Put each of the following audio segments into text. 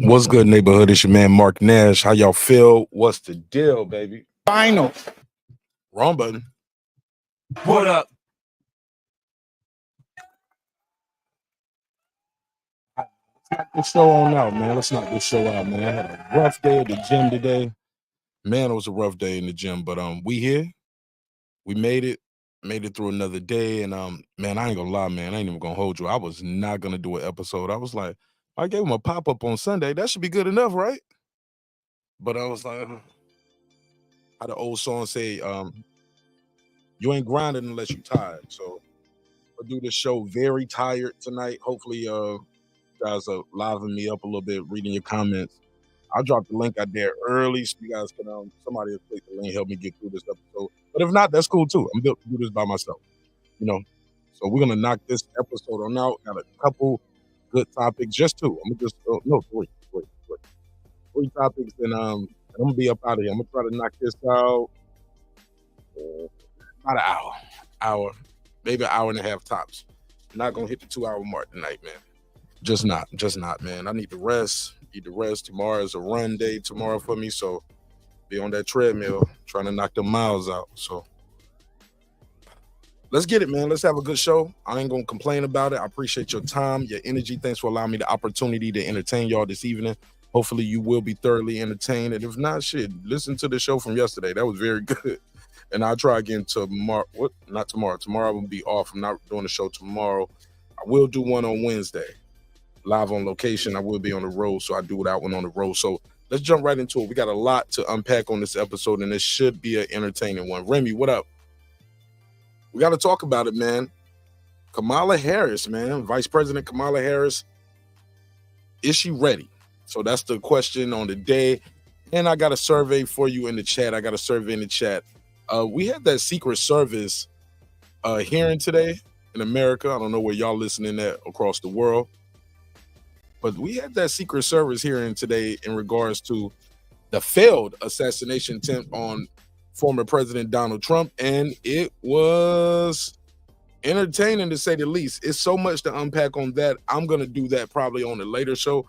What's good, neighborhood? It's your man Mark Nash. How y'all feel? What's the deal, baby? Final. Wrong button. What up? Let's knock this show on out, man. Let's knock this show out, man. I had a rough day at the gym today. Man, it was a rough day in the gym, but we here. We made it through another day, and man, I ain't gonna lie, man. I ain't even gonna hold you. I was not gonna do an episode. I was like, I gave him a pop-up on Sunday. That should be good enough, right? But I was like, how the old song say, you ain't grinding unless you tired. So I'll do this show very tired tonight. Hopefully, you guys are livening me up a little bit, reading your comments. I'll drop the link out there early so you guys can somebody will click the link, help me get through this episode. But if not, that's cool too. I'm built to do this by myself, you know. So we're gonna knock this episode on out. Got a couple good topics, just two. I'm gonna just no three topics, and I'm gonna be up out of here. I'm gonna try to knock this out about an hour, maybe an hour and a half tops. I'm not gonna hit the 2 hour mark tonight, man. Just not, man. I need to rest. Tomorrow is a run day tomorrow for me, so be on that treadmill trying to knock them miles out. So let's get it, man. Let's have a good show. I ain't gonna complain about it. I appreciate your time, your energy. Thanks for allowing me the opportunity to entertain y'all this evening. Hopefully you will be thoroughly entertained. And if not, shit, listen to the show from yesterday. That was very good. And I'll try again tomorrow. Not tomorrow. Tomorrow I'm gonna be off. I'm not doing the show tomorrow. I will do one on Wednesday. Live on location. I will be on the road, so I do that one on the road. So let's jump right into it. We got a lot to unpack on this episode, and it should be an entertaining one. Remy, what up? We got to talk about it, man. Kamala Harris, man. Vice President Kamala Harris. Is she ready? So that's the question on the day. And I got a survey for you in the chat. We had that Secret Service hearing today in America. I don't know where y'all listening at across the world. But we had that Secret Service hearing today in regards to the failed assassination attempt on former President Donald Trump, and it was entertaining to say the least. It's so much to unpack on that. I'm going to do that probably on a later show,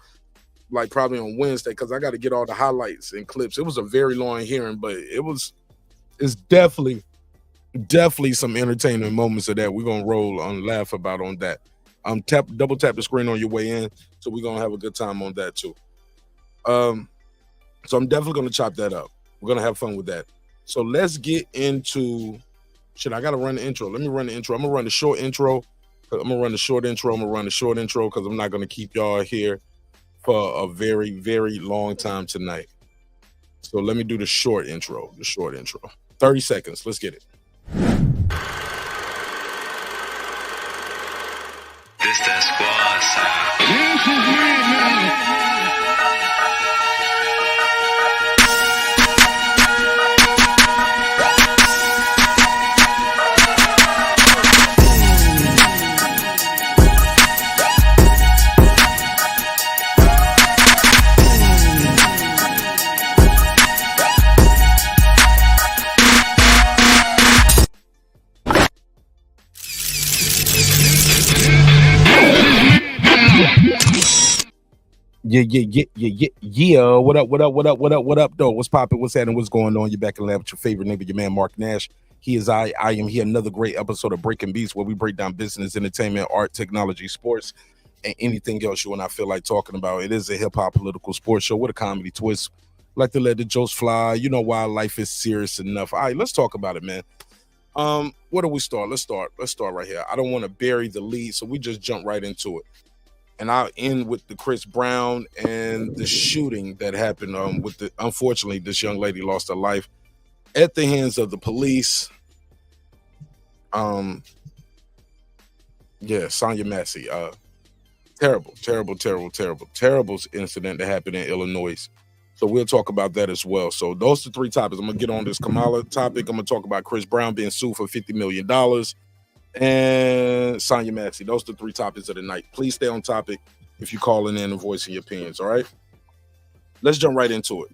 like probably on Wednesday, because I got to get all the highlights and clips. It was a very long hearing, but it's definitely some entertaining moments of that we're going to roll and laugh about on that. Double tap the screen on your way in, so we're gonna have a good time on that too. So I'm definitely gonna chop that up. We're gonna have fun with that. So let's get into shit. I gotta run the intro. Let me run the intro. I'm gonna run the short intro because I'm not gonna keep y'all here for a very, very long time tonight. So let me do the short intro. 30 seconds. Let's get it. This that squad side. Yeah. What up, though? What's poppin'? What's happening? What's going on? You're back in the lab with your favorite nigga, your man, Mark Nash. He is I am here. Another great episode of Breaking Beats, where we break down business, entertainment, art, technology, sports, and anything else you and I feel like talking about. It is a hip-hop political sports show with a comedy twist. Like to let the jokes fly. You know why life is serious enough. All right, let's talk about it, man. Where do we start? Let's start right here. I don't want to bury the lead, so we just jump right into it. And I'll end with the Chris Brown and the shooting that happened. Unfortunately, this young lady lost her life at the hands of the police. Sonya Massey. Terrible incident that happened in Illinois. So we'll talk about that as well. So those are the three topics. I'm gonna get on this Kamala topic. I'm gonna talk about Chris Brown being sued for $50 million. And Sonya Massey. Those are the three topics of the night. Please stay on topic if you're calling in and voicing your opinions, all right? Let's jump right into it.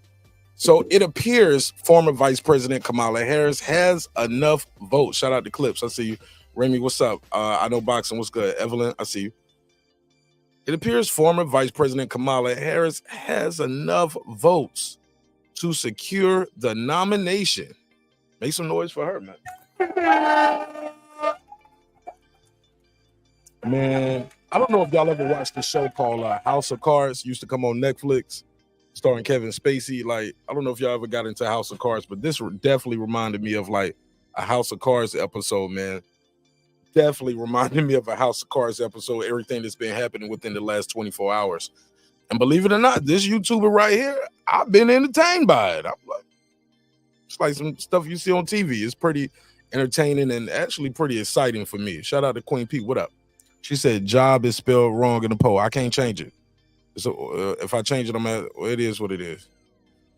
So it appears former Vice President Kamala Harris has enough votes. Shout out to Clips. I see you. Remy, what's up? I know boxing. What's good? Evelyn, I see you. It appears former Vice President Kamala Harris has enough votes to secure the nomination. Make some noise for her, man. Man, I don't know if y'all ever watched the show called House of Cards. Used to come on Netflix, starring Kevin Spacey. Like, I don't know if y'all ever got into House of Cards, but this definitely reminded me of like a House of Cards episode, man. Definitely reminded me of a House of Cards episode, everything that's been happening within the last 24 hours. And believe it or not, this YouTuber right here, I've been entertained by it. I'm like, it's like some stuff you see on TV. It's pretty entertaining and actually pretty exciting for me. Shout out to Queen P. What up? She said, job is spelled wrong in the poll. I can't change it. So if I change it, it is what it is.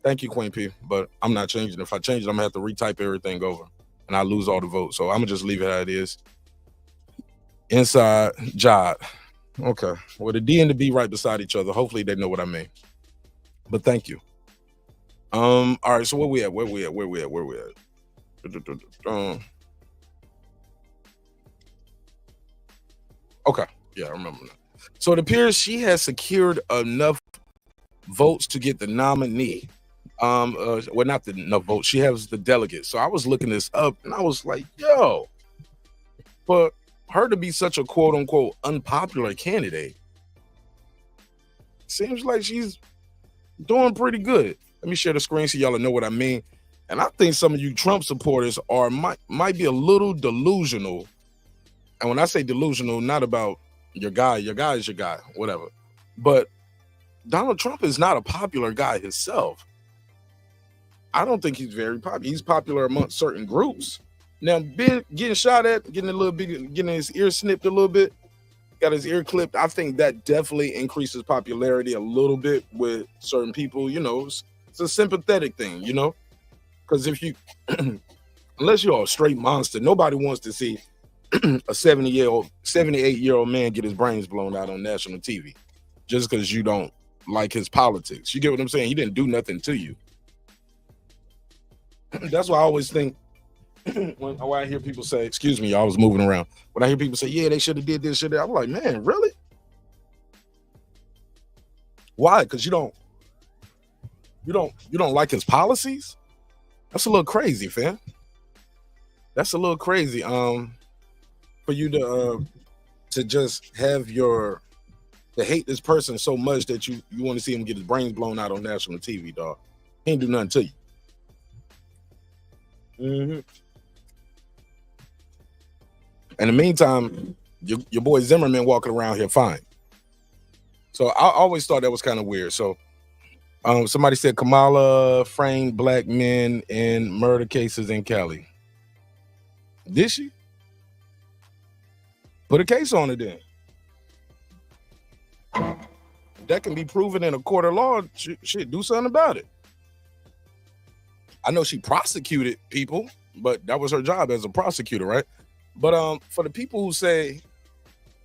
Thank you, Queen P. But I'm not changing it. If I change it, I'm going to have to retype everything over. And I lose all the votes. So I'm going to just leave it how it is. Inside job. Okay. Well, the D and the B right beside each other. Hopefully they know what I mean. But thank you. All right. So where we at? Okay. Yeah, I remember that. So it appears she has secured enough votes to get the nominee. Well, not enough votes. She has the delegates. So I was looking this up and I was like, yo, for her to be such a quote unquote unpopular candidate, seems like she's doing pretty good. Let me share the screen so y'all know what I mean. And I think some of you Trump supporters might be a little delusional. And when I say delusional, not about your guy is your guy, whatever. But Donald Trump is not a popular guy himself. I don't think he's very popular. He's popular amongst certain groups. Now, getting shot at, getting his ear snipped a little bit, got his ear clipped. I think that definitely increases popularity a little bit with certain people. You know, it's a sympathetic thing, you know, because if you, unless you're a straight monster, nobody wants to see a 78-year-old man get his brains blown out on national TV just because you don't like his politics. You get what I'm saying? He didn't do nothing to you. That's why I always think when I hear people say, excuse me, I was moving around. When I hear people say, yeah, they should have did this, should have, I'm like, man, really? Why? Because you don't like his policies? That's a little crazy, fam. That's a little crazy. For you to just have to hate this person so much that you want to see him get his brains blown out on national TV, dog. He ain't do nothing to you. Mm-hmm. In the meantime, your boy Zimmerman walking around here fine. So I always thought that was kind of weird. So somebody said Kamala framed black men in murder cases in Cali. Did she? Put a case on it then. That can be proven in a court of law. Shit, do something about it. I know she prosecuted people, but that was her job as a prosecutor, right? But for the people who say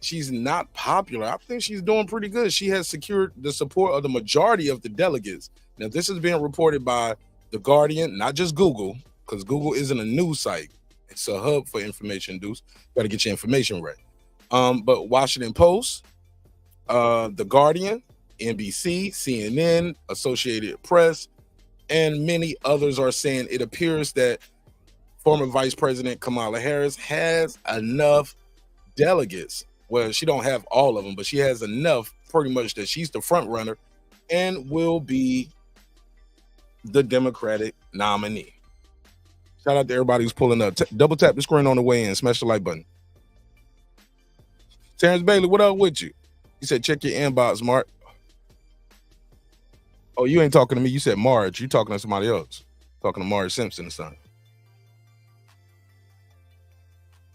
she's not popular, I think she's doing pretty good. She has secured the support of the majority of the delegates. Now, this is being reported by The Guardian, not just Google, because Google isn't a news site. It's a hub for information, dudes. Got to get your information right. But Washington Post, The Guardian, NBC, CNN, Associated Press, and many others are saying it appears that former Vice President Kamala Harris has enough delegates. Well, she don't have all of them, but she has enough pretty much that she's the front runner and will be the Democratic nominee. Shout out to everybody who's pulling up. Double tap the screen on the way in. Smash the like button. Terrence Bailey, what up with you? He said, check your inbox, Mark. Oh, you ain't talking to me. You said Marge. You talking to somebody else. Talking to Marge Simpson or something.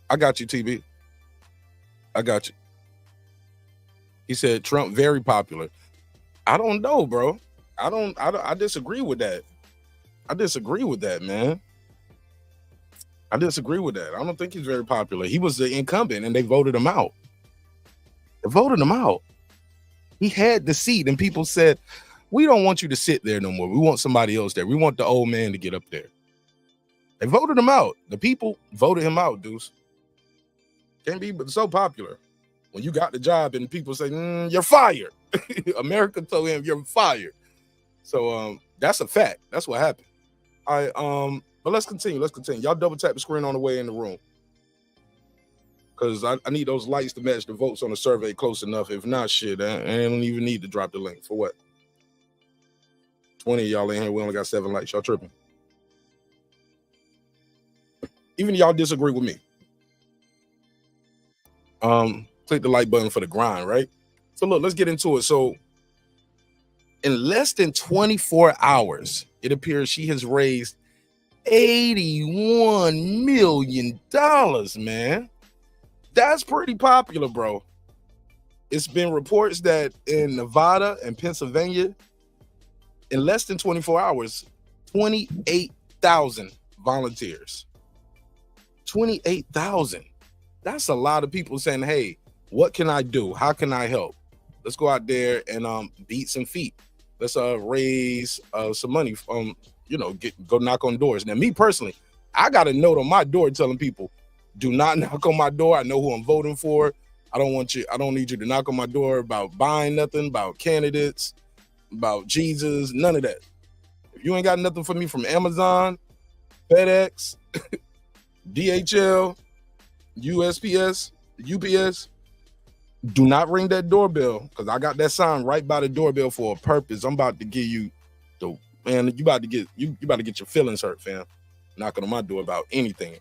I got you, TB. I got you. He said Trump very popular. I don't know, bro. I disagree with that. I disagree with that, man. I disagree with that. I don't think he's very popular. He was the incumbent and they voted him out. They voted him out. He had the seat and people said, we don't want you to sit there no more. We want somebody else there. We want the old man to get up there. They voted him out. The people voted him out, dudes. Can't be but so popular. When you got the job and people say, you're fired. America told him you're fired. So that's a fact. That's what happened. All right, but let's continue. Y'all double tap the screen on the way in the room. Because I need those lights to match the votes on the survey close enough. If not, shit, I don't even need to drop the link. For what? 20 of y'all in here. We only got 7 likes. Y'all tripping. Even y'all disagree with me. Click the like button for the grind, right? So look, let's get into it. So in less than 24 hours, it appears she has raised $81 million, man. That's pretty popular, bro. It's been reports that in Nevada and Pennsylvania, in less than 24 hours, 28,000 volunteers. 28,000. That's a lot of people saying, hey, what can I do? How can I help? Let's go out there and beat some feet. Let's raise some money. Go knock on doors. Now, me personally, I got a note on my door telling people, do not knock on my door. I know who I'm voting for. I don't need you to knock on my door about buying nothing, about candidates, about Jesus, none of that. If you ain't got nothing for me from Amazon, FedEx, DHL, USPS, UPS, do not ring that doorbell, because I got that sign right by the doorbell for a purpose. I'm about to give you you about to get your feelings hurt, fam. Knocking on my door about anything.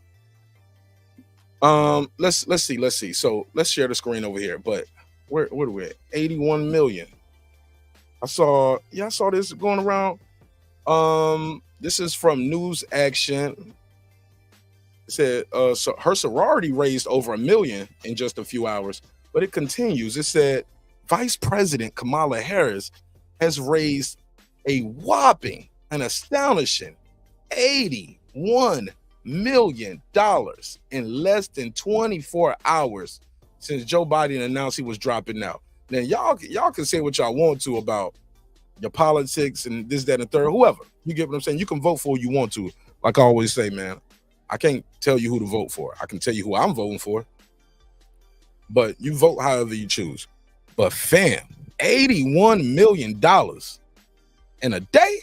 Let's see. So let's share the screen over here. But where are we at? 81 million. I saw this going around. This is from News Action. It said so her sorority raised over $1 million in just a few hours, but it continues. It said Vice President Kamala Harris has raised a whopping, an astonishing $81 million in less than 24 hours since Joe Biden announced he was dropping out. Now, y'all can say what y'all want to about your politics and this, that, and the third, whoever. You get what I'm saying? You can vote for who you want to. Like I always say, man, I can't tell you who to vote for. I can tell you who I'm voting for. But you vote however you choose. But fam, $81 million in a day?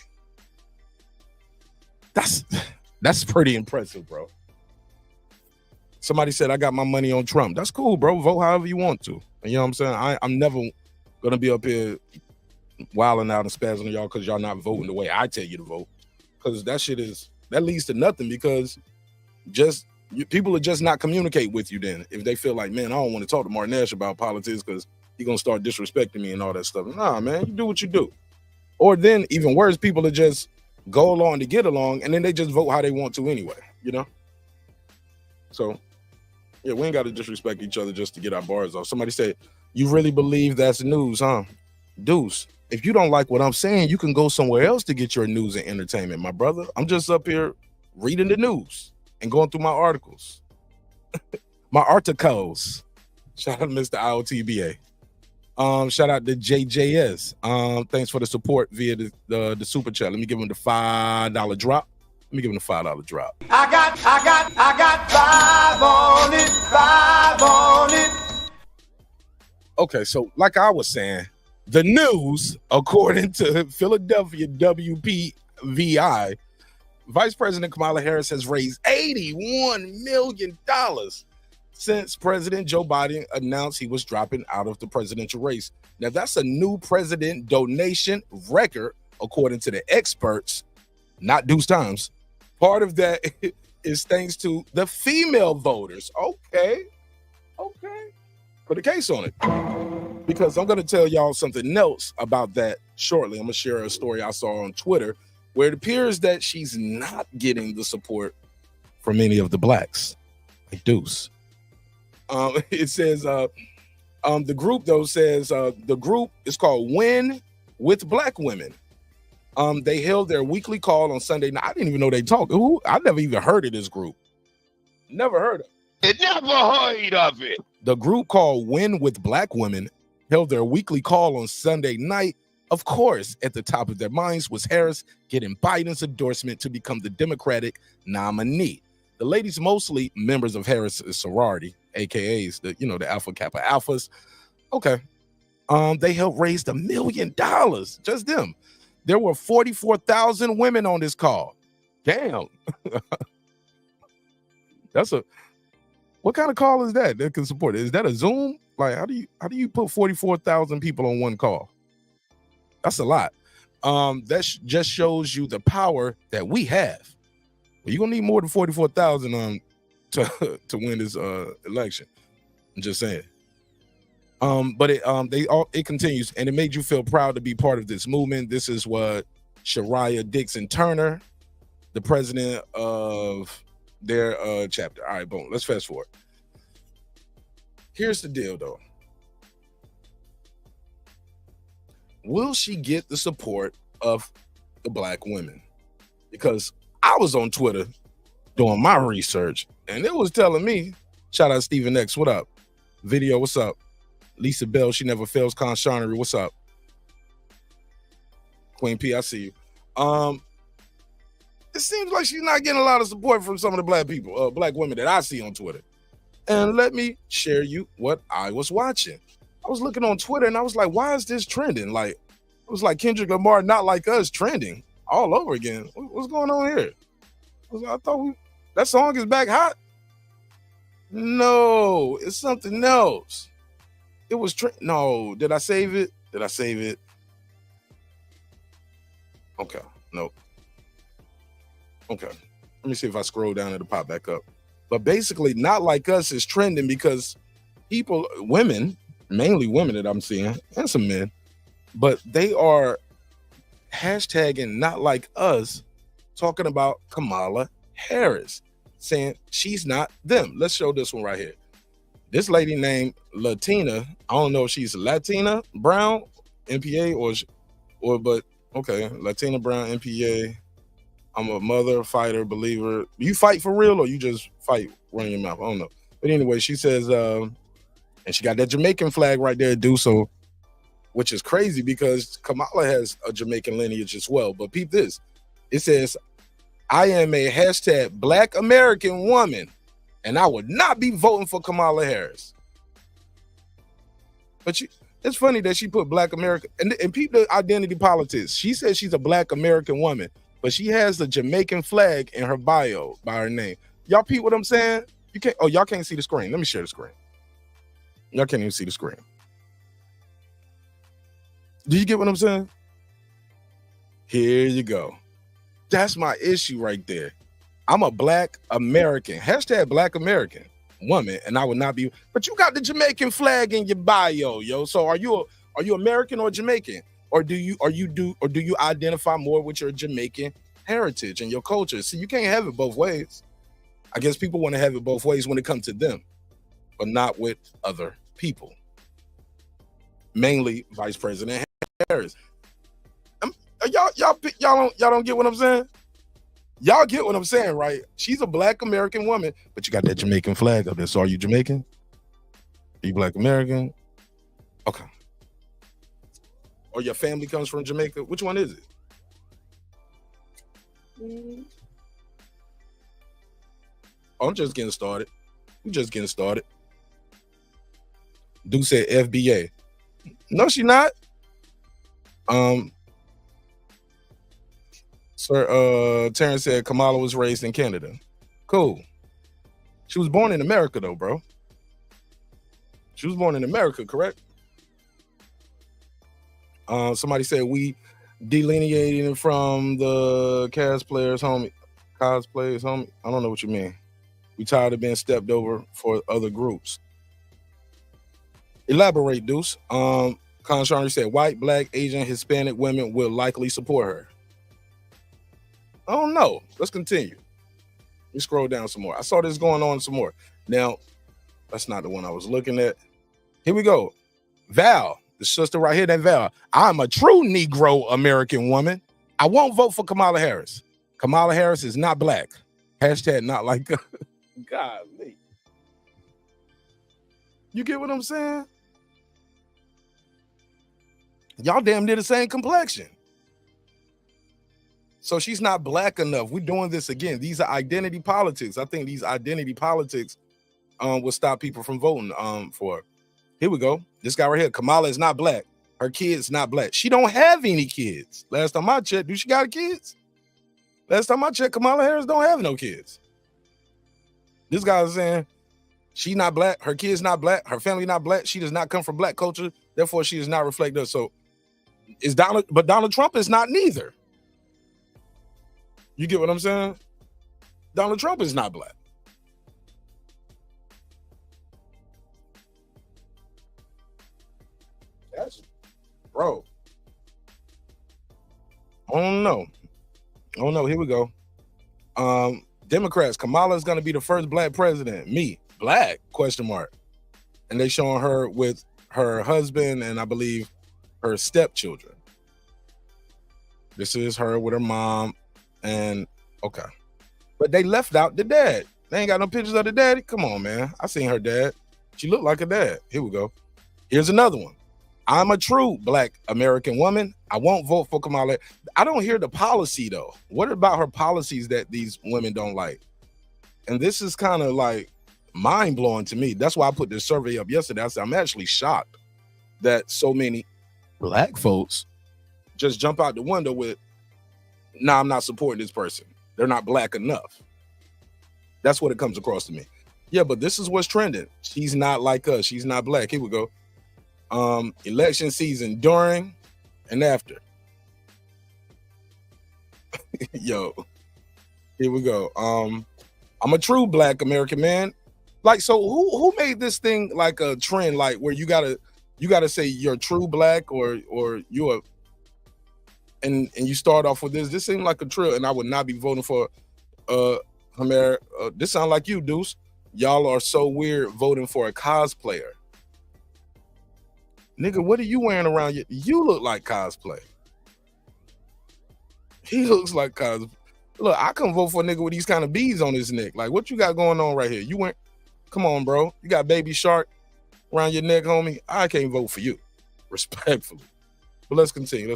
That's pretty impressive, bro. Somebody said, I got my money on Trump. That's cool, bro. Vote however you want to. You know what I'm saying? I'm never going to be up here wilding out and spazzing on y'all because y'all not voting the way I tell you to vote. Because that leads to nothing, because people are just not communicate with you then. If they feel like, man, I don't want to talk to Martin Nash about politics because he's going to start disrespecting me and all that stuff. Nah, man, you do what you do. Or then, even worse, people are just go along to get along, and then they just vote how they want to anyway, you know? So, yeah, we ain't got to disrespect each other just to get our bars off. Somebody said, you really believe that's news, huh? Deuce, if you don't like what I'm saying, you can go somewhere else to get your news and entertainment, my brother. I'm just up here reading the news and going through my articles. My articles. Shout out to Mr. IOTBA. Shout out to JJS. Thanks for the support via the super chat. Let me give him the $5 drop. Let me give him the $5 drop. I got 5 on it. Okay, so like I was saying, the news, according to Philadelphia WPVI, Vice President Kamala Harris has raised $81 million since President Joe Biden announced he was dropping out of the presidential race. Now, that's a new president donation record, according to the experts, not Deuce Times. Part of that is thanks to the female voters. Okay. Put a case on it. Because I'm going to tell y'all something else about that shortly. I'm going to share a story I saw on Twitter where it appears that she's not getting the support from any of the blacks, like Deuce. It says the group though says the group is called Win with Black Women. They held their weekly call on Sunday night. I didn't even know they talk. I never even heard of this group. Never heard of it. Never heard of it. The group called Win with Black Women held their weekly call on Sunday night. Of course, at the top of their minds was Harris getting Biden's endorsement to become the Democratic nominee. The ladies, mostly members of Harris' sorority, AKAs, the Alpha Kappa Alphas. Okay. They helped raise $1 million. Just them. There were 44,000 women on this call. Damn. What kind of call is that can support it? Is that a Zoom? Like, how do you put 44,000 people on one call? That's a lot. That just shows you the power that we have. You're gonna need more than 44,000 to win this election. I'm just saying. But it continues, and it made you feel proud to be part of this movement. This is what Shariah Dixon Turner, the president of their chapter. All right, boom. Let's fast forward. Here's the deal, though. Will she get the support of the black women? Because I was on Twitter doing my research, and it was telling me, shout out Stephen X, what up? Video, what's up? Lisa Bell, she never fails. Con Shonery, what's up? Queen P, I see you. It seems like she's not getting a lot of support from some of the black people, black women that I see on Twitter. And let me share you what I was watching. I was looking on Twitter and I was like, why is this trending? Like, it was like Kendrick Lamar, Not Like Us, trending all over again. What's going on here? I thought that song is back hot. No, it's something else. It was no. Did I save it? Okay, nope. Okay, let me see if I scroll down, it'll pop back up. But basically, Not Like Us is trending because women, mainly women that I'm seeing, and some men, but they are hashtagging Not Like Us, talking about Kamala Harris, saying she's not them. Let's show this one right here. This lady named Latina, I don't know if she's Latina Brown, MPA, but okay, Latina Brown, MPA. I'm a mother, fighter, believer. You fight for real or you just fight running your mouth? I don't know. But anyway, she says, and she got that Jamaican flag right there, so, which is crazy because Kamala has a Jamaican lineage as well. But peep this. It says, I am a hashtag Black American woman, and I would not be voting for Kamala Harris. But it's funny that she put Black American, and peep the identity politics. She says she's a Black American woman, but she has the Jamaican flag in her bio by her name. Y'all peep what I'm saying? Y'all can't see the screen. Let me share the screen. Y'all can't even see the screen. Do you get what I'm saying? Here you go. That's my issue right there. I'm a Black American, hashtag Black American woman, and I would not be, but you got the Jamaican flag in your bio, yo. So are you American or Jamaican? Or do you identify more with your Jamaican heritage and your culture? See, you can't have it both ways. I guess people want to have it both ways when it comes to them, but not with other people. Mainly Vice President Harris. Y'all don't get what I'm saying? Y'all get what I'm saying, right? She's a Black American woman, but you got that Jamaican flag up there. So are you Jamaican? Are you Black American? Okay. Or your family comes from Jamaica? Which one is it? Oh, I'm just getting started. We're just getting started. Dude said FBA. No, she not. Sir Terrence said Kamala was raised in Canada. Cool. She was born in America though, bro. She was born in America, correct? Somebody said we delineating from the cosplayers, homie. I don't know what you mean. We tired of being stepped over for other groups. Elaborate, Deuce. Conshari said white, Black, Asian, Hispanic women will likely support her. I don't know. Let's continue. Let me scroll down some more. I saw this going on some more. Now, that's not the one I was looking at. Here we go. Val. The sister right here, that Val. I'm a true Negro American woman. I won't vote for Kamala Harris. Kamala Harris is not Black. Hashtag not like golly. You get what I'm saying? Y'all damn near the same complexion. So she's not Black enough. We're doing this again. These are identity politics. I think these identity politics will stop people from voting for her. Here we go. This guy right here. Kamala is not black. Her kid's not black. She don't have any kids. Last time I checked, do she got kids? Last time I checked, Kamala Harris don't have no kids. This guy is saying she's not black. Her kid's not black. Her family not black. She does not come from black culture. Therefore, she does not reflect us. So but Donald Trump is not neither. You get what I'm saying? Donald Trump is not black. That's, bro. I don't know. Here we go. Democrats, Kamala is going to be the first black president. Me, black, question mark. And they showing her with her husband and I believe her stepchildren. This is her with her mom and okay. But they left out the dad. They ain't got no pictures of the daddy. Come on, man. I seen her dad. She looked like a dad. Here we go. Here's another one. I'm a true black American woman. I won't vote for Kamala. I don't hear the policy though. What about her policies that these women don't like? And this is kind of like mind blowing to me. That's why I put this survey up yesterday. I said, I'm actually shocked that so many black folks just jump out the window with, nah, I'm not supporting this person. They're not black enough. That's what it comes across to me. Yeah, but this is what's trending. She's not like us. She's not black. Here we go. Election season during and after. Yo, here we go. I'm a true black American man. Like, so who made this thing like a trend, like where you gotta say you're true black or you're and you start off with this. This seemed like a trill, and I would not be voting for Hamer. This sound like you, Deuce. Y'all are so weird voting for a cosplayer. Nigga, what are you wearing around you? You look like cosplay. He looks like cosplay. Look, I couldn't vote for a nigga with these kind of beads on his neck. Like, what you got going on right here? You went, come on, bro. You got baby shark around your neck, homie. I can't vote for you, respectfully. But let's continue.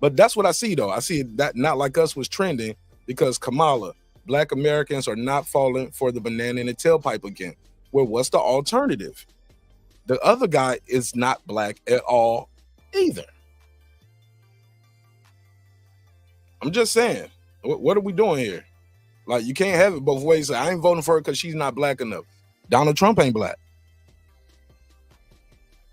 But that's what I see, though. I see that Not Like Us was trending because Kamala, black Americans are not falling for the banana in the tailpipe again. Well, what's the alternative? The other guy is not black at all either. I'm just saying, what are we doing here? Like, you can't have it both ways. I ain't voting for her because she's not black enough. Donald Trump ain't black.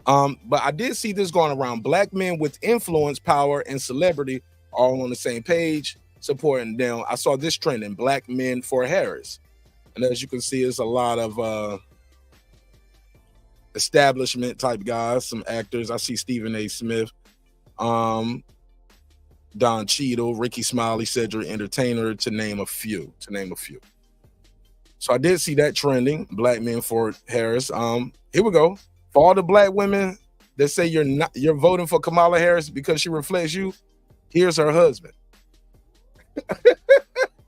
But I did see this going around. Black men with influence, power, and celebrity are all on the same page supporting them. I saw this trend in Black Men for Harris. And as you can see, it's a lot of establishment type guys, some actors. I see Stephen A. Smith, Don Cheadle, Ricky Smiley, Cedric Entertainer, to name a few. So I did see that trending. Black Men for Harris. Here we go. For all the black women that say you're voting for Kamala Harris because she reflects you, here's her husband.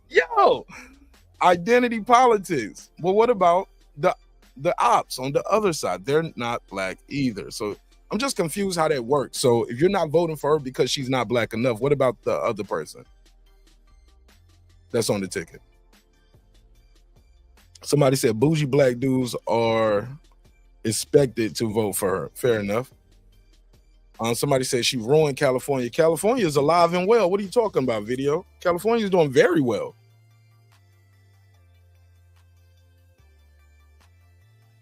Yo, identity politics. Well, what about the ops on the other side? They're not black either. So I'm just confused how that works. So if you're not voting for her because she's not black enough, what about the other person that's on the ticket? Somebody said bougie black dudes are expected to vote for her. Fair enough. Somebody said she ruined California. California is alive and well. What are you talking about, video? California is doing very well.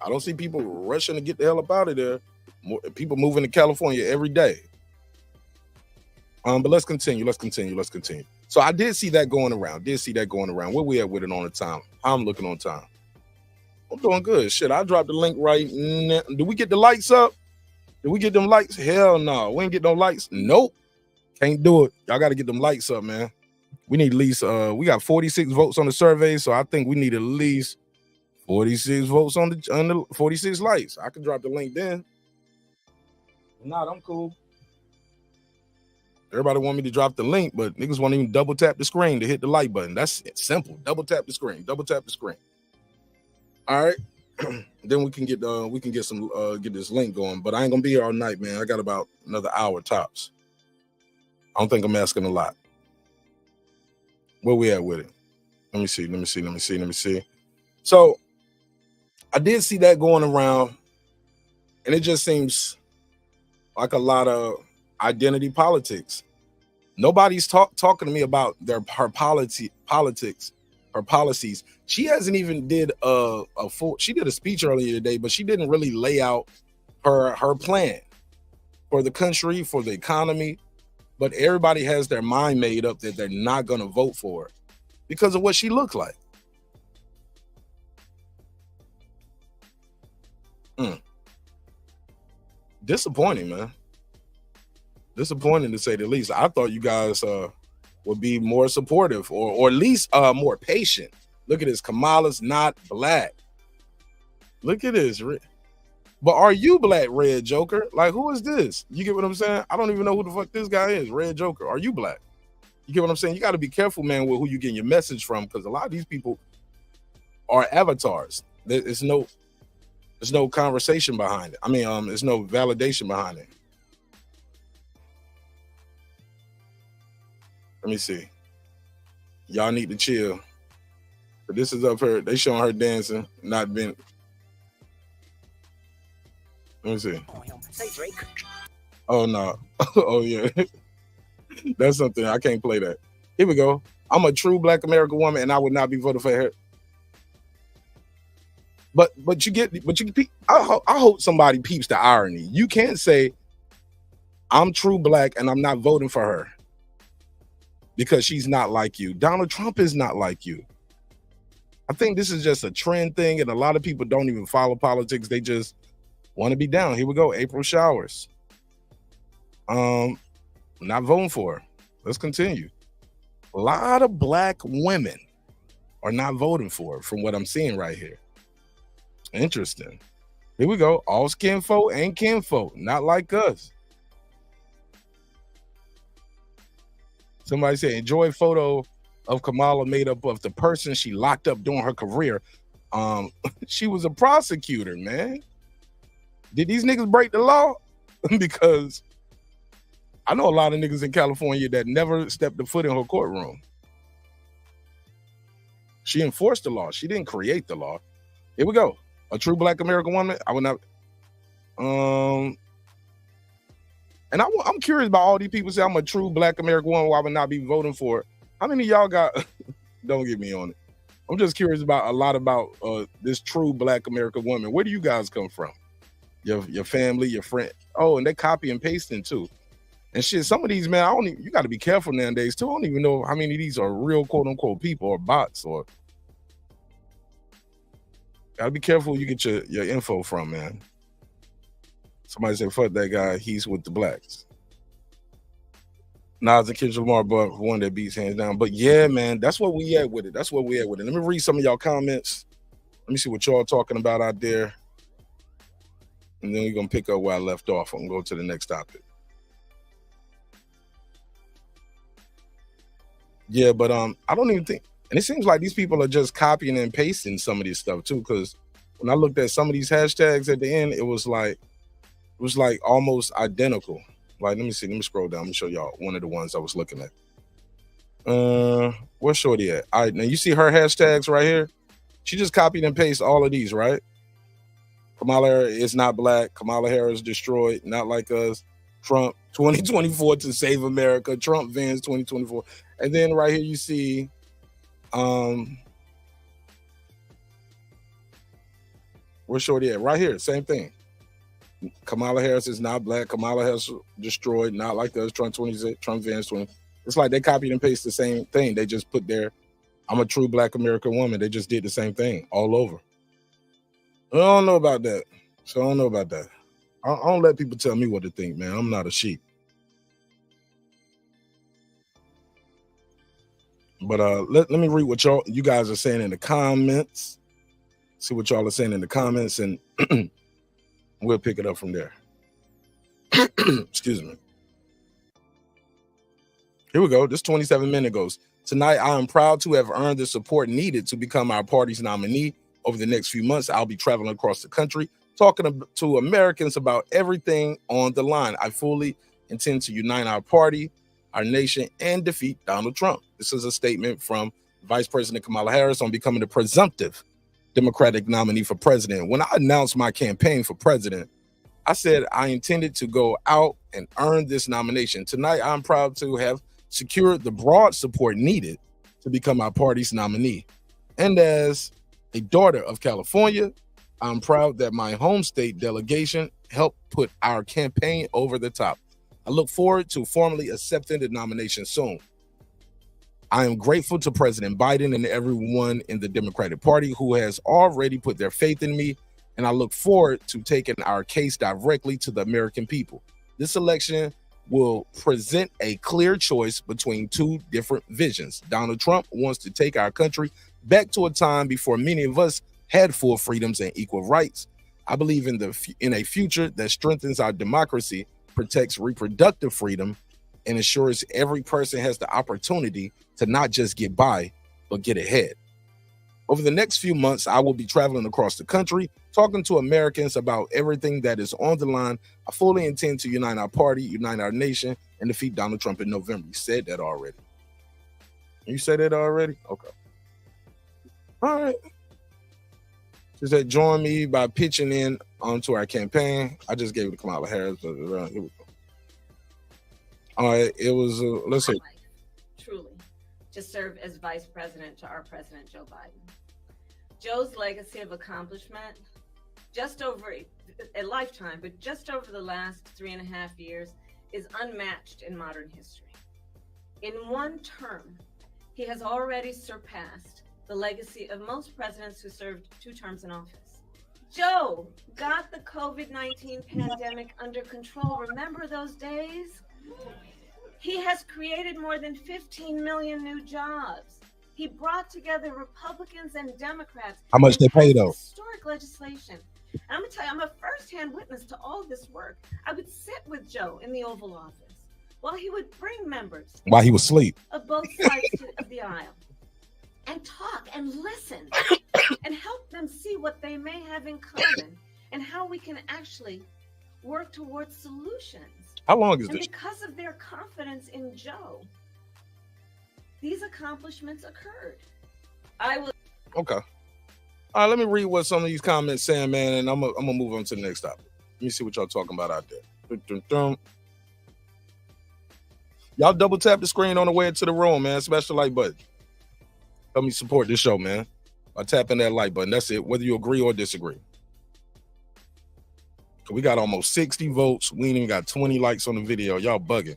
I don't see people rushing to get the hell up out of there. People moving to California every day. But let's continue. So I did see that going around. Where we at with it on the time? I'm looking on time. I'm doing good. Shit, I dropped the link right now. Do we get the lights up? Did we get them lights? Hell no. We ain't get no lights. Nope. Can't do it. Y'all got to get them lights up, man. We need at least, we got 46 votes on the survey, so I think we need at least 46 votes on the 46 lights. I can drop the link then. Nah, I'm cool. Everybody want me to drop the link, but niggas won't even double tap the screen to hit the like button. That's simple. Double tap the screen. All right. Then we can get get this link going. But I ain't gonna be here all night, man. I got about another hour tops. I don't think I'm asking a lot. Where we at with it? Let me see. So I did see that going around, and it just seems like a lot of identity politics. Nobody's talking to me about her politics, her policies. She hasn't even did a full. She did a speech earlier today, but she didn't really lay out her plan for the country, for the economy. But everybody has their mind made up that they're not going to vote for her because of what she looks like. Disappointing, man. Disappointing to say the least. I thought you guys would be more supportive or at least more patient. Look at this. Kamala's not black. Look at this. But are you black, Red Joker? Like, who is this? You get what I'm saying? I don't even know who the fuck this guy is, Red Joker. Are you black? You get what I'm saying? You got to be careful, man, with who you getting your message from, because a lot of these people are avatars. There's no conversation behind it. I mean, there's no validation behind it. Let me see. Y'all need to chill. But this is up her. They showing her dancing, not being. Let me see. Say Drake. Oh no. Oh yeah. That's something I can't play that. Here we go. I'm a true Black American woman, and I would not be voted for her. But I hope somebody peeps the irony. You can't say I'm true black and I'm not voting for her because she's not like you. Donald Trump is not like you. I think this is just a trend thing, and a lot of people don't even follow politics. They just want to be down. Here we go. April Showers. Not voting for her. Let's continue. A lot of black women are not voting for her from what I'm seeing right here. Interesting. Here we go. All skin folk ain't kinfolk, not like us. Somebody said, enjoy photo of Kamala made up of the person she locked up during her career. She was a prosecutor, man. Did these niggas break the law? Because I know a lot of niggas in California that never stepped a foot in her courtroom. She enforced the law. She didn't create the law. Here we go. A true Black American woman. I would not. And I'm curious about all these people say I'm a true Black American woman. Why I would not be voting for it. How many of y'all got? Don't get me on it. I'm just curious about a lot about this true Black American woman. Where do you guys come from? Your family, your friend. Oh, and they copy and pasting too. And shit, some of these, man, you got to be careful nowadays too. I don't even know how many of these are real quote unquote people or bots or. Gotta be careful who you get your info from, man. Somebody said, fuck that guy, he's with the blacks. Nas and Kendrick Lamar, but one that beats hands down. But yeah, man, that's what we at with it. That's what we at with it. Let me read some of y'all comments. Let me see what y'all talking about out there. And then we're gonna pick up where I left off. I'm gonna go to the next topic. Yeah, but I don't even think. And it seems like these people are just copying and pasting some of this stuff too. Because when I looked at some of these hashtags at the end, it was like almost identical. Like, let me see. Let me scroll down. Let me show y'all one of the ones I was looking at. Where's Shorty at? All right, now you see her hashtags right here. She just copied and pasted all of these, right? Kamala Harris is not black. Kamala Harris destroyed, not like us. Trump 2024 to save America. Trump Vans 2024. And then right here you see. Where's Shorty at? Right here, same thing. Kamala Harris is not black. Kamala Harris destroyed, not like us. Trump 26, Trump Vans 20. It's like they copied and pasted the same thing. They just put their, I'm a true Black American woman. They just did the same thing all over. I don't know about that. So I don't know about that. I don't let people tell me what to think, man. I'm not a sheep. But let me read what you guys are saying in the comments. See what y'all are saying in the comments, and we'll pick it up from there. Excuse me. Here we go. This 27 minutes goes. Tonight, I am proud to have earned the support needed to become our party's nominee. Over the next few months, I'll be traveling across the country, talking to Americans about everything on the line. I fully intend to unite our party, our nation, and defeat Donald Trump. This is a statement from Vice President Kamala Harris on becoming the presumptive Democratic nominee for president. When I announced my campaign for president, I said I intended to go out and earn this nomination. Tonight, I'm proud to have secured the broad support needed to become our party's nominee. And as a daughter of California, I'm proud that my home state delegation helped put our campaign over the top. I look forward to formally accepting the nomination soon. I am grateful to President Biden and everyone in the Democratic Party who has already put their faith in me, and I look forward to taking our case directly to the American people. This election will present a clear choice between two different visions. Donald Trump wants to take our country back to a time before many of us had full freedoms and equal rights. I believe in a future that strengthens our democracy, protects reproductive freedom, and ensures every person has the opportunity to not just get by, but get ahead. Over the next few months, I will be traveling across the country, talking to Americans about everything that is on the line. I fully intend to unite our party, unite our nation, and defeat Donald Trump in November. You said that already. You said that already? Okay. All right. She said, join me by pitching in onto our campaign. I just gave it to Kamala Harris. But here we go. All right. It was, let's see. Truly, to serve as vice president to our president, Joe Biden. Joe's legacy of accomplishment, just over a lifetime, but just over the last 3.5 years, is unmatched in modern history. In one term, he has already surpassed the legacy of most presidents who served 2 terms in office. Joe got the COVID-19 pandemic under control. Remember those days? He has created more than 15 million new jobs. He brought together Republicans and Democrats. How much they pay though? Historic legislation. And I'm gonna tell you, I'm a firsthand witness to all this work. I would sit with Joe in the Oval Office while he would bring members While he was asleep. of both sides of the aisle and talk and listen and help them see what they may have in common and how we can actually work towards solutions. How long is And this? because of their confidence in Joe, these accomplishments occurred. I will. Okay. All right, let me read what some of these comments saying, man, and I'm gonna move on to the next topic. Let me see what y'all talking about out there. Dun, dun, dun. Y'all double tap the screen on the way to the room, man. Smash the like button. Help me support this show, man, by tapping that like button. That's it, whether you agree or disagree. We got almost 60 votes. We ain't even got 20 likes on the video. Y'all bugging.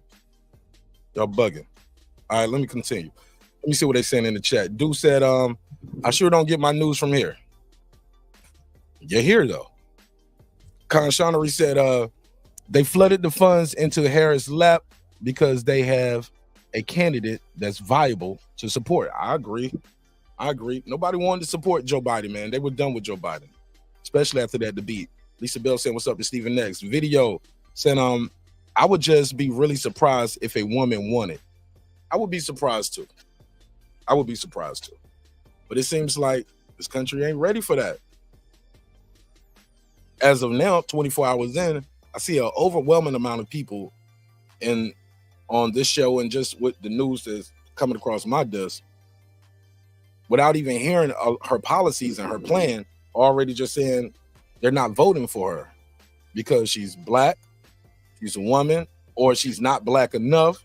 Y'all bugging. All right, let me continue. Let me see what they saying in the chat. Dude said, I sure don't get my news from here. You're here, though. Conshonery said, they flooded the funds into Harris' lap because they have a candidate that's viable to support. I agree. Nobody wanted to support Joe Biden, man. They were done with Joe Biden, especially after that debate. Lisa Bell saying, what's up to Stephen Next? Video said, I would just be really surprised if a woman won it. I would be surprised too. But it seems like this country ain't ready for that. As of now, 24 hours in, I see an overwhelming amount of people on this show and just with the news that's coming across my desk, without even hearing her policies and her plan, already just saying they're not voting for her because she's black, she's a woman, or she's not black enough.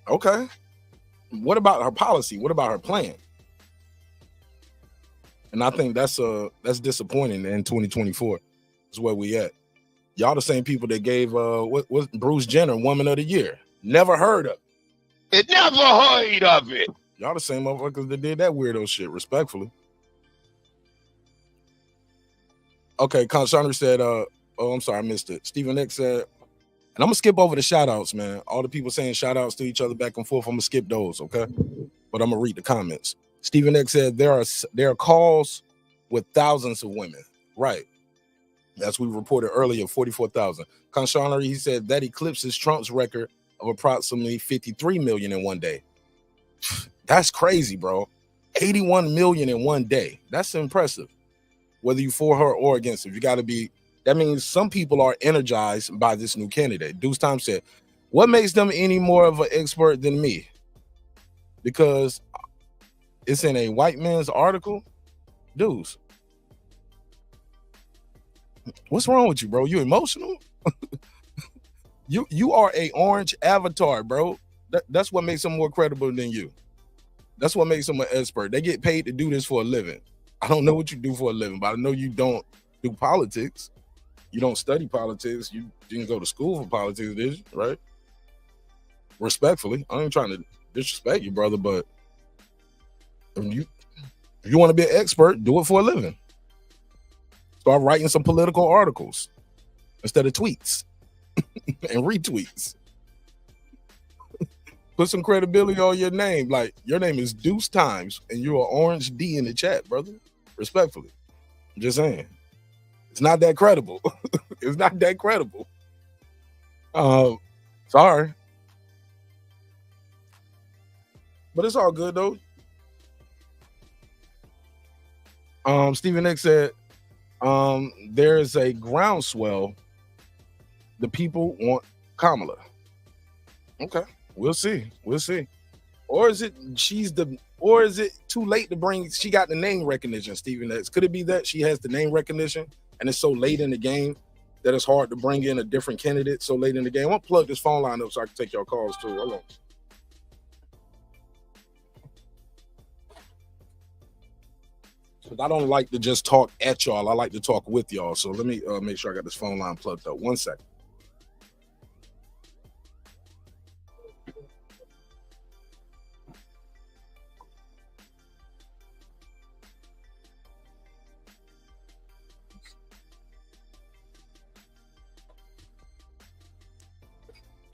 Okay. What about her policy? What about her plan? And I think that's disappointing in 2024 is where we at. Y'all the same people that gave what Bruce Jenner Woman of the Year. Never heard of it. Never heard of it. Y'all the same motherfuckers that did that weirdo shit, respectfully. Okay, Conshonery said, oh, I'm sorry, I missed it. Stephen X said, and I'm gonna skip over the shout outs, man. All the people saying shout outs to each other back and forth, I'm gonna skip those, okay? But I'm gonna read the comments. Stephen X said, there are calls with thousands of women. Right. As we reported earlier, 44,000. Conshonery, he said that eclipses Trump's record of approximately 53 million in one day. That's crazy, bro. 81 million in one day. That's impressive. Whether you for her or against her, you got to be. That means some people are energized by this new candidate. Deuce Time said, what makes them any more of an expert than me? Because it's in a white man's article. Dudes, what's wrong with you, bro? You emotional? You are a orange avatar, bro. That's what makes them more credible than you. That's what makes them an expert. They get paid to do this for a living. I don't know what you do for a living, but I know you don't do politics. You don't study politics. You didn't go to school for politics, did you? Right? Respectfully, I ain't trying to disrespect you, brother, but if you want to be an expert, do it for a living. Start writing some political articles instead of tweets and retweets. Put some credibility on your name. Like, your name is Deuce Times, and you're an orange D in the chat, brother. Respectfully. I'm just saying. It's not that credible. It's not that credible. Sorry. But it's all good, though. Stephen X said, there's a groundswell. The people want Kamala. Okay, we'll see. We'll see. Or is it too late to bring? She got the name recognition, Stephen X. Could it be that she has the name recognition and it's so late in the game that it's hard to bring in a different candidate so late in the game? I want to plug this phone line up so I can take your calls too. Hold on. Because I don't like to just talk at y'all. I like to talk with y'all. So let me make sure I got this phone line plugged up. 1 second.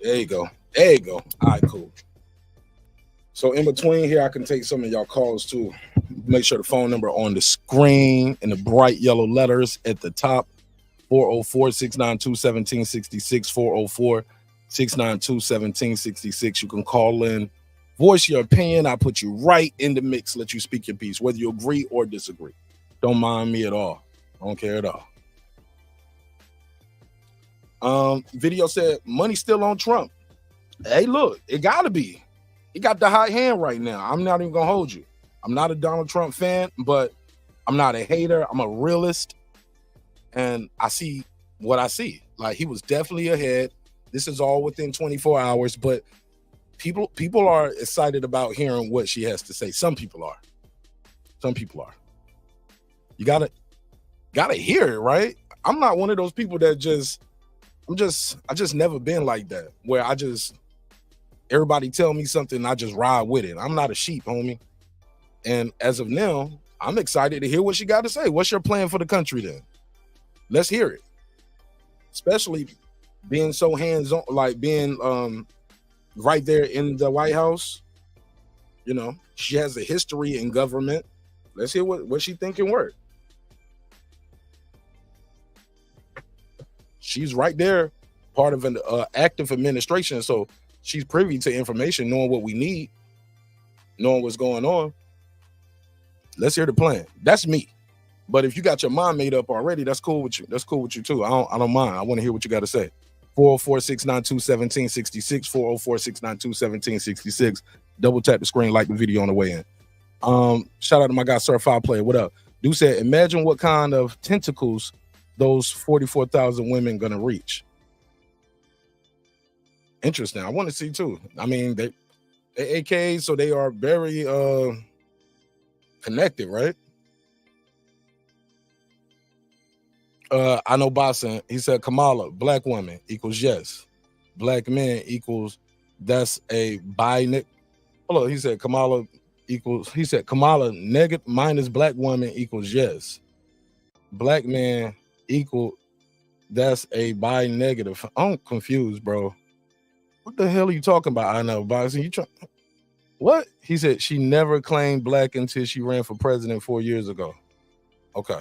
There you go. There you go. All right, cool. So in between here, I can take some of y'all calls too. Make sure the phone number on the screen in the bright yellow letters at the top, 404-692-1766, 404-692-1766. You can call in, voice your opinion. I put you right in the mix, let you speak your piece, whether you agree or disagree. Don't mind me at all. I don't care at all. Video said, money still on Trump. Hey, look, it gotta be. He got the hot hand right now. I'm not even gonna hold you. I'm not a Donald Trump fan, but I'm not a hater. I'm a realist, and I see what I see. Like, he was definitely ahead. This is all within 24 hours, but people are excited about hearing what she has to say. Some people are. You gotta hear it, right? I'm not one of those people that I just never been like that, where everybody tell me something and I just ride with it. I'm not a sheep, homie. And as of now, I'm excited to hear what she got to say. What's your plan for the country then? Let's hear it. Especially being so hands-on, like being right there in the White House. You know, she has a history in government. Let's hear what she think can work. She's right there, part of an active administration. So she's privy to information, knowing what we need, knowing what's going on. Let's hear the plan. That's me. But if you got your mind made up already, that's cool with you. That's cool with you too. I don't mind. I want to hear what you got to say. 404-692-1766, 404-692-1766. Double tap the screen, like the video on the way in. Shout out to my guy, Certified Player. What up? Dude said, imagine what kind of tentacles those 44,000 women gonna reach. Interesting. I want to see too. I mean, they AKs, so they are very connected, right? I know Boston. He said Kamala, black woman equals yes. Black men equals that's a bi. Hold on. He said Kamala equals. He said Kamala negative minus black woman equals yes. Black man equal. That's a bi negative. I'm confused, bro. What the hell are you talking about? I know, Boston. You try. What? He said she never claimed black until she ran for president 4 years ago. Okay.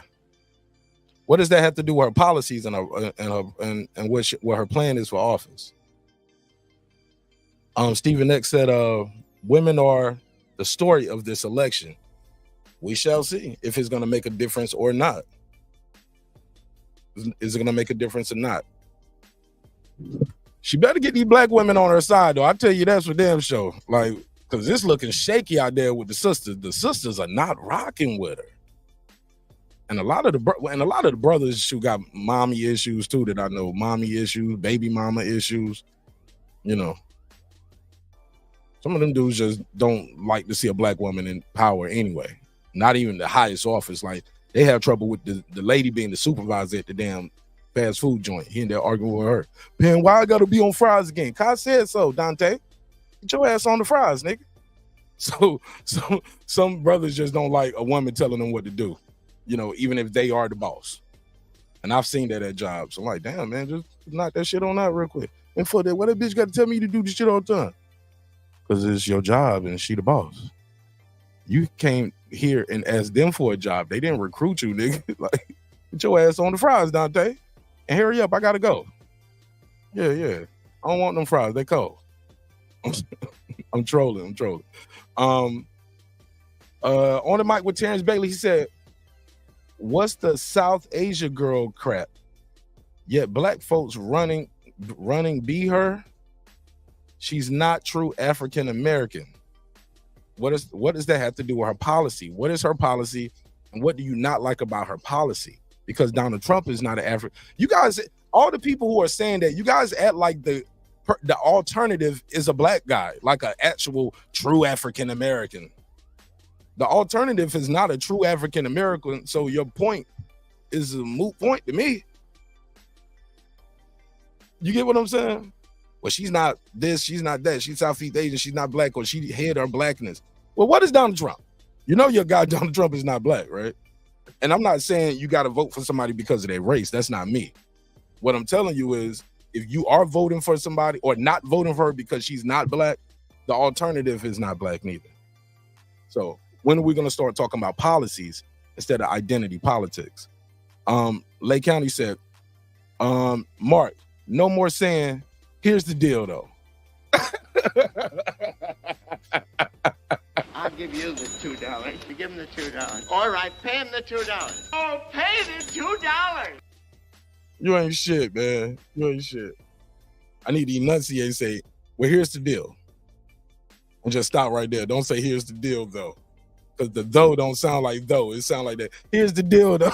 What does that have to do with her policies and what her plan is for office? Stephen X said, women are the story of this election. We shall see if it's going to make a difference or not. Is it going to make a difference or not? She better get these black women on her side, though. I tell you, that's for damn sure. Like, because it's looking shaky out there with the sisters. The sisters are not rocking with her. And a lot of the brothers who got mommy issues too that I know, mommy issues, baby mama issues, you know. Some of them dudes just don't like to see a black woman in power anyway. Not even the highest office. Like they have trouble with the lady being the supervisor at the damn fast food joint. He and there arguing with her. Man, why I gotta be on fries again? I said so, Dante. Get your ass on the fries, nigga. So some brothers just don't like a woman telling them what to do, you know, even if they are the boss. And I've seen that at jobs. I'm like, damn, man, just knock that shit on out real quick. And for that, what that bitch got to tell me to do this shit all the time? Because it's your job and she the boss. You came here and asked them for a job. They didn't recruit you, nigga. Like, get your ass on the fries, Dante. And hurry up, I gotta go. Yeah. I don't want them fries. They cold. I'm trolling. On the mic with Terrence Bailey, he said, what's the South Asia girl crap? Yet black folks running be her. She's not true African American. What does that have to do with her policy? What is her policy? And what do you not like about her policy? Because Donald Trump is not an African. You guys, all the people who are saying that, you guys act like the alternative is a black guy, like an actual true African American. The alternative is not a true African American. So your point is a moot point to me. You get what I'm saying? Well, she's not this, she's not that, she's Southeast Asian, she's not black, or she hid her blackness. Well, what is Donald Trump? You know your guy Donald Trump is not black, right? And I'm not saying you got to vote for somebody because of their race. That's not me. What I'm telling you is, if you are voting for somebody or not voting for her because she's not black, the alternative is not black neither. So when are we going to start talking about policies instead of identity politics? Lake County said, Mark, no more saying, here's the deal though. I'll give you the $2. You give him the $2. All right, pay him the $2. Oh, pay the $2. You ain't shit, man. You ain't shit. I need to enunciate and say, well, here's the deal. And just stop right there. Don't say, here's the deal, though. Because the though don't sound like though. It sound like that. Here's the deal, though.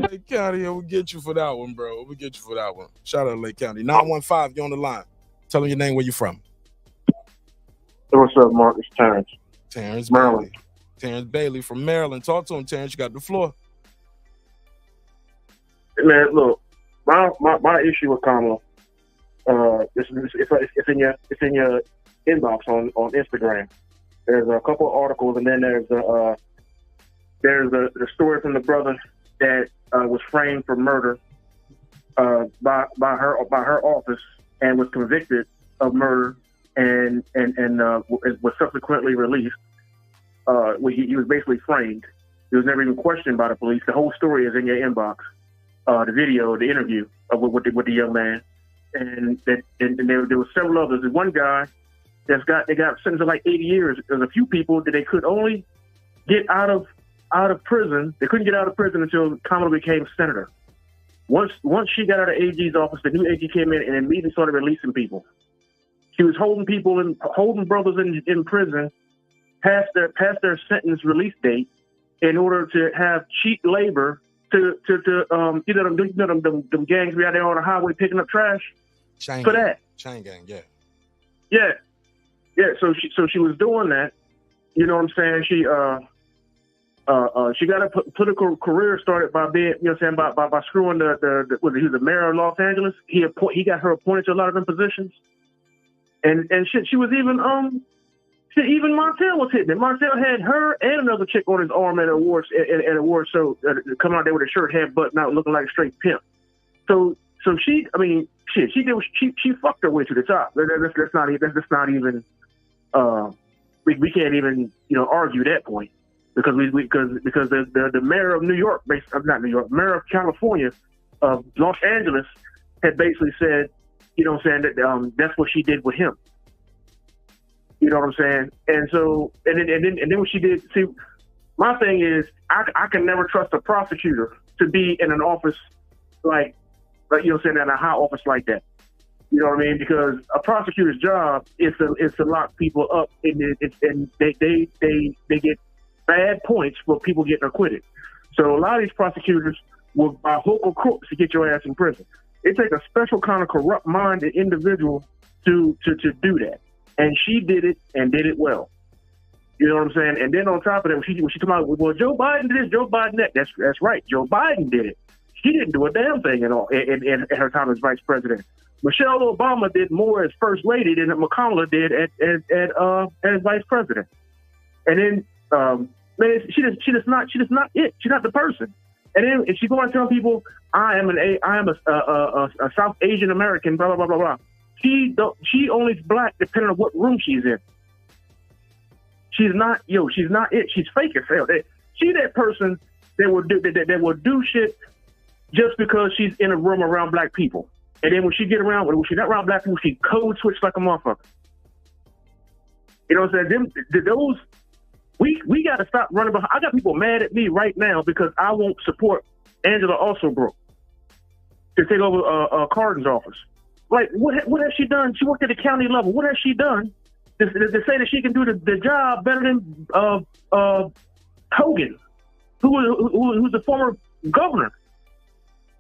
Lake County, we'll get you for that one, bro. We'll get you for that one. Shout out to Lake County. 915, you're on the line. Tell them your name, where you from. Hey, what's up, Mark? It's Terrence. Terrence Maryland. Bailey. Terrence Bailey from Maryland. Talk to him, Terrence. You got the floor. Hey, man, look, my issue with Kamala, it's in your inbox on Instagram. There's a couple of articles, and then there's the story from the brother that was framed for murder by her office and was convicted of murder and was subsequently released. He was basically framed. He was never even questioned by the police. The whole story is in your inbox. The video, the interview with the young man, and there were several others. There's one guy they got sentenced to like 80 years. There's a few people that they could only get out of prison. They couldn't get out of prison until Kamala became senator. Once she got out of AG's office, the new AG came in and immediately started releasing people. She was holding brothers in prison past their sentence release date in order to have cheap labor to them gangs we out there on the highway picking up trash. Chain for gang. that. Chain gang, yeah. Yeah. So she was doing that. You know what I'm saying? She got a political career started by being, you know what I'm saying, by screwing he was the mayor of Los Angeles. He got her appointed to a lot of them positions. And shit, she was even even Montel was hitting it. Montel had her and another chick on his arm at award show, coming out there with a shirt, head button out, looking like a straight pimp. So she fucked her way to the top. That's not even we can't even argue that point because the mayor of New York, not New York, mayor of California, of Los Angeles, had basically said, that that's what she did with him. You know what I'm saying? And so, and then what she did, see, my thing is, I can never trust a prosecutor to be in an office like in a high office like that. You know what I mean? Because a prosecutor's job is to lock people up, and they get bad points for people getting acquitted. So a lot of these prosecutors will by hook or crook to get your ass in prison. It takes a special kind of corrupt-minded individual to do that, and she did it and did it well. You know what I'm saying? And then on top of that, when she talking about, well, Joe Biden did this, Joe Biden that. That's right. Joe Biden did it. She didn't do a damn thing at all in her time as vice president. Michelle Obama did more as first lady than Kamala did as vice president. And then, man, she just not it. She's not the person. And then if she go and tell people, I am a South Asian American, blah blah blah blah blah. She only is black depending on what room she's in. She's not it. She's fake as hell. She that person that will do shit just because she's in a room around black people. And then when she's not around black people, she code switch like a motherfucker. You know what I'm saying? We got to stop running behind. I got people mad at me right now because I won't support Angela Alsobrook to take over Cardin's office. Like, what has she done? She worked at the county level. What has she done to say that she can do the job better than Hogan, who's the former governor?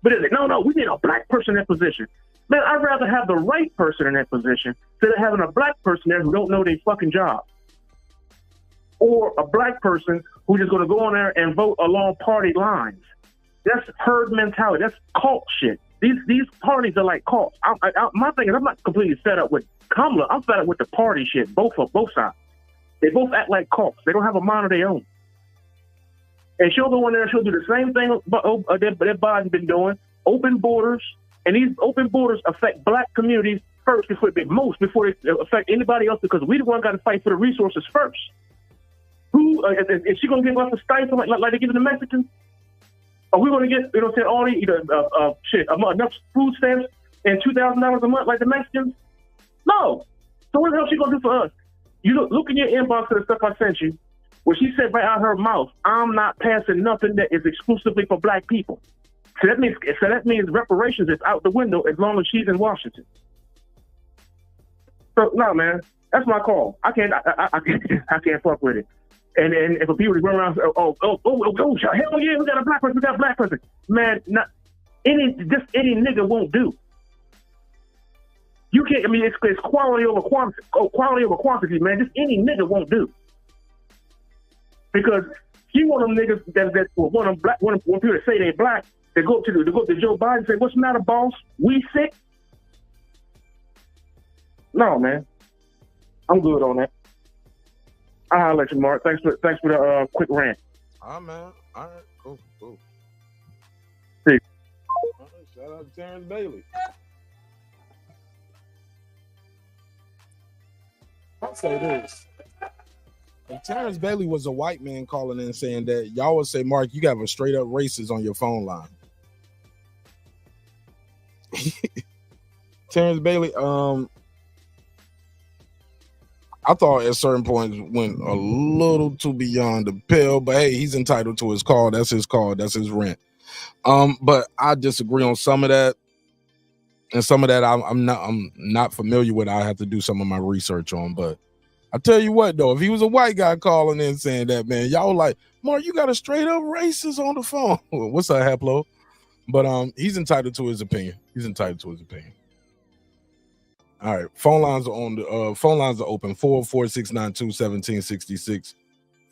But it's like, no, we need a black person in that position. Man, I'd rather have the right person in that position than having a black person there who don't know their fucking job. Or a black person who's just going to go on there and vote along party lines. That's herd mentality. That's cult shit. These parties are like cults. My thing is, I'm not completely fed up with Kamala. I'm fed up with the party shit, both sides. They both act like cults. They don't have a mind of their own. And she'll go in there and she'll do the same thing that Biden's been doing. Open borders. And these open borders affect black communities first before they affect anybody else, because we the one got to fight for the resources first. Who is she going to give us a stipend like they give the Mexicans? Are we going to get, all the enough food stamps and $2,000 a month like the Mexicans? No. So what the hell is she going to do for us? You look in your inbox of the stuff I sent you. Where she said right out of her mouth, I'm not passing nothing that is exclusively for black people. So that means reparations is out the window as long as she's in Washington. So no, man, that's my call. I can't fuck with it. And if people run around, hell yeah, we got a black person, man, any nigga won't do. You can't. I mean, it's quality over quantity, man. Just any nigga won't do. Because you want them niggas that want them black, want people to say they black, they go up to Joe Biden and say, "What's the matter, boss? We sick?" No, man, I'm good on that. I'll let you, Mark. Thanks for the quick rant. All right, man. All right, cool. See. All right, shout out to Terrence Bailey. I'll say this. If Terrence Bailey was a white man calling in saying that, y'all would say, Mark, you got a straight up racist on your phone line. Terrence Bailey, I thought at certain points went a little too beyond the pale, but hey, he's entitled to his call. That's his call. That's his rent. But I disagree on some of that. And some of that I'm not familiar with. I have to do some of my research on, but I tell you what, though, if he was a white guy calling in saying that, man, y'all like, Mark, you got a straight up racist on the phone. What's up, Haplo? But he's entitled to his opinion. All right, phone lines are on. The phone lines are open. 404-692-1766.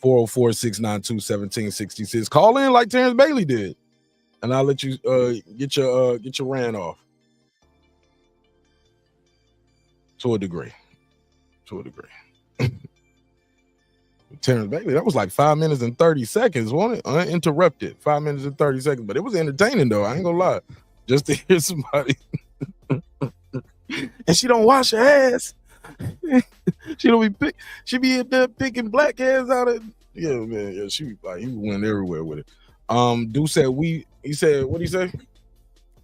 404-692-1766. Call in like Terrence Bailey did, and I'll let you get your rant off. To a degree. Terrence Bailey, that was like 5 minutes and 30 seconds, wasn't it? Uninterrupted. 5 minutes and 30 seconds, but it was entertaining though. I ain't gonna lie. Just to hear somebody. And she don't wash her ass. She be up there picking black ass out of. Yeah, man. Yeah, he went everywhere with it. Dude said he said, what'd he say? I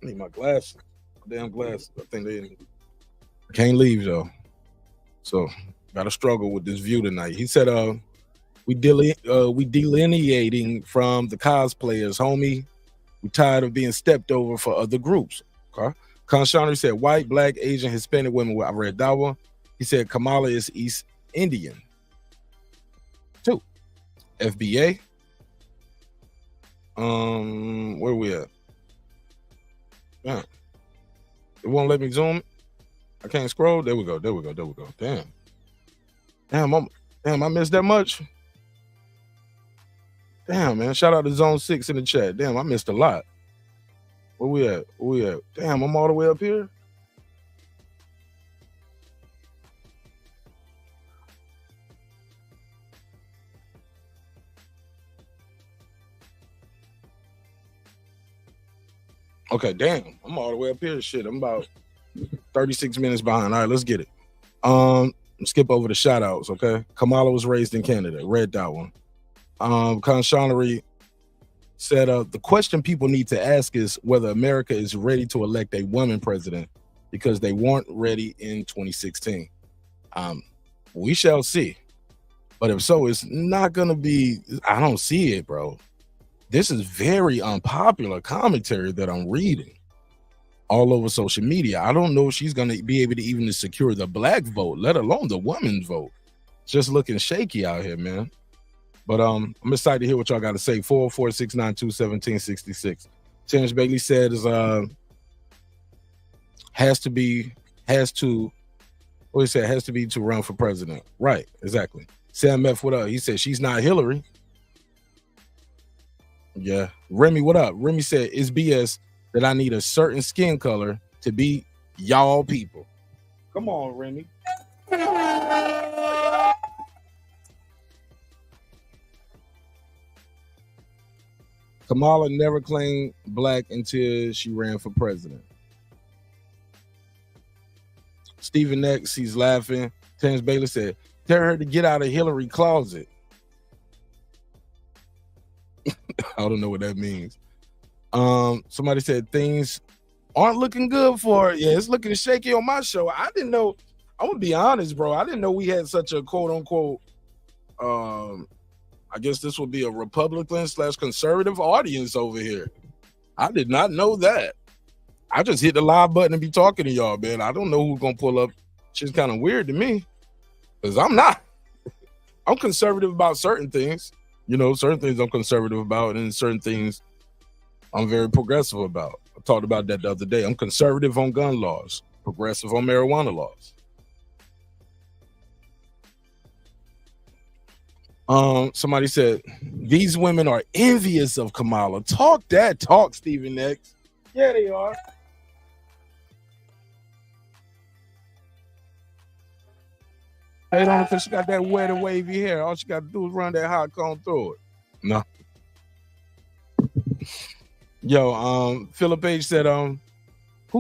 need my glasses. Damn glasses. I think they can't leave though. So gotta struggle with this view tonight. He said, we delineating from the cosplayers, homie. We tired of being stepped over for other groups. Okay. Conshawnery said white, black, Asian, Hispanic women. I read that one. He said Kamala is East Indian. 2. FBA. Where we at? Yeah. It won't let me zoom. I can't scroll. There we go. Damn. I missed that much. Damn, man. Shout out to Zone 6 in the chat. Damn, I missed a lot. Where we at? Damn, I'm all the way up here. Okay, damn. I'm all the way up here. Shit, I'm about 36 minutes behind. All right, let's get it. Skip over the shout outs, okay? Kamala was raised in Canada. Read that one. Conshawnery said the question people need to ask is whether America is ready to elect a woman president because they weren't ready in 2016. We shall see. But if so, it's not gonna be, I don't see it, bro. This is very unpopular commentary that I'm reading all over social media. I don't know if she's going to be able to even secure the black vote, let alone the women's vote. Just looking shaky out here, man. But I'm excited to hear what y'all got to say. 446921766. Terrence Bailey says has to be to run for president. Right, exactly. Sam F, what up? He said she's not Hillary. Yeah. Remy, what up? Remy said it's BS that I need a certain skin color to be y'all people. Come on, Remy. Kamala never claimed black until she ran for president. Stephen X, he's laughing. Terrence Bailey said, tell her to get out of Hillary closet. I don't know what that means. Somebody said things aren't looking good for her. Yeah, it's looking shaky on my show. I didn't know. I'm gonna be honest, bro. I didn't know we had such a quote unquote. I guess this would be a Republican/conservative audience over here. I did not know that. I just hit the live button and be talking to y'all, man. I don't know who's gonna pull up. It's kind of weird to me because I'm not. I'm conservative about certain things. You know, certain things I'm conservative about, and certain things I'm very progressive about. I talked about that the other day. I'm conservative on gun laws, progressive on marijuana laws. Somebody said these women are envious of Kamala. Talk that talk, Stephen X. Yeah, they are. They don't think she got that wet and wavy hair. All she got to do is run that hot comb through it. No. Yo, Philip H said, who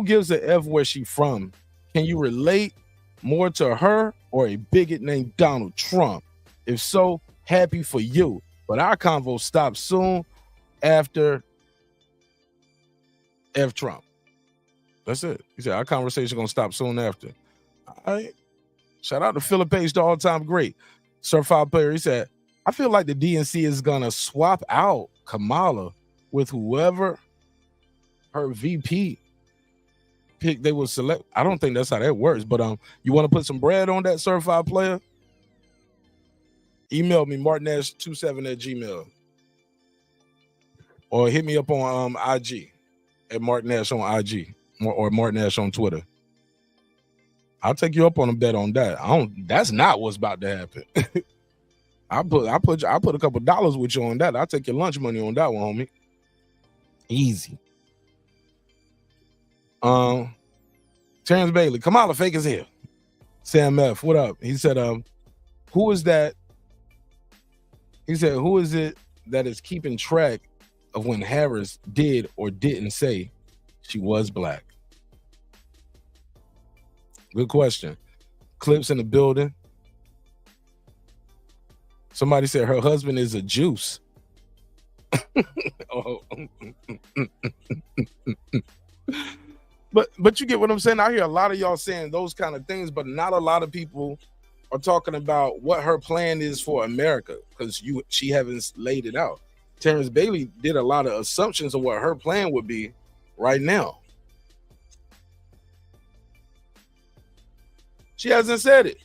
gives a F where she from? Can you relate more to her or a bigot named Donald Trump? If so, happy for you. But our convo stops soon after F Trump. That's it. He said our conversation gonna stop soon after. All right. Shout out to Philip H, the all-time great. Certified player. He said, I feel like the DNC is gonna swap out Kamala with whoever her VP pick they will select. I don't think that's how that works, but you want to put some bread on that, certified player? Email me, martinash27@gmail. Or hit me up on IG at Martinash on IG or Martinash on Twitter. I'll take you up on a bet on that. That's not what's about to happen. I put a couple dollars with you on that. I'll take your lunch money on that one, homie. Easy. Terrence Bailey, Kamala fake as hell. Sam F, what up? He said, who is that? He said, who is it that is keeping track of when Harris did or didn't say she was black? Good question. Clips in the building. Somebody said her husband is a juice. Oh. But you get what I'm saying? I hear a lot of y'all saying those kind of things, but not a lot of people are talking about what her plan is for America because she haven't laid it out. Terrence Bailey did a lot of assumptions of what her plan would be right now. She hasn't said it.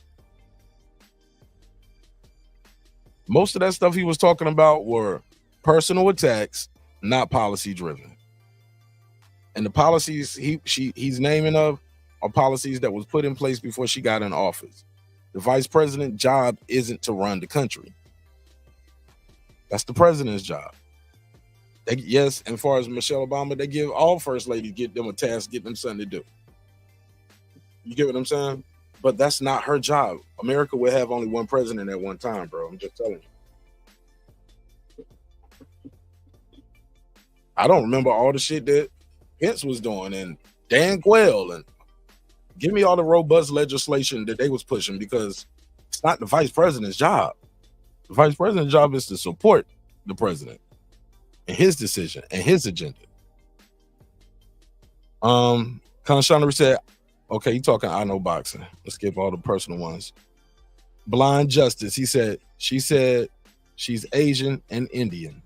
Most of that stuff he was talking about were personal attacks, not policy driven. And the policies he's naming of are policies that was put in place before she got in office. The vice president's job isn't to run the country. That's the president's job. Yes, and as far as Michelle Obama, they give all first ladies, get them a task, get them something to do. You get what I'm saying? But that's not her job. America will have only one president at one time, bro. I'm just telling you. I don't remember all the shit that Pence was doing and Dan Quayle, and give me all the robust legislation that they was pushing, because it's not the vice president's job. The vice president's job is to support the president and his decision and his agenda. Conshonnery said, okay, you talking I know boxing. Let's skip all the personal ones. Blind Justice, she said she's Asian and Indian.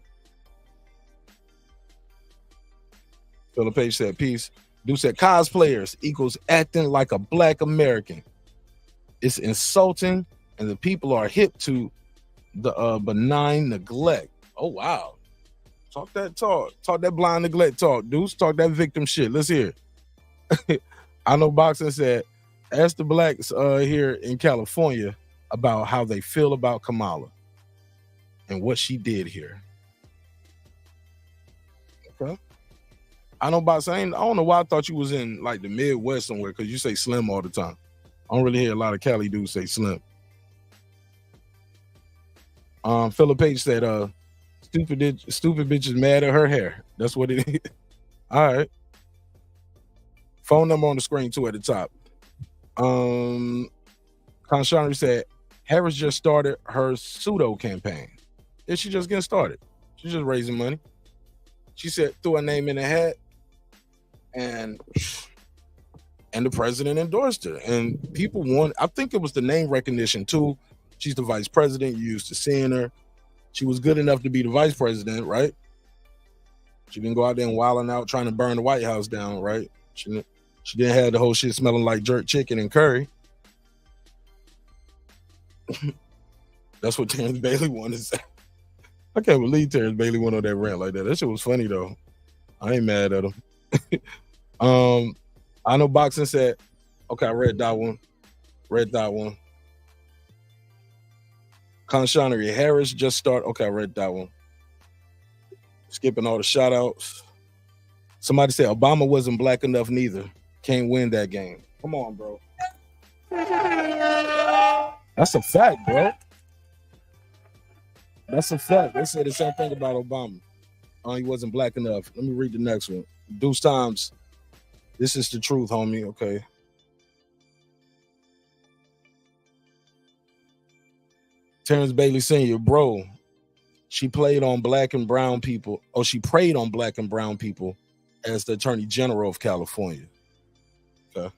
Philip Page said, peace. Dude said, cosplayers equals acting like a black American. It's insulting, and the people are hip to the benign neglect. Oh, wow. Talk that talk. Talk that blind neglect talk. Deuce, talk that victim shit. Let's hear it. I know boxing said, ask the blacks here in California about how they feel about Kamala and what she did here. Okay. I know boxing. I don't know why I thought you was in like the Midwest somewhere, because you say slim all the time. I don't really hear a lot of Cali dudes say slim. Philip Page said, stupid bitch is mad at her hair. That's what it is. All right. Phone number on the screen too at the top. Conshonnery said, Harris just started her pseudo campaign. Is she just getting started? She's just raising money. She said, threw her name in the hat, and the president endorsed her. And people want, I think it was the name recognition too. She's the vice president. You used to seeing her. She was good enough to be the vice president, right? She didn't go out there and wilding out trying to burn the White House down, right? She didn't have the whole shit smelling like jerk chicken and curry. That's what Terrence Bailey wanted to say. I can't believe Terrence Bailey went on that rant like that. That shit was funny though. I ain't mad at him. I know boxing said, okay, I read that one. Conshonnery, Harris just start. Okay, I read that one. Skipping all the shout outs. Somebody said Obama wasn't black enough neither. Can't win that game. Come on, bro. That's a fact, bro. That's a fact. They said the same thing about Obama. He wasn't black enough. Let me read the next one. Deuce Times. This is the truth, homie. Okay. Terrence Bailey Sr., bro. She played on black and brown people. Oh, she preyed on black and brown people as the Attorney General of California. Okay.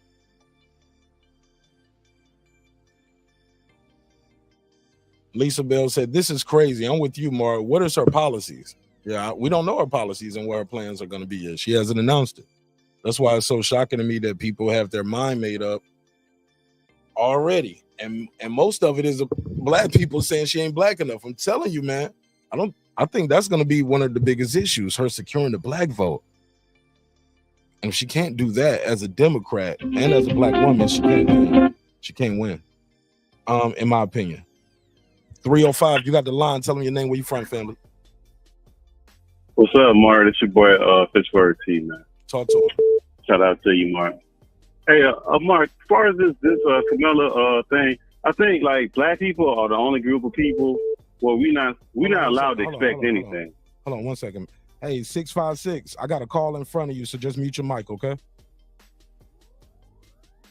Lisa Bell said, this is crazy. I'm with you, Mark. What is her policies? Yeah, we don't know her policies and where her plans are going to be yet. She hasn't announced it. That's why it's so shocking to me that people have their mind made up already. And most of it is black people saying she ain't black enough. I'm telling you, man. I think that's going to be one of the biggest issues, her securing the black vote. And if she can't do that as a Democrat and as a black woman, she can't win. In my opinion. 305, you got the line. Tell them your name, where you from, family. What's up, Mark? It's your boy Pittsburgh T, man. Talk to him. Shout out to you, Mark. Hey, Mark, as far as this Kamala thing, I think like black people are the only group of people where we're not allowed to expect anything. Hold on 1 second. Hey, 656, I got a call in front of you, so just mute your mic, okay?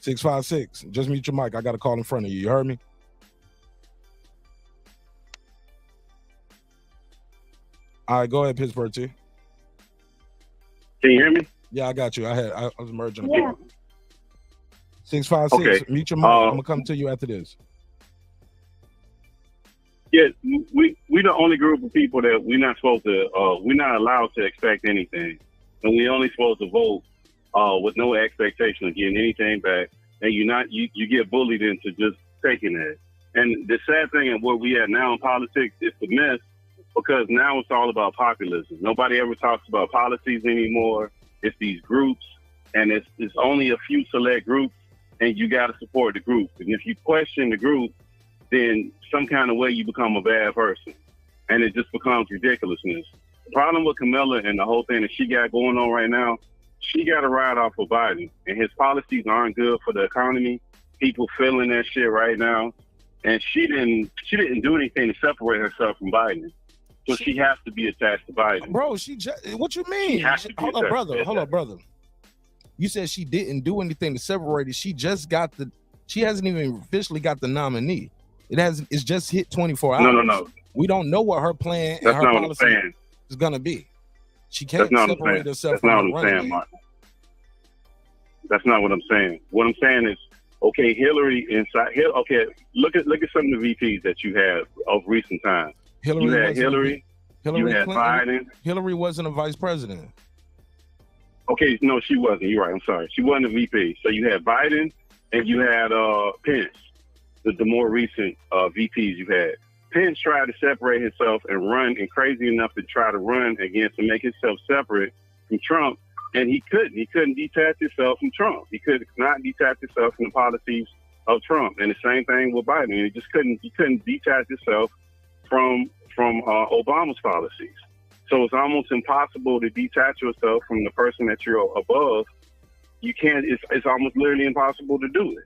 656, just mute your mic. I got a call in front of you. You heard me? All right, go ahead, Pittsburgh T. Can you hear me? Yeah, I got you. I was merging. Yeah. 656, okay. Mute your mic. I'm gonna come to you after this. Yeah, we the only group of people that we're not allowed to expect anything, and we only supposed to vote with no expectation of getting anything back. and you get bullied into just taking that. And the sad thing and where we at now in politics, it's a mess because now it's all about populism. Nobody ever talks about policies anymore. It's these groups, and it's only a few select groups, and you got to support the group. And if you question the group, then some kind of way you become a bad person, and it just becomes ridiculousness. The problem with Kamala and the whole thing that she got going on right now, she got to ride off of Biden, and his policies aren't good for the economy. People feeling that shit right now, and she didn't do anything to separate herself from Biden, so she has to be attached to Biden. Bro, what you mean? Hold up, brother. You said she didn't do anything to separate it. She hasn't even officially got the nominee. It's just hit 24 hours. No. We don't know what her plan and her policy is gonna be. She can't separate herself from the running. That's not what I'm saying. What I'm saying is, okay, Hillary inside. Okay, look at some of the VPs that you have of recent times. You had Hillary. You had Biden. Hillary wasn't a vice president. Okay, no, she wasn't. You're right. I'm sorry. She wasn't a VP. So you had Biden and you had Pence, the more recent VPs you had. Pence tried to separate himself and run, and crazy enough to try to run against and make himself separate from Trump, and he couldn't. He couldn't detach himself from Trump. He could not detach himself from the policies of Trump. And the same thing with Biden. He couldn't detach himself from Obama's policies. So it's almost impossible to detach yourself from the person that you're above. You can't. It's almost literally impossible to do it.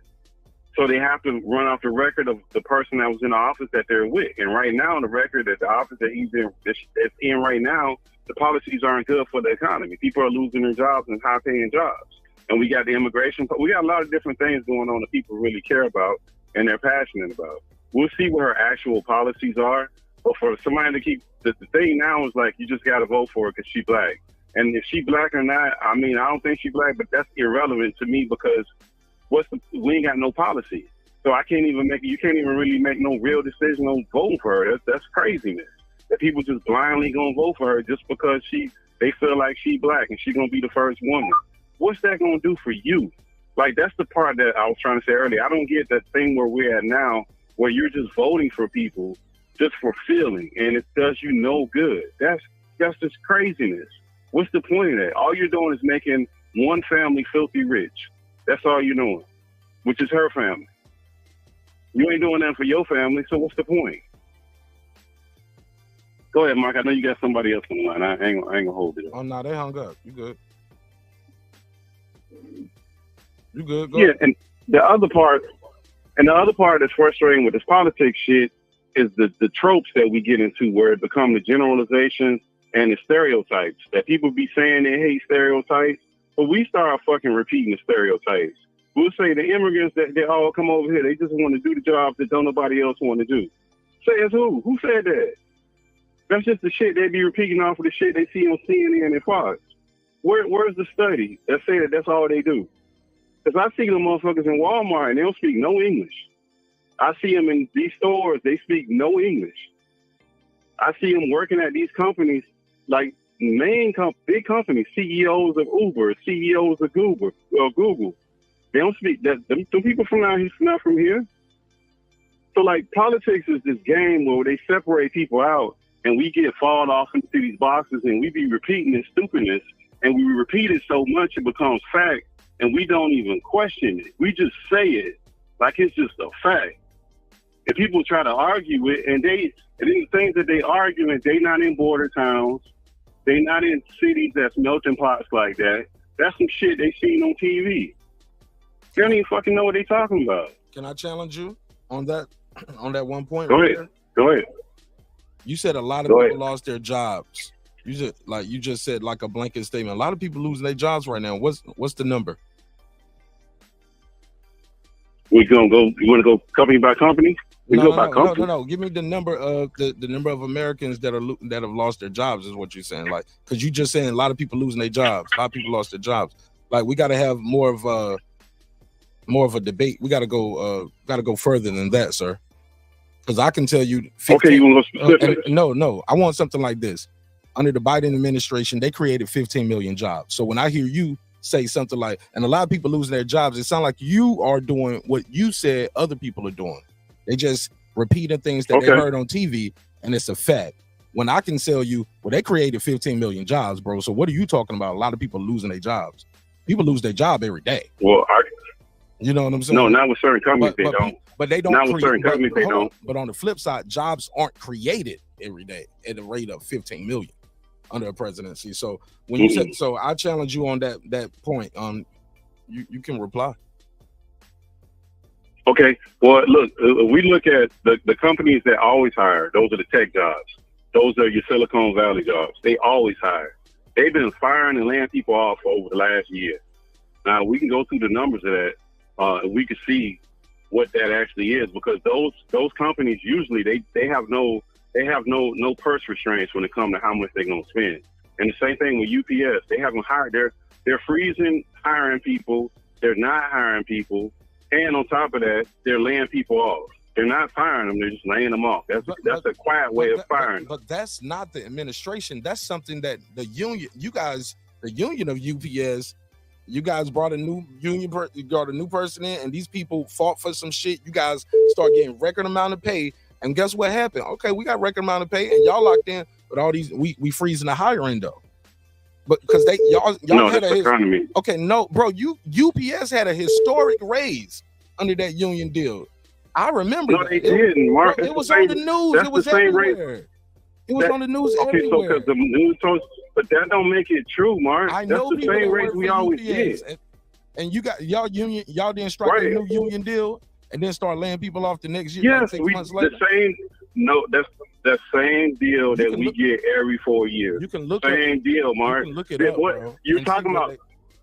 So they have to run off the record of the person that was in the office that they're with. And right now, the record that the office that he's in, that's in right now, the policies aren't good for the economy. People are losing their jobs and high-paying jobs. And we got the immigration. We got a lot of different things going on that people really care about and they're passionate about. We'll see what her actual policies are. But for somebody to keep, the thing now is like, you just got to vote for her because she's black. And if she black or not, I mean, I don't think she's black, but that's irrelevant to me because we ain't got no policy. So you can't even really make no real decision on voting for her. That's craziness. That people just blindly gonna vote for her just because they feel like she black and she gonna be the first woman. What's that gonna do for you? Like, that's the part that I was trying to say earlier. I don't get that thing where we're at now where you're just voting for people just for feeling and it does you no good. That's just craziness. What's the point of that? All you're doing is making one family filthy rich. That's all you're doing, which is her family. You ain't doing that for your family, so what's the point? Go ahead, Mark. I know you got somebody else on the line. I ain't gonna hold it up. Oh, no, they hung up. You good. You good. Go yeah, and the other part that's frustrating with this politics shit is the tropes that we get into where it becomes the generalizations and the stereotypes that people be saying they hate stereotypes. But we start fucking repeating the stereotypes. We'll say the immigrants that they all come over here, they just want to do the jobs that don't nobody else want to do. Says who? Who said that? That's just the shit they be repeating off of the shit they see on CNN and Fox. Where's the study that say that that's all they do? Because I see them motherfuckers in Walmart and they don't speak no English. I see them in these stores, they speak no English. I see them working at these companies like big companies, CEOs of Uber, CEOs of Google. They don't speak that. Them people from out here, not from here. So like politics is this game where they separate people out and we get fallen off into these boxes and we be repeating this stupidness and we repeat it so much it becomes fact and we don't even question it. We just say it like it's just a fact. And people try to argue it and then the things that they argue and they not in border towns. They not in cities that's melting pots like that. That's some shit they seen on TV. They don't even fucking know what they talking about. Can I challenge you on that one point? Go ahead. Go ahead. You said a lot of people lost their jobs. You just said like a blanket statement. A lot of people losing their jobs right now. What's the number? You want to go company by company? No. Give me the number of the number of Americans that have lost their jobs is what you're saying. Like, because you just saying a lot of people losing their jobs. A lot of people lost their jobs. Like, we got to have more of a debate. We got to go further than that, sir. Because I can tell you. 15, okay, you want to go specific? No. I want something like this. Under the Biden administration, they created 15 million jobs. So when I hear you say something like, and a lot of people losing their jobs, it sounds like you are doing what you said other people are doing. They just repeating things that they heard on TV, and it's a fact. When I can tell you, well, they created 15 million jobs, bro. So what are you talking about? A lot of people losing their jobs. People lose their job every day. Well, you know what I'm saying? No, not with certain companies, they don't. But they don't. Not with certain companies, they don't. But on the flip side, jobs aren't created every day at the rate of 15 million under a presidency. So when you said, so I challenge you on that point. You can reply. Okay. Well, look, we look at the companies that always hire. Those are the tech jobs. Those are your Silicon Valley jobs. They always hire. They've been firing and laying people off for over the last year. Now we can go through the numbers of that, and we can see what that actually is, because those companies usually they have no purse restraints when it comes to how much they're gonna spend. And the same thing with UPS. They haven't hired. They're freezing hiring people. They're not hiring people, and on top of that, they're laying people off. They're not firing them. They're just laying them off. That's a quiet way of firing them. But that's not the administration. That's something that the union, the union of UPS, you guys brought a new union, got a new person in, and these people fought for some shit. You guys start getting record amount of pay, and guess what happened? Okay, we got record amount of pay, and y'all locked in with all these. We freezing the hiring though, but because y'all no, had that's the economy. Okay, no, bro, UPS had a historic raise under that union deal. I remember. No, they didn't, Mark. Bro, it was on the news. It was everywhere. It was on the news everywhere. Okay, so because the news told, but that don't make it true, Mark. I know that's the same raise we always UPS, did. And you got y'all didn't strike a new union deal and then start laying people off the next year. Yes, the same. No, that's the same deal that we get every 4 years. You can look same deal, Mark. You can look it up, bro. You're talking about?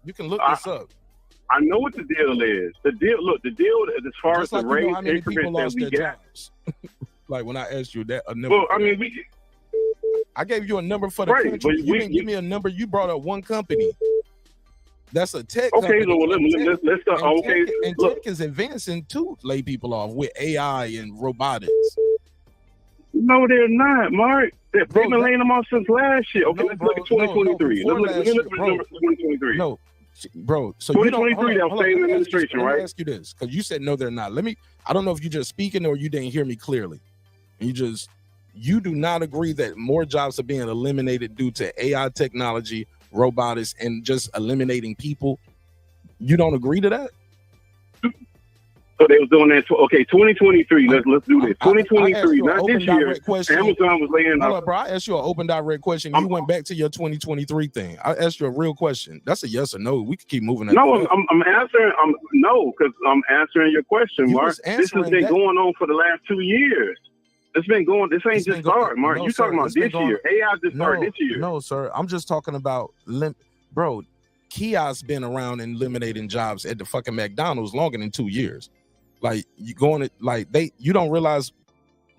You can look this up. I know what the deal is. The deal as far as the rate increment that we get. Like when I asked you that, a number. Well, I mean, I gave you a number for the country. You didn't give me a number. You brought up one company. That's a tech company. Okay, so let's start. Okay, and tech is advancing to lay people off with AI and robotics. No, they're not, Mark. They've been laying them off since last year. Okay, let's look at 2023. Let's look at the numbers for 2023. No, bro. So 2023, that was same administration, right? Let me ask you this, because you said no, they're not. I don't know if you're just speaking or you didn't hear me clearly. You do not agree that more jobs are being eliminated due to AI technology, robotics, and just eliminating people. You don't agree to that? So they was doing that. Okay, 2023. Let's do this. 2023, not this year. Amazon was laying off. Bro, I asked you an open direct question. You went back to your 2023 thing. I asked you a real question. That's a yes or no. We could keep moving. No, I'm answering. No, because I'm answering your question, Mark. This has been going on for the last 2 years. It's been going. This ain't just start, Mark. You talking about this year? AI just started this year. No, sir. I'm just talking about, bro. Kiosks been around and eliminating jobs at the fucking McDonald's longer than 2 years. Like you going to you don't realize.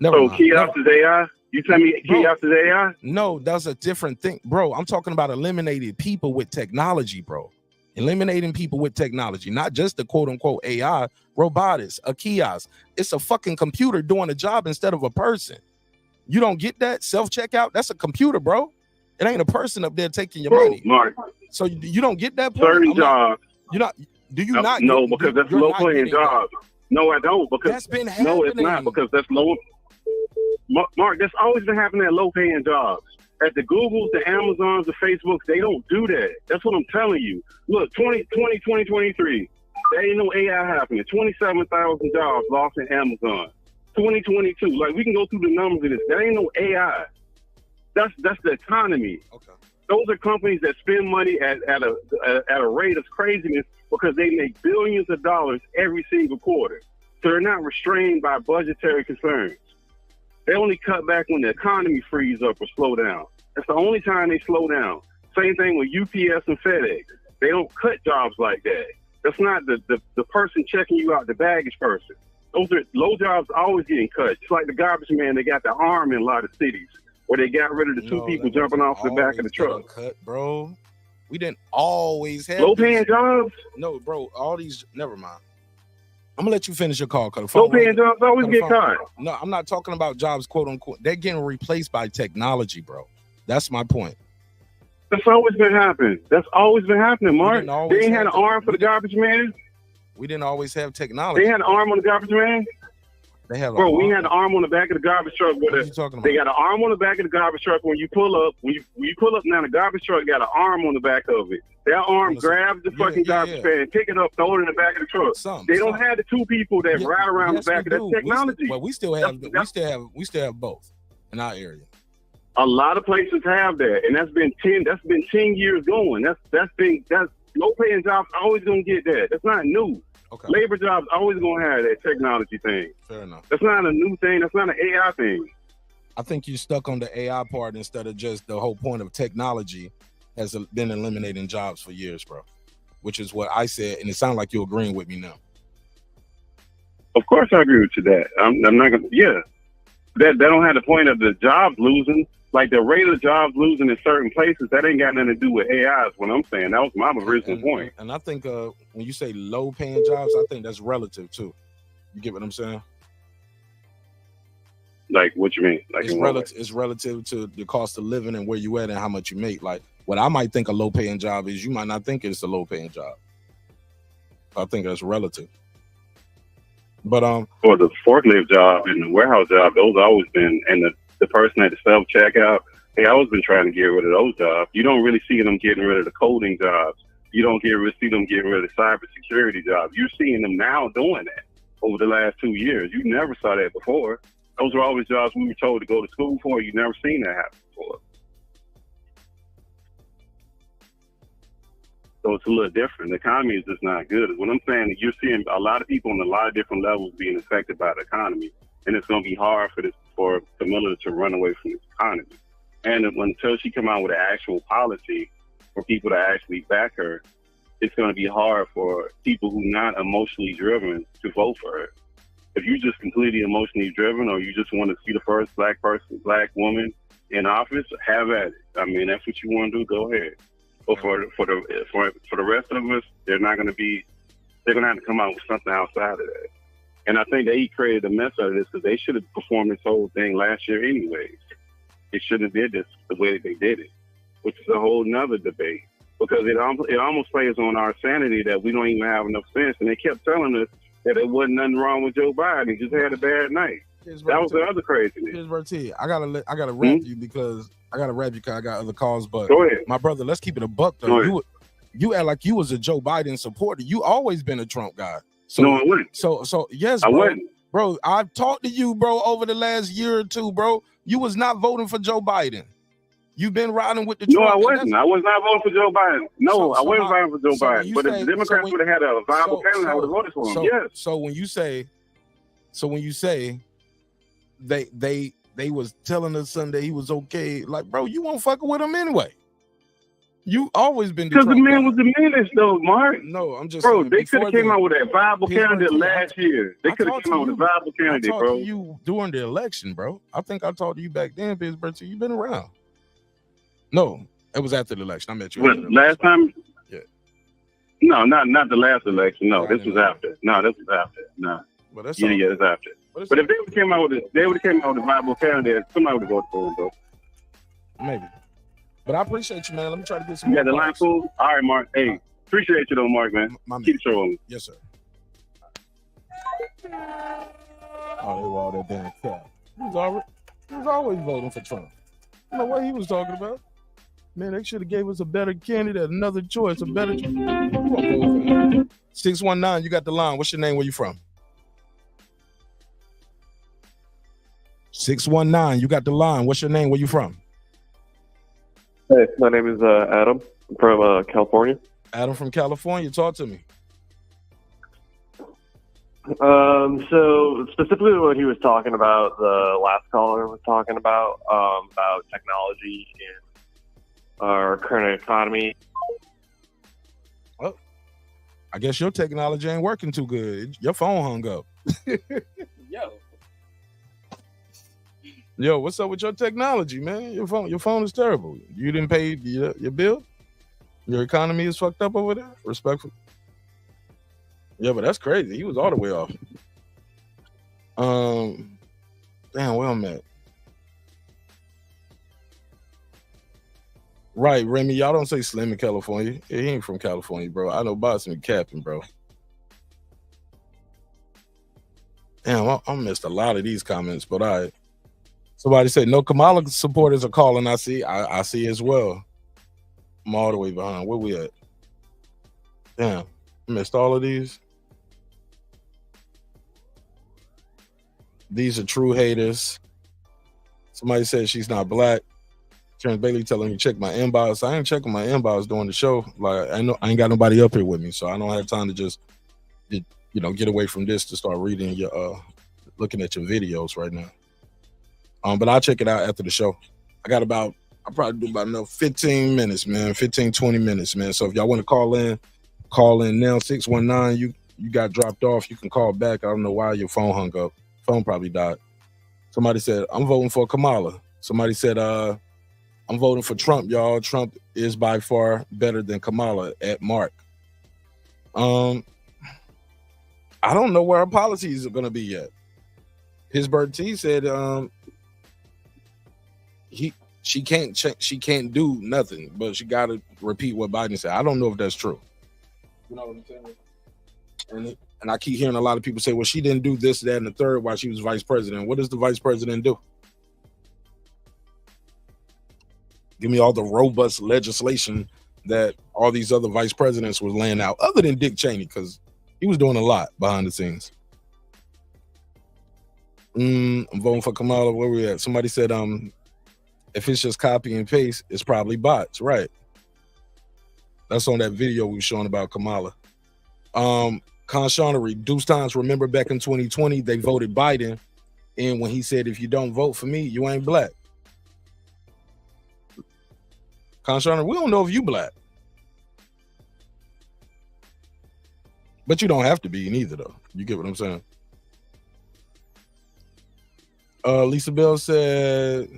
So kiosk is AI? You tell me kiosk is AI? No, that's a different thing, bro. I'm talking about eliminating people with technology, bro. Eliminating people with technology, not just the quote unquote AI, robotics, a kiosk. It's a fucking computer doing a job instead of a person. You don't get that? Self-checkout? That's a computer, bro. It ain't a person up there taking your money. Mark. So you don't get that point? Certain jobs. Do you not? No, because that's low-paying jobs. No, I don't, because that's been happening. No, it's not, because that's low. Mark, that's always been happening at low-paying jobs. At the Googles, the Amazons, the Facebooks, they don't do that. That's what I'm telling you. Look, 2023, there ain't no AI happening. 27,000 jobs lost in Amazon. 2022, like we can go through the numbers of this. There ain't no AI. That's the economy. Okay. Those are companies that spend money at a rate of craziness because they make billions of dollars every single quarter. So they're not restrained by budgetary concerns. They only cut back when the economy frees up or slow down. That's the only time they slow down. Same thing with UPS and FedEx. They don't cut jobs like that. That's not the person checking you out, the baggage person. Those jobs always getting cut. It's like the garbage man, they got the arm in a lot of cities where they got rid of the two people jumping off the back of the truck. Cut, bro. We didn't always have low-paying jobs. No, bro. All these. Never mind. I'm gonna let you finish your call. Low-paying jobs always get caught. No, I'm not talking about jobs, quote unquote. They're getting replaced by technology, bro. That's my point. That's always been happening. That's always been happening, Mark. They ain't had an arm for the garbage man. We didn't always have technology. They had an arm on the garbage man. They have. Bro, we had an arm on the back of the garbage truck. What are you talking about? They got an arm on the back of the garbage truck when you pull up. When you pull up now, the garbage truck got an arm on the back of it. That arm grabs the fucking garbage can, pick it up, throw it in the back of the truck. They don't have the two people that ride around the back of that technology. Well, we still have both in our area. A lot of places have that, and that's been 10 years going. That's low paying jobs always gonna get that. That's not new. Okay. Labor jobs always gonna have that technology thing. Fair enough. That's not a new thing. That's not an AI thing. I think you're stuck on the AI part instead of just the whole point of technology has been eliminating jobs for years, bro. Which is what I said, and it sounds like you're agreeing with me now. Of course, I agree with you that. I'm not gonna. Yeah, that don't have the point of the jobs losing. Like the rate of jobs losing in certain places, that ain't got nothing to do with AI is what I'm saying. That was my original point. And I think when you say low paying jobs, I think that's relative too. You get what I'm saying? Like what you mean? Like it's relative to the cost of living and where you at and how much you make. Like what I might think a low paying job is, you might not think it's a low paying job. I think that's relative. But for the forklift job and the warehouse job, those always been, and the person at the self checkout, they always been trying to get rid of those jobs. You don't really see them getting rid of the coding jobs. You don't see them getting rid of cybersecurity jobs. You're seeing them now doing that over the last 2 years. You never saw that before. Those were always jobs we were told to go to school for. You never seen that happen before. So it's a little different. The economy is just not good. What I'm saying is you're seeing a lot of people on a lot of different levels being affected by the economy. And it's going to be hard for Kamala to run away from this economy. And until she come out with an actual policy for people to actually back her, it's going to be hard for people who not emotionally driven to vote for her. If you're just completely emotionally driven, or you just want to see the first black woman in office, have at it. I mean, that's what you want to do. Go ahead. But for the rest of us, they're going to have to come out with something outside of that. And I think they created a mess out of this because they should have performed this whole thing last year anyways. They shouldn't have did this the way that they did it, which is a whole nother debate. Because it almost plays on our sanity that we don't even have enough sense. And they kept telling us that there wasn't nothing wrong with Joe Biden. He just had a bad night. That was the other craziness. Here's Bertie. I gotta wrap you because I got other calls. But go ahead. My brother, let's keep it a buck though. You act like you was a Joe Biden supporter. You always been a Trump guy. So, no, I wouldn't. So yes, bro. I wouldn't. Bro, I've talked to you, bro, over the last year or two, bro. You was not voting for Joe Biden. You've been riding with the Trump. No, I wasn't. I was not voting for Joe Biden. No, I wasn't voting for Joe Biden. But if the Democrats would have had a viable candidate, I would have voted for him. Yes. So when you say they was telling us Sunday he was okay, like, bro, you won't fucking with him anyway. You always been because the man was the meanest, though, Mark. No, I'm just saying, they could have came out with a viable candidate last year. They could have came out with a viable candidate, bro. I talked to you during the election, bro. I think I talked to you back then, Pittsburgh. You've been around. No, it was after the election. I met you. What, last time? Yeah. No, not the last election. No, this was after. No, this was after. No. Well, that's yeah, it's after. But if they would have came out with a viable candidate, somebody would have voted for him, though. Maybe. But I appreciate you, man. Let me try to get some. Yeah, the line cool. All right, Mark. Hey, appreciate you though, Mark, man. Keep showing me. Yes, sir. Oh, they were all that damn crap. He was always voting for Trump. You know what he was talking about? Man, they should have gave us a better candidate, another choice, a better choice. 619, you got the line. What's your name? Where you from? 619, you got the line. What's your name? Where you from? Hey, my name is Adam. I'm from California. Adam from California. Talk to me. So specifically what he was talking about, the last caller was talking about technology in our current economy. Well, I guess your technology ain't working too good. Your phone hung up. Yo, what's up with your technology, man? Your phone is terrible. You didn't pay your bill? Your economy is fucked up over there? Respectful. Yeah, but that's crazy. He was all the way off. Damn, where I'm at. Right, Remy. Y'all don't say Slim in California. Yeah, he ain't from California, bro. I know Boston and capping, bro. Damn, I missed a lot of these comments, but somebody said no Kamala supporters are calling. I see as well. I'm all the way behind. Where we at? Damn, I missed all of these. These are true haters. Somebody said she's not black. Terrence Bailey telling me check my inbox. I ain't checking my inbox during the show. Like I ain't got nobody up here with me, so I don't have time to just get away from this to start reading your looking at your videos right now. But I'll check it out after the show. I'll probably do about another 15 minutes, man. 15, 20 minutes, man. So if y'all want to call in now. 619. You got dropped off. You can call back. I don't know why your phone hung up. Phone probably died. Somebody said, I'm voting for Kamala. Somebody said, I'm voting for Trump, y'all. Trump is by far better than Kamala at Mark. I don't know where our policies are going to be yet. Pittsburgh T said she can't do nothing, but she got to repeat what Biden said. I don't know if that's true. You know what I'm saying? And I keep hearing a lot of people say, well, she didn't do this, that, and the third while she was vice president. What does the vice president do? Give me all the robust legislation that all these other vice presidents was laying out, other than Dick Cheney, because he was doing a lot behind the scenes. I'm voting for Kamala. Where we at? Somebody said, if it's just copy and paste, it's probably bots. Right. That's on that video we were showing about Kamala. Conshonery, Deuce Times, remember back in 2020, they voted Biden. And when he said, if you don't vote for me, you ain't black. Conshonery, we don't know if you black. But you don't have to be neither, though. You get what I'm saying? Lisa Bell said,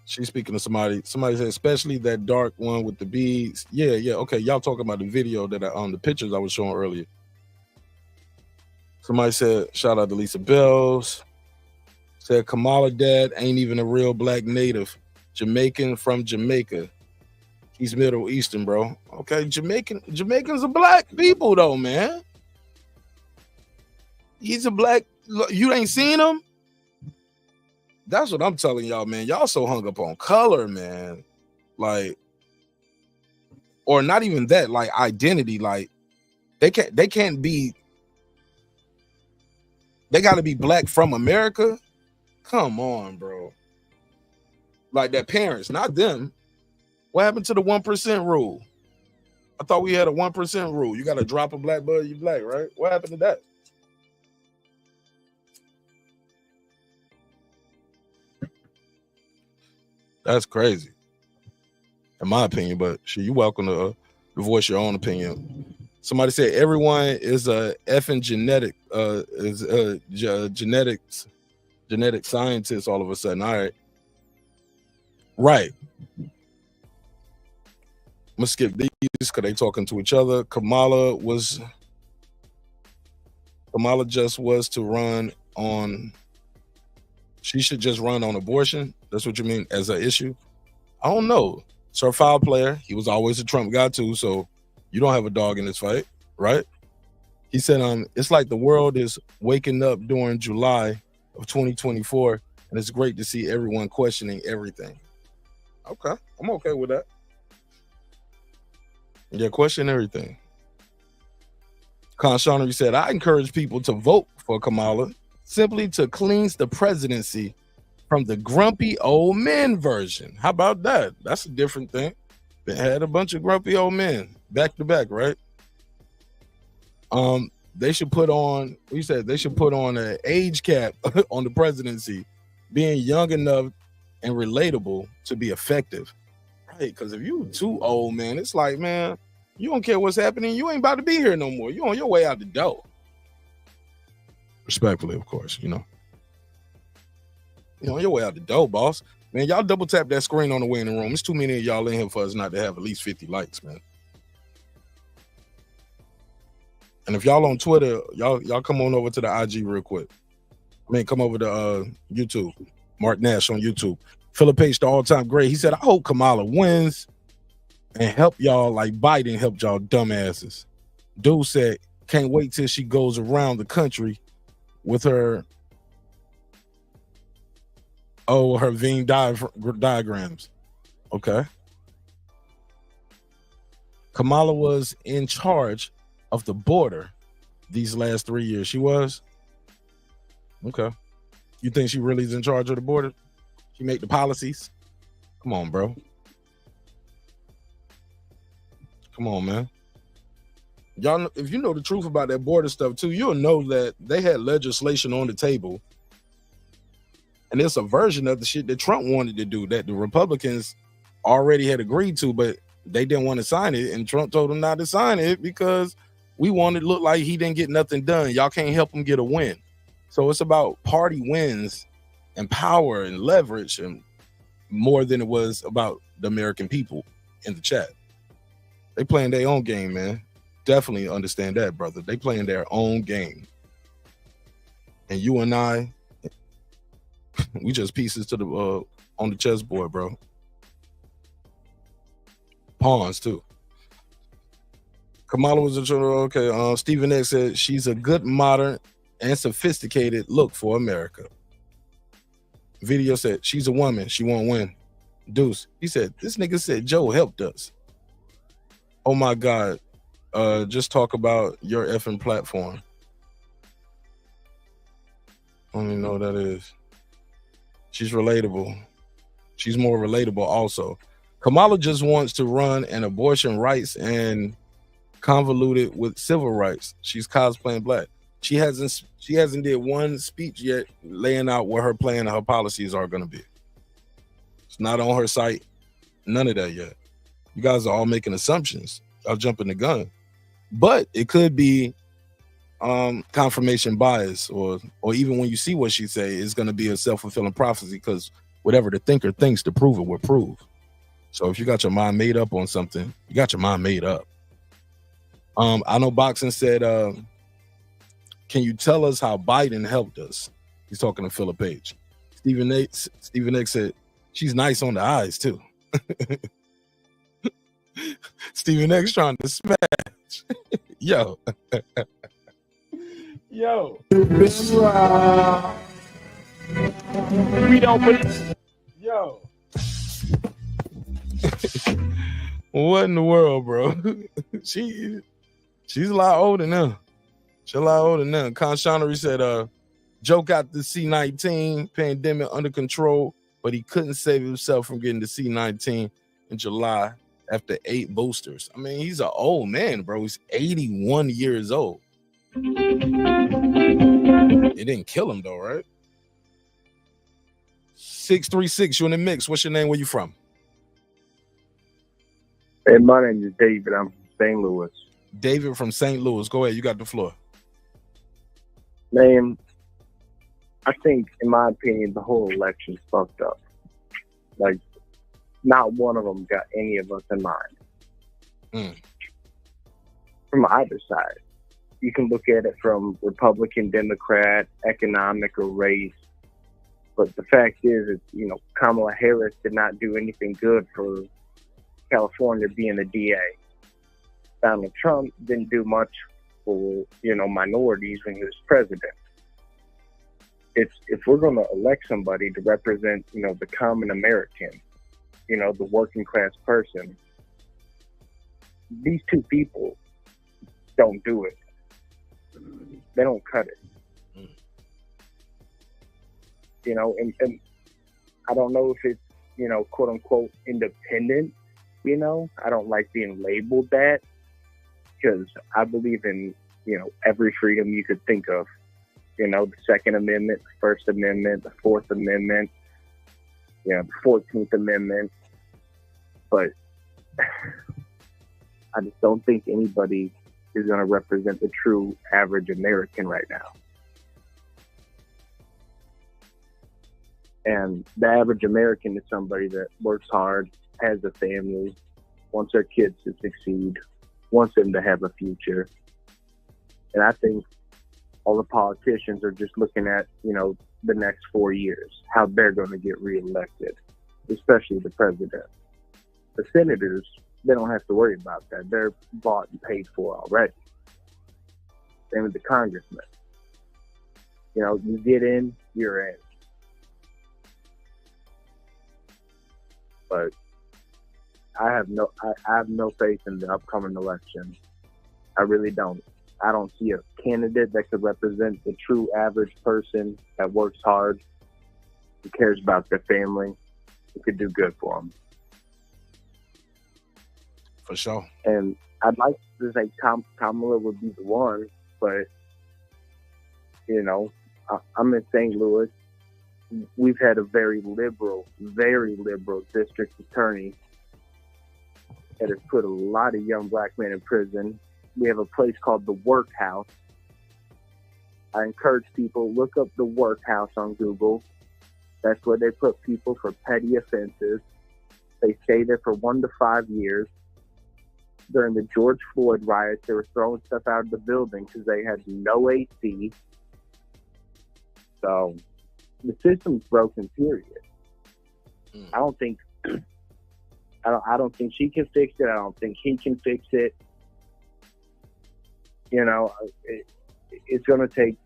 she's speaking to somebody. Somebody said, especially that dark one with the beads. Yeah. Okay, y'all talking about the video that the pictures I was showing earlier. Somebody said, shout out to Lisa Bells. Said Kamala dad ain't even a real black native. Jamaican from Jamaica. He's Middle Eastern, bro. Okay, Jamaicans are black people though, man. He's a black. You ain't seen him? That's what I'm telling y'all, man. Y'all so hung up on color, man. Like, or not even that, like identity. Like, they can't be. They got to be black from America. Come on, bro. Like their parents, not them. What happened to the 1% rule? I thought we had a 1% rule. You got to drop a black bud, you black, right? What happened to that? That's crazy, in my opinion. But you welcome to voice your own opinion. Somebody said everyone is a effing genetic scientist all of a sudden. All right. I'm gonna skip these because they talking to each other. Kamala just was to run on. She should just run on abortion. That's what you mean as an issue? I don't know. Sir Foul Player, he was always a Trump guy too, so you don't have a dog in this fight, right? He said, it's like the world is waking up during July of 2024, and it's great to see everyone questioning everything. Okay, I'm okay with that. Yeah, question everything. Conshonery said, I encourage people to vote for Kamala simply to cleanse the presidency from the grumpy old men version. How about that? That's a different thing. They had a bunch of grumpy old men back to back, right? They should put on, we said they should put on an age cap on the presidency, being young enough and relatable to be effective. Right, because if you too old, man, it's like, man, you don't care what's happening. You ain't about to be here no more. You're on your way out the door. Respectfully, of course, you know. You're on your way out the door, boss. Man, y'all double tap that screen on the way in the room. It's too many of y'all in here for us not to have at least 50 likes, man. And if y'all on Twitter, y'all come on over to the IG real quick. I mean, come over to YouTube. Mark Nash on YouTube. Philip H, the all-time great. He said, I hope Kamala wins and help y'all like Biden helped y'all dumbasses. Dude said, can't wait till she goes around the country with her Venn diagrams. Okay. Kamala was in charge of the border these last 3 years. She was? Okay. You think she really is in charge of the border? She make the policies? Come on, bro. Come on, man. Y'all know, if you know the truth about that border stuff too, you'll know that they had legislation on the table, and it's a version of the shit that Trump wanted to do that the Republicans already had agreed to, but they didn't want to sign it, and Trump told them not to sign it because we wanted to look like he didn't get nothing done. Y'all can't help him get a win. So it's about party wins and power and leverage, and more than it was about the American people in the chat. They playing their own game, man. Definitely understand that, brother. They playing their own game. And you and I, we just pieces to the on the chessboard, bro. Pawns too. Kamala was a okay. Stephen X said she's a good, modern, and sophisticated look for America. Video said she's a woman. She won't win. Deuce. He said this nigga said Joe helped us. Oh my God. Just talk about your effing platform. I don't even know what that is. She's relatable. She's more relatable also. Kamala just wants to run an abortion rights and convoluted with civil rights. She's cosplaying black. She hasn't did one speech yet laying out what her plan and her policies are going to be. It's not on her site. None of that yet. You guys are all making assumptions. I'll jump in the gun. But it could be confirmation bias, or even when you see what she say, it's going to be a self-fulfilling prophecy, because whatever the thinker thinks, to prove it will prove. So if you got your mind made up on something, you got your mind made up. I know Boxing said, can you tell us how Biden helped us? He's talking to Philip H. Stephen X said, she's nice on the eyes too. Stephen X trying to smash. Yo. Yo. We don't put. Yo. What in the world, bro? She's a lot older now. She's a lot older now. Conshonery said, Joe got the C-19 pandemic under control, but he couldn't save himself from getting the C-19 in July after 8 boosters. I mean, he's an old man, bro. He's 81 years old. It didn't kill him though, right? 636, you in the mix. What's your name? Where you from? Hey, my name is David. I'm from St. Louis. David from St. Louis. Go ahead. You got the floor. Man, I think, in my opinion, the whole election's fucked up. Like, not one of them got any of us in mind. From either side. You can look at it from Republican, Democrat, economic, or race. But the fact is, Kamala Harris did not do anything good for California being a DA. Donald Trump didn't do much for, minorities when he was president. If we're going to elect somebody to represent, the common American, the working class person, these two people don't do it. They don't cut it. And I don't know if it's, quote unquote, independent. I don't like being labeled that, because I believe in, every freedom you could think of. The Second Amendment, the First Amendment, the Fourth Amendment, the 14th Amendment. But I just don't think anybody is going to represent the true average American right now. And the average American is somebody that works hard, has a family, wants their kids to succeed, wants them to have a future. And I think all the politicians are just looking at, the next 4 years, how they're going to get reelected. especially the president. The senators, they don't have to worry about that. They're bought and paid for already. Same with the congressmen. You know, you get in, you're in. But I have no faith in the upcoming election. I really don't. I don't see a candidate that could represent the true average person that works hard, who cares about their family, who could do good for them. For sure. And I'd like to say Kamala would be the one, but, you know, I'm in St. Louis. We've had a very liberal district attorney that has put a lot of young black men in prison. We have a place called the Workhouse. I encourage people, look up the Workhouse on Google. That's where they put people for petty offenses. They stay there for 1 to 5 years. During the George Floyd riots, they were throwing stuff out of the building because they had no AC. So the system's broken, period. I don't think she can fix it. I don't think he can fix it. You know, it's going to take,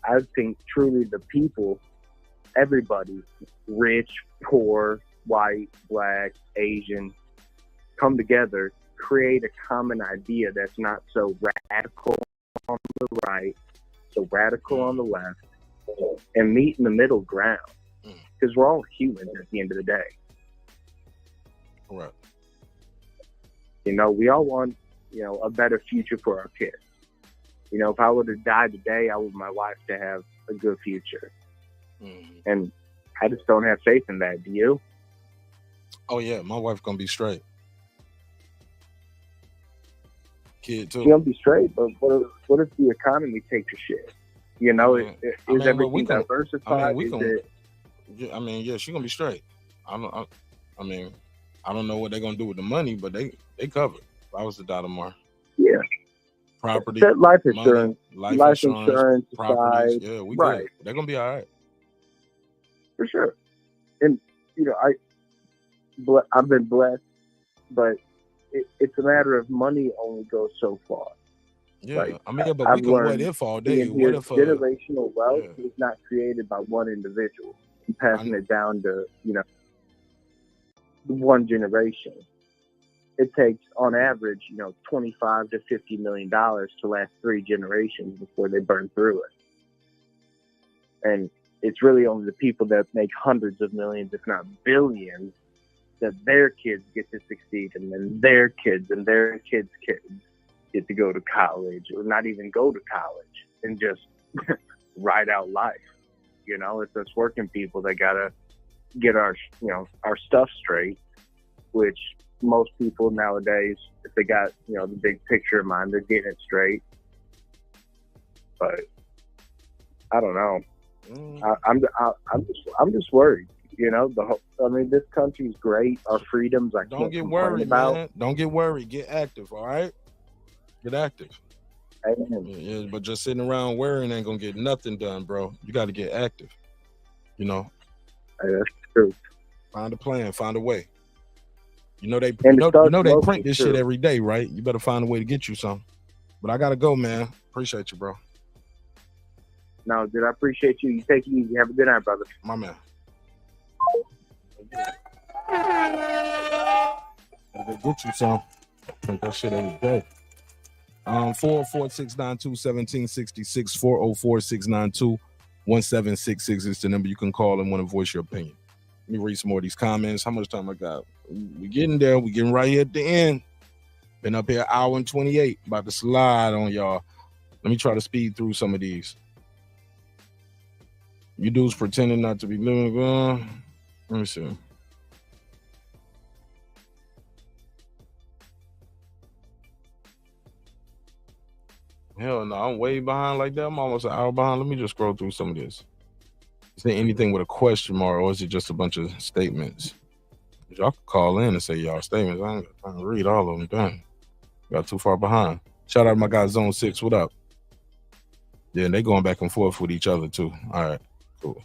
I think, truly the people, everybody, rich, poor, white, black, Asian, come together, create a common idea that's not so radical on the right, so radical on the left, and meet in the middle ground. Because we're all humans at the end of the day. Right. You know, we all want, you know, a better future for our kids. You know, if I were to die today, I want my wife to have a good future. And I just don't have faith in that. Do you? Oh, yeah. My wife going to be straight. Kid, too. She's going to be straight, but what if the economy takes a shit? You know, is everything diversified? Yeah, I mean, yeah, she's going to be straight. I don't know what they're going to do with the money, but they covered. If I was to die tomorrow. Yeah. Property, set life insurance, money, life insurance, properties. aside. Yeah, we right. good. They're gonna be all right. For sure. And you know, I've been blessed, but it's a matter of money only goes so far. Yeah, like, I mean, but we can what if all day. What if generational wealth is not created by one individual and passing it down to, you know, one generation? It takes, on average, you know, $25 to $50 million to last 3 generations before they burn through it. And it's really only the people that make hundreds of millions, if not billions, that their kids get to succeed, and then their kids and their kids' kids get to go to college, or not even go to college, and just ride out life. You know, it's us working people that gotta get our, you know, our stuff straight, which most people nowadays, if they got, you know, the big picture in mind, they're getting it straight. But I don't know. I'm just worried. You know, this country's great. Our freedoms, I don't can't get complain worried, about. man. Don't get worried. Get active. All right. Get active. Amen. Yeah, but just sitting around worrying ain't gonna get nothing done, bro. You got to get active. You know. Hey, that's true. Find a plan. Find a way. You know they print this shit every day, right? You better find a way to get you some. But I gotta go, man. Appreciate you, bro. No, dude, I appreciate you. You take it easy. Have a good night, brother. My man. Gotta get you some. Print that shit every day. 404-692-1766, 404-692-1766 is the number you can call and want to voice your opinion. Let me read some more of these comments. How much time I got? We getting there. We getting right here at the end. Been up here 1 hour and 28. About to slide on y'all. Let me try to speed through some of these. You dudes pretending not to be living. Let me see. Hell no, I'm way behind like that. I'm almost an hour behind. Let me just scroll through some of this. Is there anything with a question mark, or is it just a bunch of statements? Y'all can call in and say y'all statements. I ain't got time to read all of them. Dang. Got too far behind. Shout out to my guy Zone 6. What up? Yeah, they going back and forth with each other too. All right, cool.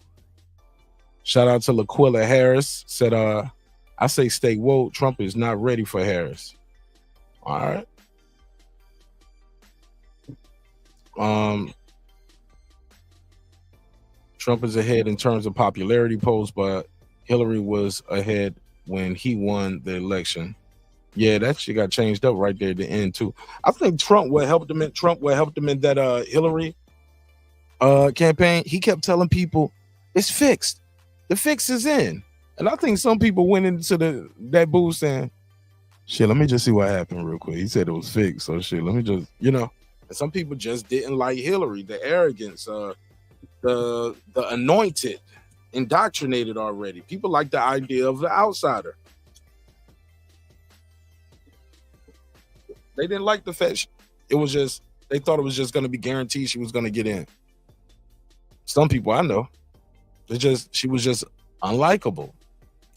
Shout out to Laquilla Harris. Said, I say stay woke. Trump is not ready for Harris. All right. Trump is ahead in terms of popularity polls, but Hillary was ahead when he won the election. Yeah, that shit got changed up right there at the end too. I think Trump what helped him in that Hillary campaign. He kept telling people it's fixed. The fix is in. And I think some people went into that booth saying, shit, let me just see what happened real quick. He said it was fixed. So shit, let me just, And some people just didn't like Hillary, the arrogance, the anointed, indoctrinated already. People like the idea of the outsider. They didn't like the fact they thought it was just going to be guaranteed she was going to get in. Some people I know, she was just unlikable.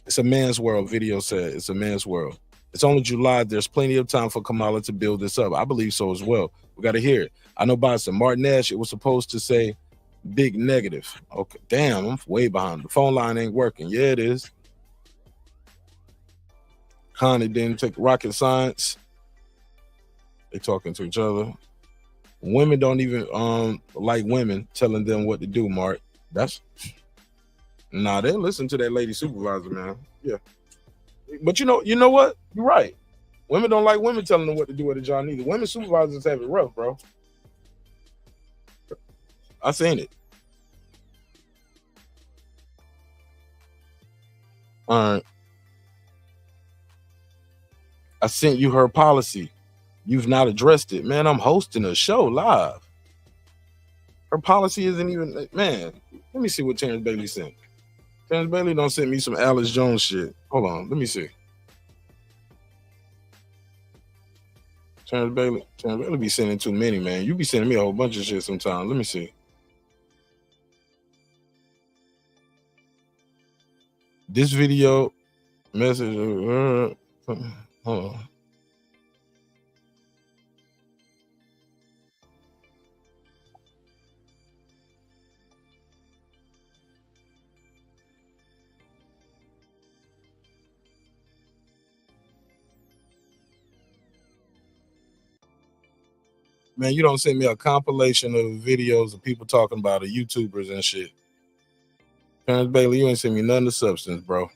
It's a man's world, video said. It's a man's world. It's only July. There's plenty of time for Kamala to build this up. I believe so as well. We got to hear it. I know Boston. Martin Nash, it was supposed to say big negative. Okay, damn, I'm way behind. The phone line ain't working. Yeah, it is. Connie didn't take rocket science. They talking to each other. Women don't even like women telling them what to do, Mark. They listen to that lady supervisor, man. Yeah. But you know what? You're right. Women don't like women telling them what to do at a job either. Women supervisors have it rough, bro. I seen it. All right. I sent you her policy. You've not addressed it. Man, I'm hosting a show live. Her policy isn't even, man, let me see what Terrence Bailey sent. Terrence Bailey don't send me some Alice Jones shit. Hold on, let me see. Terrence Bailey be sending too many, man. You be sending me a whole bunch of shit sometimes. Let me see. This video message, hold on. Man, you don't send me a compilation of videos of people talking about it, YouTubers and shit. Terrence Bailey, you ain't send me none of the substance, bro.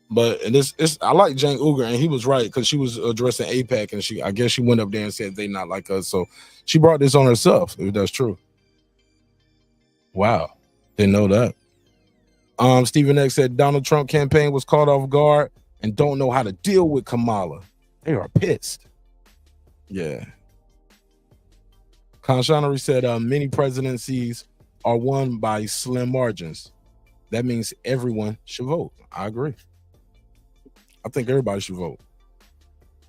But I like Cenk Uygur, and he was right because she was addressing AIPAC, and I guess she went up there and said they not like us, so she brought this on herself. If that's true. Wow, didn't know that. Stephen X said Donald Trump campaign was caught off guard and don't know how to deal with Kamala. They are pissed. Yeah. Conshonery said many presidencies are won by slim margins. That means everyone should vote. I agree. I think everybody should vote.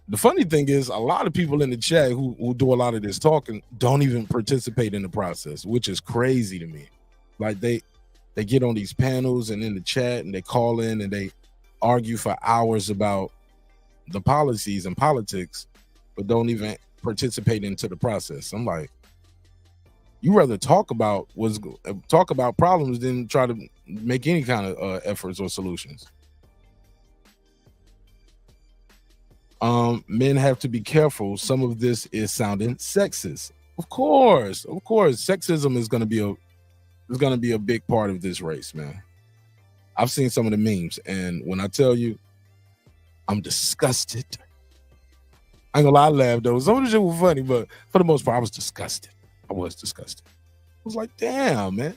The funny thing is, a lot of people in the chat who do a lot of this talking don't even participate in the process, which is crazy to me. Like they get on these panels and in the chat and they call in and they argue for hours about the policies and politics, but don't even participate into the process. I'm like, you rather talk about problems than try to make any kind of efforts or solutions. Men have to be careful. Some of this is sounding sexist. Of course, sexism is going to be a big part of this race, man. I've seen some of the memes, and when I tell you, I'm disgusted. I ain't gonna lie, I laughed though. Some of the shit was funny, but for the most part, I was disgusted. I was like, damn, man.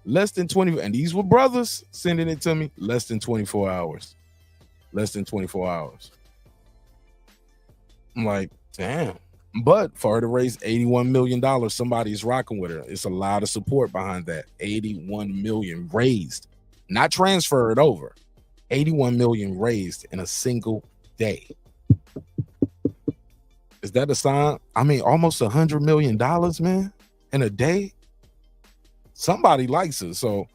Less than 20, and these were brothers sending it to me. Less than 24 hours. I'm like, damn. But for her to raise $81 million, somebody's rocking with her. It's a lot of support behind that. 81 million raised, not transferred over. 81 million raised in a single day. Is that a sign? I mean, almost $100 million, man, in a day. Somebody likes her. So,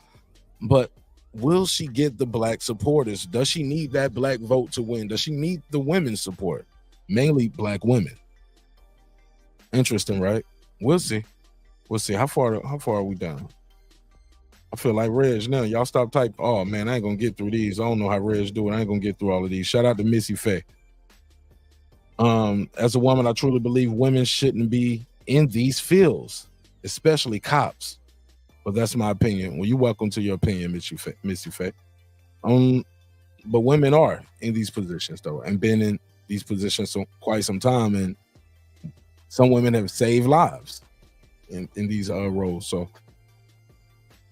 but will she get the black supporters? Does she need that black vote to win? Does she need the women's support? Mainly black women. Interesting, right? We'll see. We'll see. How far are we down? I feel like Reg now. Y'all stop typing. Oh man, I ain't gonna get through these. I don't know how Reg do it. I ain't gonna get through all of these. Shout out to Missy Faye. As a woman, I truly believe women shouldn't be in these fields, especially cops. But that's my opinion. Well, you're welcome to your opinion, Missy Faye. But women are in these positions though, and been in these positions for quite some time, and some women have saved lives in these roles. So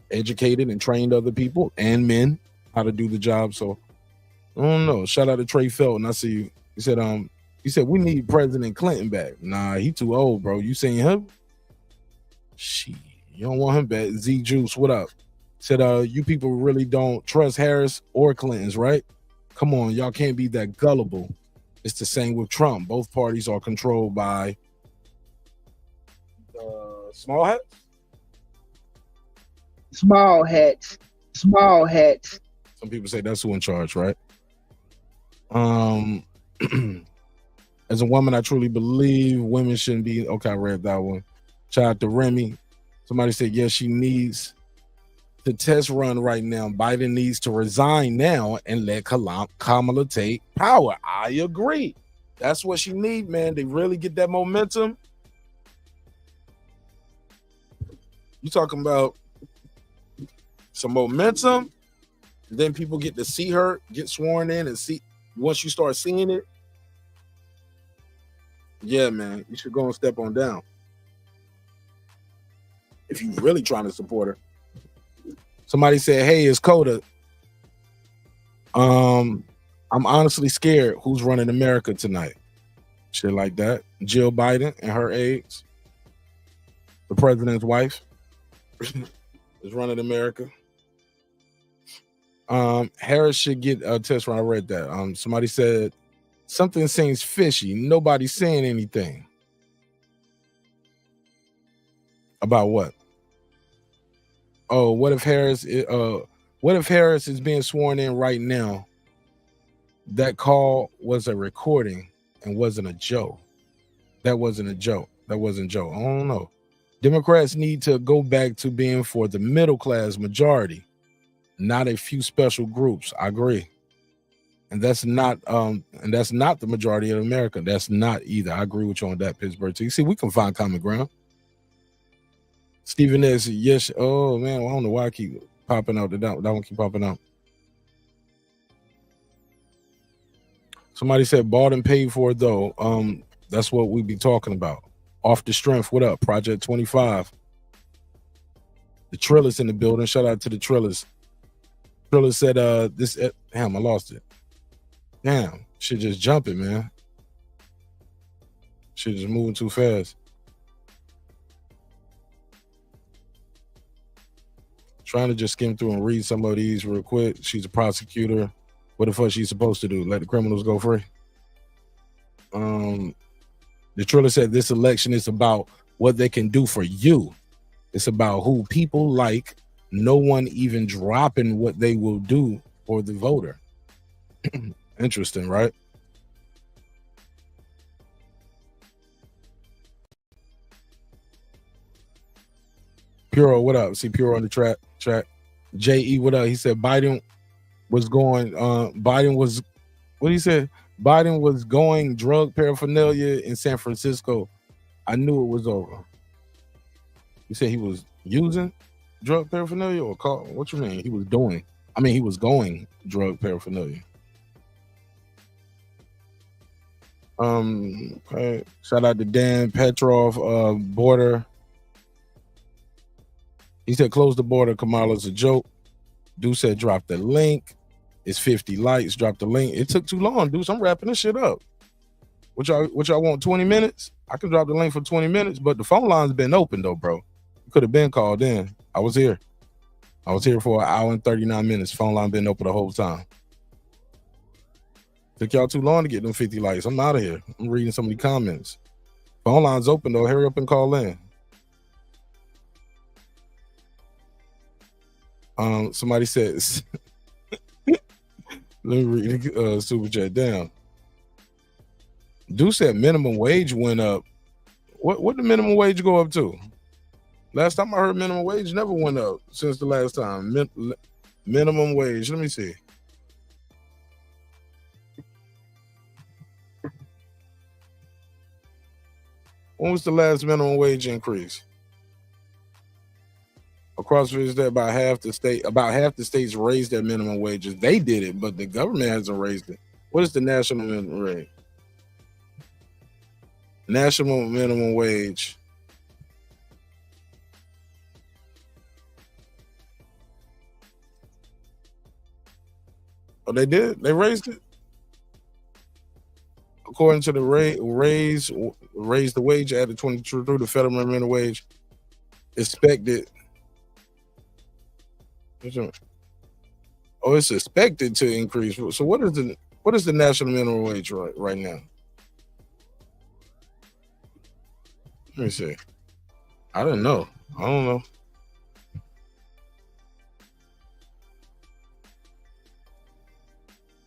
educated and trained other people and men how to do the job. So I don't know. Shout out to Trey Felton. I see you. He said we need President Clinton back. Nah, he too old, bro. You seen him? Shit, you don't want him back. Z Juice, what up? Said you people really don't trust Harris or Clinton's, right? Come on, y'all can't be that gullible. It's the same with Trump. Both parties are controlled by small hats. Small hats. Some people say that's who in charge, right? As a woman, I truly believe women shouldn't be. Okay, I read that one. Shout out to Remy. Somebody said, yes, she needs the test run right now. Biden needs to resign now and let Kamala take power. I agree. That's what she need, man. They really get that momentum. You talking about some momentum, then people get to see her, get sworn in, and see. Once you start seeing it, yeah, man, you should go and step on down. If you're really trying to support her. Somebody said, hey, it's Coda. I'm honestly scared who's running America tonight. Shit like that. Jill Biden and her aides. The president's wife is running America. Harris should get a test run. I read that. Somebody said something seems fishy. Nobody's saying anything. About what? Oh, what if Harris is being sworn in right now? That call was a recording and wasn't a joke. That wasn't a joke. That wasn't Joe. I don't know. Democrats need to go back to being for the middle class majority, not a few special groups. I agree. And that's not the majority of America. That's not either. I agree with you on that, Pittsburgh. You see, we can find common ground. Stephen S. Yes. Oh man, well, I don't know why I keep popping out. That one keep popping out. Somebody said bought and paid for it though. That's what we be talking about. Off the strength. What up? Project 25. The Trillis in the building. Shout out to the Trillis. Trillis said this. Damn, I lost it. Damn, shit just jumping, man. Shit just moving too fast. Trying to just skim through and read some of these real quick. She's a prosecutor. What the fuck she's supposed to do? Let the criminals go free? The Triller said this election is about what they can do for you. It's about who people like. No one even dropping what they will do for the voter. Interesting, right? Puro, what up? See Puro on the track. J.E., what up? He said Biden was going, what he said? Biden was going drug paraphernalia in San Francisco. I knew it was over. You said he was using drug paraphernalia or call? What you mean? He was doing. I mean, he was going drug paraphernalia. Okay. Shout out to Dan Petrov, border. He said, close the border. Kamala's a joke. Dude said, drop the link. It's 50 likes. Drop the link. It took too long, dudes. I'm wrapping this shit up. What y'all want, 20 minutes? I can drop the link for 20 minutes, but the phone line's been open, though, bro. You could have been called in. I was here. I was here for an hour and 39 minutes. Phone line been open the whole time. Took y'all too long to get them 50 likes. I'm out of here. I'm reading some of the comments. Phone line's open, though. Hurry up and call in. Somebody says, let me read the super chat down. Dude said minimum wage went up. What the minimum wage go up to? Last time I heard minimum wage never went up since the last time. Minimum wage. Let me see. When was the last minimum wage increase? Across the state, about half the states raised their minimum wages. They did it, but the government hasn't raised it. What is the national minimum rate? National minimum wage. Oh, they did? They raised it? According to the raise the wage, added 22 through the federal minimum wage, expected. Oh, it's expected to increase. So what is the national minimum wage right now? Let me see. I don't know.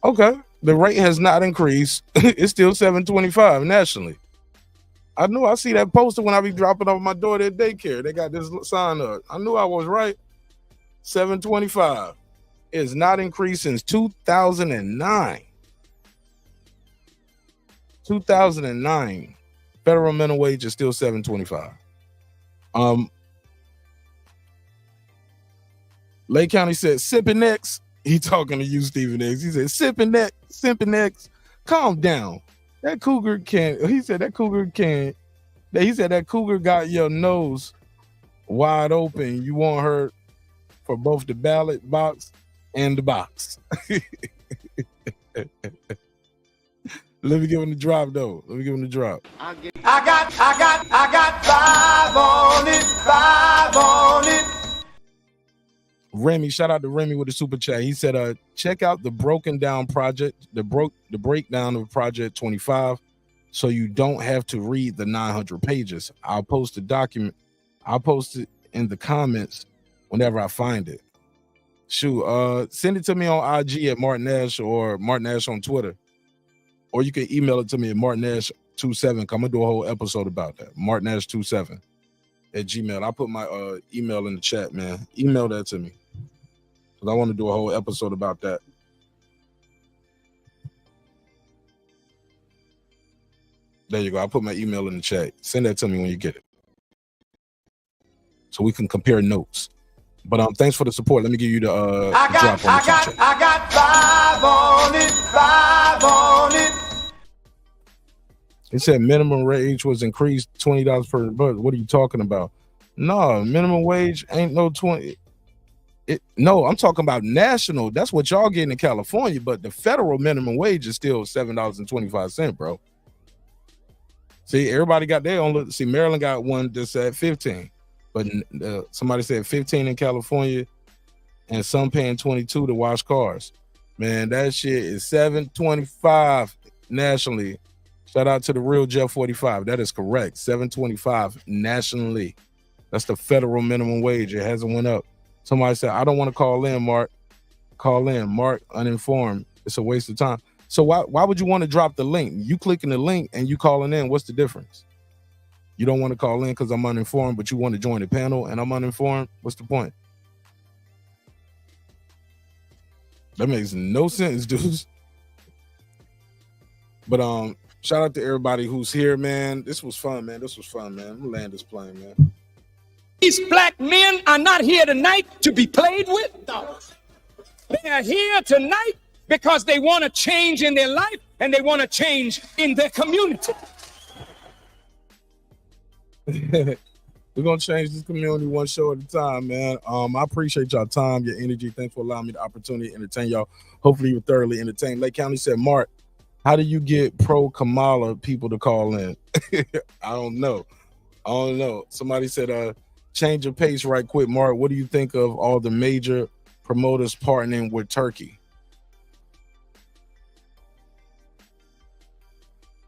Okay. The rate has not increased. It's still $7.25 nationally. I knew I see that poster when I be dropping off my daughter at daycare. They got this sign up. I knew I was right. $7.25. It's not increased since 2009. 2009. Federal minimum wage is still $7.25. Lake County said, sipping next. He talking to you, Stephen X. He said, sipping next. Calm down. That cougar can't. He said that cougar can't. He said that cougar got your nose wide open. You want her for both the ballot box and the box. Let me give him the drop though. I got 5 on it. Remy, shout out to Remy with the super chat. He said, check out the broken down project, the breakdown of Project 25, so you don't have to read the 900 pages. I'll post the document. I'll post it in the comments whenever I find it. Shoot, send it to me on IG at Martin Nash or Martin Nash on Twitter. Or you can email it to me at martinnash27. I'm gonna do a whole episode about that. martinnash27 at Gmail. I'll put my email in the chat, man. Email that to me. Because I want to do a whole episode about that. There you go. I'll put my email in the chat. Send that to me when you get it. So we can compare notes. But thanks for the support. Let me give you the drop on the chat. I got 5 on it. It said minimum wage was increased $20 per month. What are you talking about? No, minimum wage ain't no 20. No, I'm talking about national. That's what y'all getting in California, but the federal minimum wage is still $7.25, bro. See, everybody got their own. See, Maryland got one that's at 15, but somebody said 15 in California, and some paying 22 to wash cars. Man, that shit is $7.25 nationally. Shout out to the real Jeff 45. That is correct. $7.25 nationally. That's the federal minimum wage. It hasn't went up. Somebody said, I don't want to call in, Mark. Call in. Mark, uninformed. It's a waste of time. So why would you want to drop the link? You clicking the link and you calling in. What's the difference? You don't want to call in because I'm uninformed, but you want to join the panel and I'm uninformed. What's the point? That makes no sense, dudes. But shout out to everybody who's here, man. This was fun, man. I'm gonna land this plane, man. These black men are not here tonight to be played with. No. They are here tonight because they want to change in their life and they want to change in their community. We're gonna change this community one show at a time, man. I appreciate y'all time, your energy. Thanks for allowing me the opportunity to entertain y'all. Hopefully you were thoroughly entertained. Lake County said, Mark, how do you get pro Kamala people to call in? I don't know. Somebody said, change your pace right quick, Mark. What do you think of all the major promoters partnering with Turkey?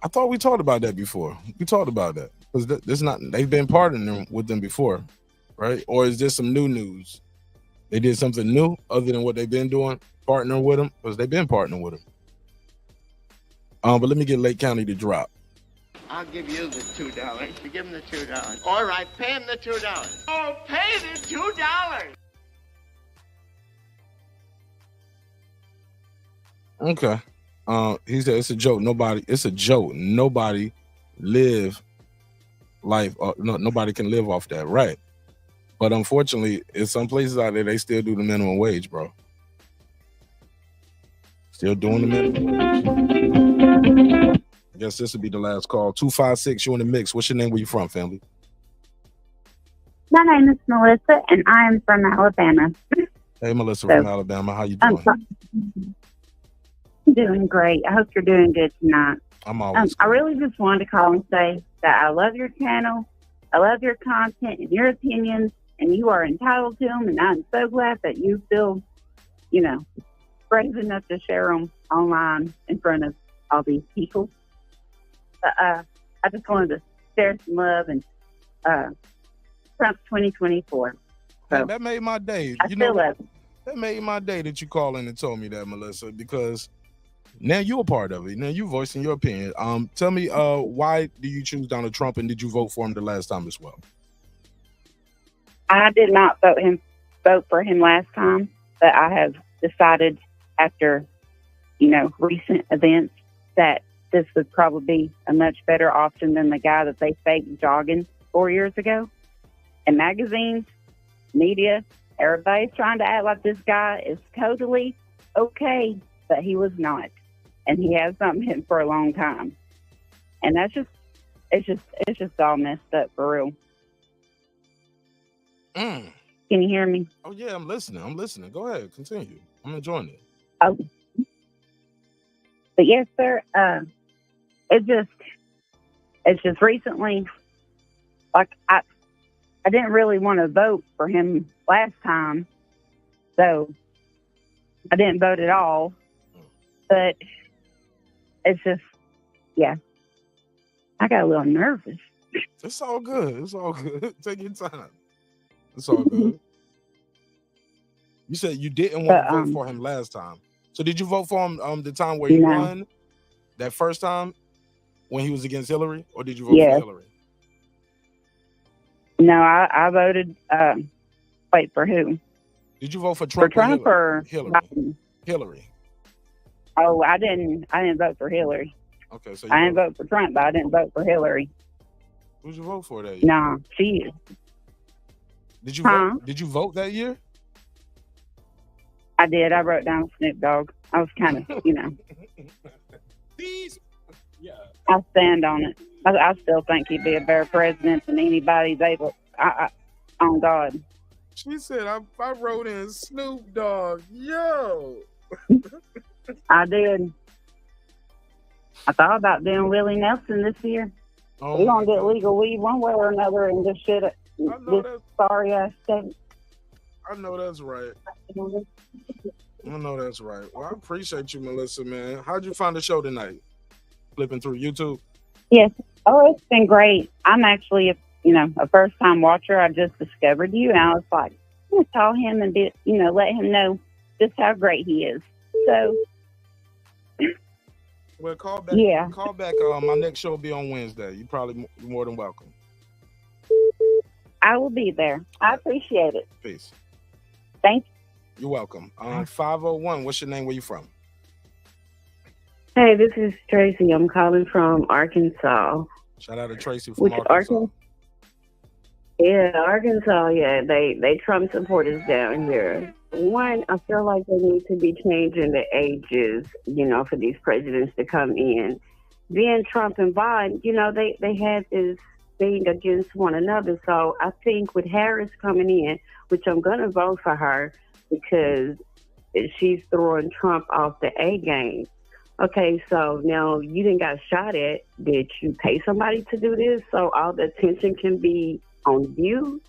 I thought we talked about that before. We talked about that because they've been partnering with them before, right? Or is this some new news? They did something new other than what they've been doing, partnering with them, because they've been partnering with them. But let me get Lake County to drop. I'll give you the $2. You give him the $2. All right, pay him the $2. Oh, pay the $2. Okay. He said it's a joke. It's a joke. Nobody live life. Nobody can live off that, right? But unfortunately, in some places out there, they still do the minimum wage, bro. Still doing the minimum wage. I guess this would be the last call. 256, you in the mix. What's your name? Where you from, family? My name is Melissa, and I am from Alabama. Hey, Melissa from Alabama. How you doing? I'm doing great. I hope you're doing good tonight. I'm always I really just wanted to call and say that I love your channel. I love your content and your opinions, and you are entitled to them, and I'm so glad that you feel, brave enough to share them online in front of all these people. But I just wanted to share some love and Trump 2024. So that made my day. That made my day that you called in and told me that, Melissa, because now you're a part of it. Now you voicing your opinion. Tell me, why do you choose Donald Trump, and did you vote for him the last time as well? I did not vote for him last time, but I have decided after, recent events that this would probably be a much better option than the guy that they faked jogging 4 years ago. And magazines, media, everybody's trying to act like this guy is totally okay, but he was not. And he has something for a long time. And it's just all messed up for real. Can you hear me? Oh yeah, I'm listening. Go ahead, continue. I'm enjoying it. Oh. But yes, sir, it's just recently, like I didn't really want to vote for him last time, so I didn't vote at all. But it's just, yeah, I got a little nervous. It's all good. Take your time. It's all good. You said you didn't want to vote for him last time. So did you vote for him the time where he won? That first time when he was against Hillary? Or did you vote for Hillary? No, I voted, wait, for who? Did you vote for Trump, or Hillary? Biden? Hillary. Oh, I didn't vote for Hillary. Okay, so I didn't vote for Trump, but I didn't vote for Hillary. Who'd you vote for that year? No, she is. Did you vote? Did you vote that year? I did. I wrote down Snoop Dogg. I was kind of, I stand on it. I still think he'd be a better president than anybody's able. On God. She said, I wrote in Snoop Dogg. Yo. I did. I thought about doing Willie Nelson this year. We're going to get legal weed one way or another and just shit it. This sorry ass state. I know that's right. Well, I appreciate you, Melissa, man. How'd you find the show tonight? Flipping through YouTube? Yes. Oh, it's been great. I'm actually, a first-time watcher. I just discovered you, and I was like, I'm going to call him and, let him know just how great he is. So, well, call back. Yeah. Call back. My next show will be on Wednesday. You're probably more than welcome. I will be there. I appreciate it. Peace. Thank you. You're welcome. 501, what's your name? Where you from? Hey, this is Tracy. I'm calling from Arkansas. Shout out to Tracy from Arkansas. Yeah, Arkansas. Yeah, they Trump supporters down here. One, I feel like they need to be changing the ages, for these presidents to come in. Then Trump and Biden, they had this thing against one another. So I think with Harris coming in, which I'm going to vote for her because she's throwing Trump off the A game. Okay, so now you didn't got shot at. Did you pay somebody to do this so all the attention can be on you?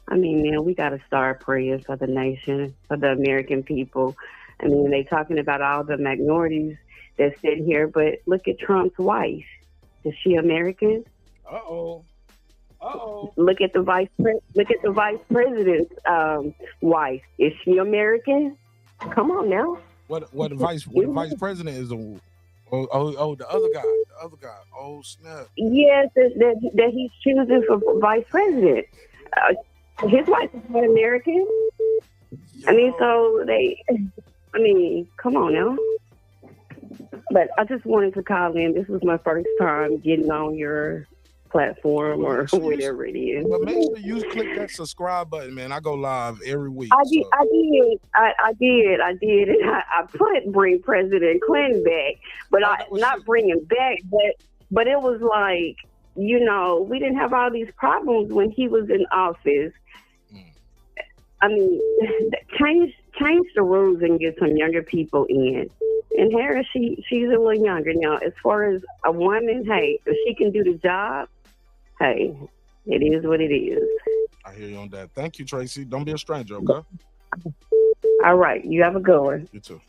I mean, man, we got to start praying for the nation, for the American people. I mean, they talking about all the minorities that sit here, but look at Trump's wife. Is she American? Uh-oh. Look at the vice president's wife. Is she American? Come on now. What the vice president is the other guy. the other guy. Oh snap! Yes, that he's choosing for vice president. His wife is not American. I mean, so come on now. But I just wanted to call in. This was my first time getting on your platform or whatever it is. But make sure you click that subscribe button, man. I go live every week. I did. And I put bring President Clinton back, but not bring him back. But it was like, we didn't have all these problems when he was in office. I mean, change the rules and get some younger people in. And Harris, she's a little younger now. As far as a woman, hey, if she can do the job, hey, it is what it is. I hear you on that. Thank you, Tracy. Don't be a stranger, okay? All right. You have a good one. You too.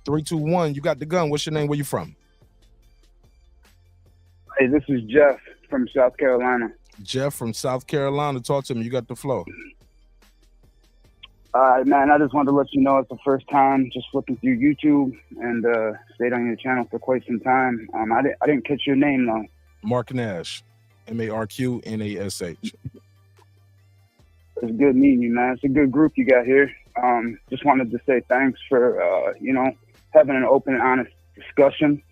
3, 2, 1. You got the gun. What's your name? Where you from? Hey, this is Jeff from South Carolina. Jeff from South Carolina. Talk to me. You got the flow. All right, man. I just wanted to let you know it's the first time just flipping through YouTube and stayed on your channel for quite some time. I didn't catch your name, though. Mark Nash. MarkNash. It's good meeting you, man. It's a good group you got here. Just wanted to say thanks for, having an open and honest discussion.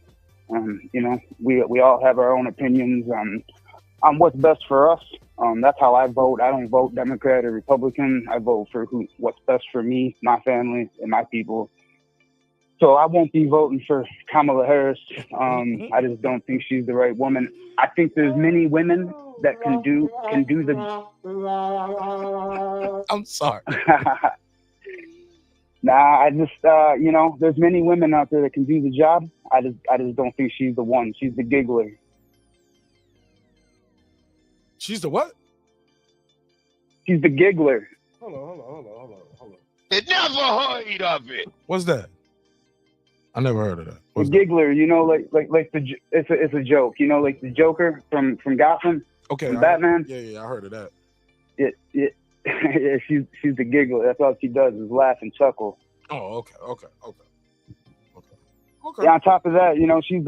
We all have our own opinions on what's best for us. That's how I vote. I don't vote Democrat or Republican. I vote for what's best for me, my family, and my people. So I won't be voting for Kamala Harris. I just don't think she's the right woman. I think there's many women that can do the. I'm sorry. Nah, I just there's many women out there that can do the job. I just don't think she's the one. She's the giggler. She's the what? She's the giggler. Hold on. You never heard of it. What's that? I never heard of that. The giggler, it's a joke. Like the Joker from Gotham. Okay. From Batman. Yeah, I heard of that. Yeah, she's the giggler. That's all she does is laugh and chuckle. Oh, okay. Yeah, on top of that, she's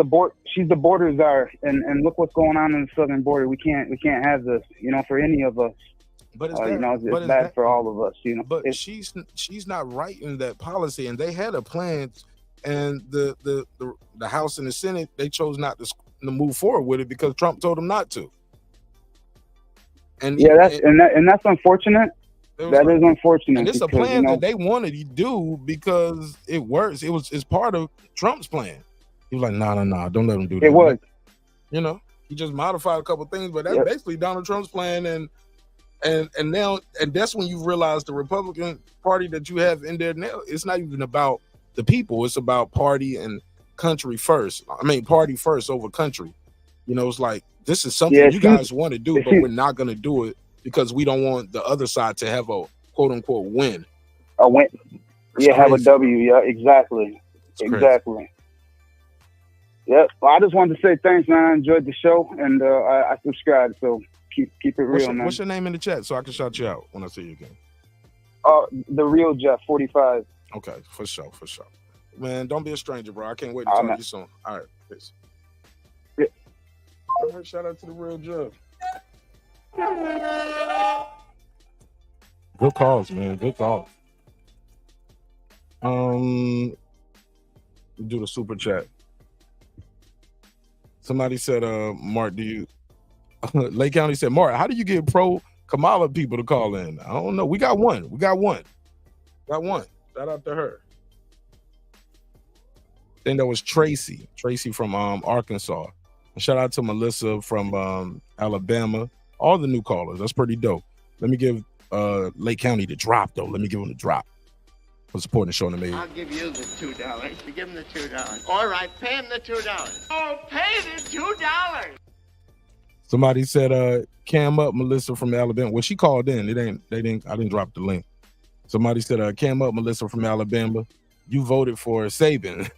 the border czar, and look what's going on in the southern border. We can't have this, for any of us. But it's bad for all of us, But she's not writing that policy, and they had a plan, and the House and the Senate, they chose not to move forward with it because Trump told them not to. And that's unfortunate. That is unfortunate. And it's a plan that they wanted to do because it works. It's part of Trump's plan. He was like, no, don't let him do that. It was. He just modified a couple of things, but that's basically Donald Trump's plan. And now that's when you realize the Republican Party that you have in there now, it's not even about the people. It's about party and country first. I mean, party first over country. It's like, this is something you guys want to do, but we're not going to do it because we don't want the other side to have a quote unquote win. A win. Have a W. Yeah, exactly. Exactly. Yep. Well, I just wanted to say thanks, man. I enjoyed the show and I subscribed. So keep it real, man. What's your name in the chat so I can shout you out when I see you again? The real Jeff 45. Okay, for sure. Man, don't be a stranger, bro. I can't wait to talk to you soon. All right, peace. Yeah. All right, shout out to the real Jeff. Good calls, man. Good calls. Do the super chat. Somebody said, Mark, do you Lake County said, Mark, how do you get pro Kamala people to call in? I don't know. We got one. Shout out to her. Then there was Tracy from Arkansas. And shout out to Melissa from Alabama. All the new callers. That's pretty dope. Let me give Lake County the drop, though. Let me give them the drop for supporting the show. I'll give you the $2. You give him the $2. All right, pay him the $2. Oh, pay the $2. Somebody said, cam up Melissa from Alabama. Well, she called in. I didn't drop the link. Somebody said, cam up Melissa from Alabama. You voted for Saban.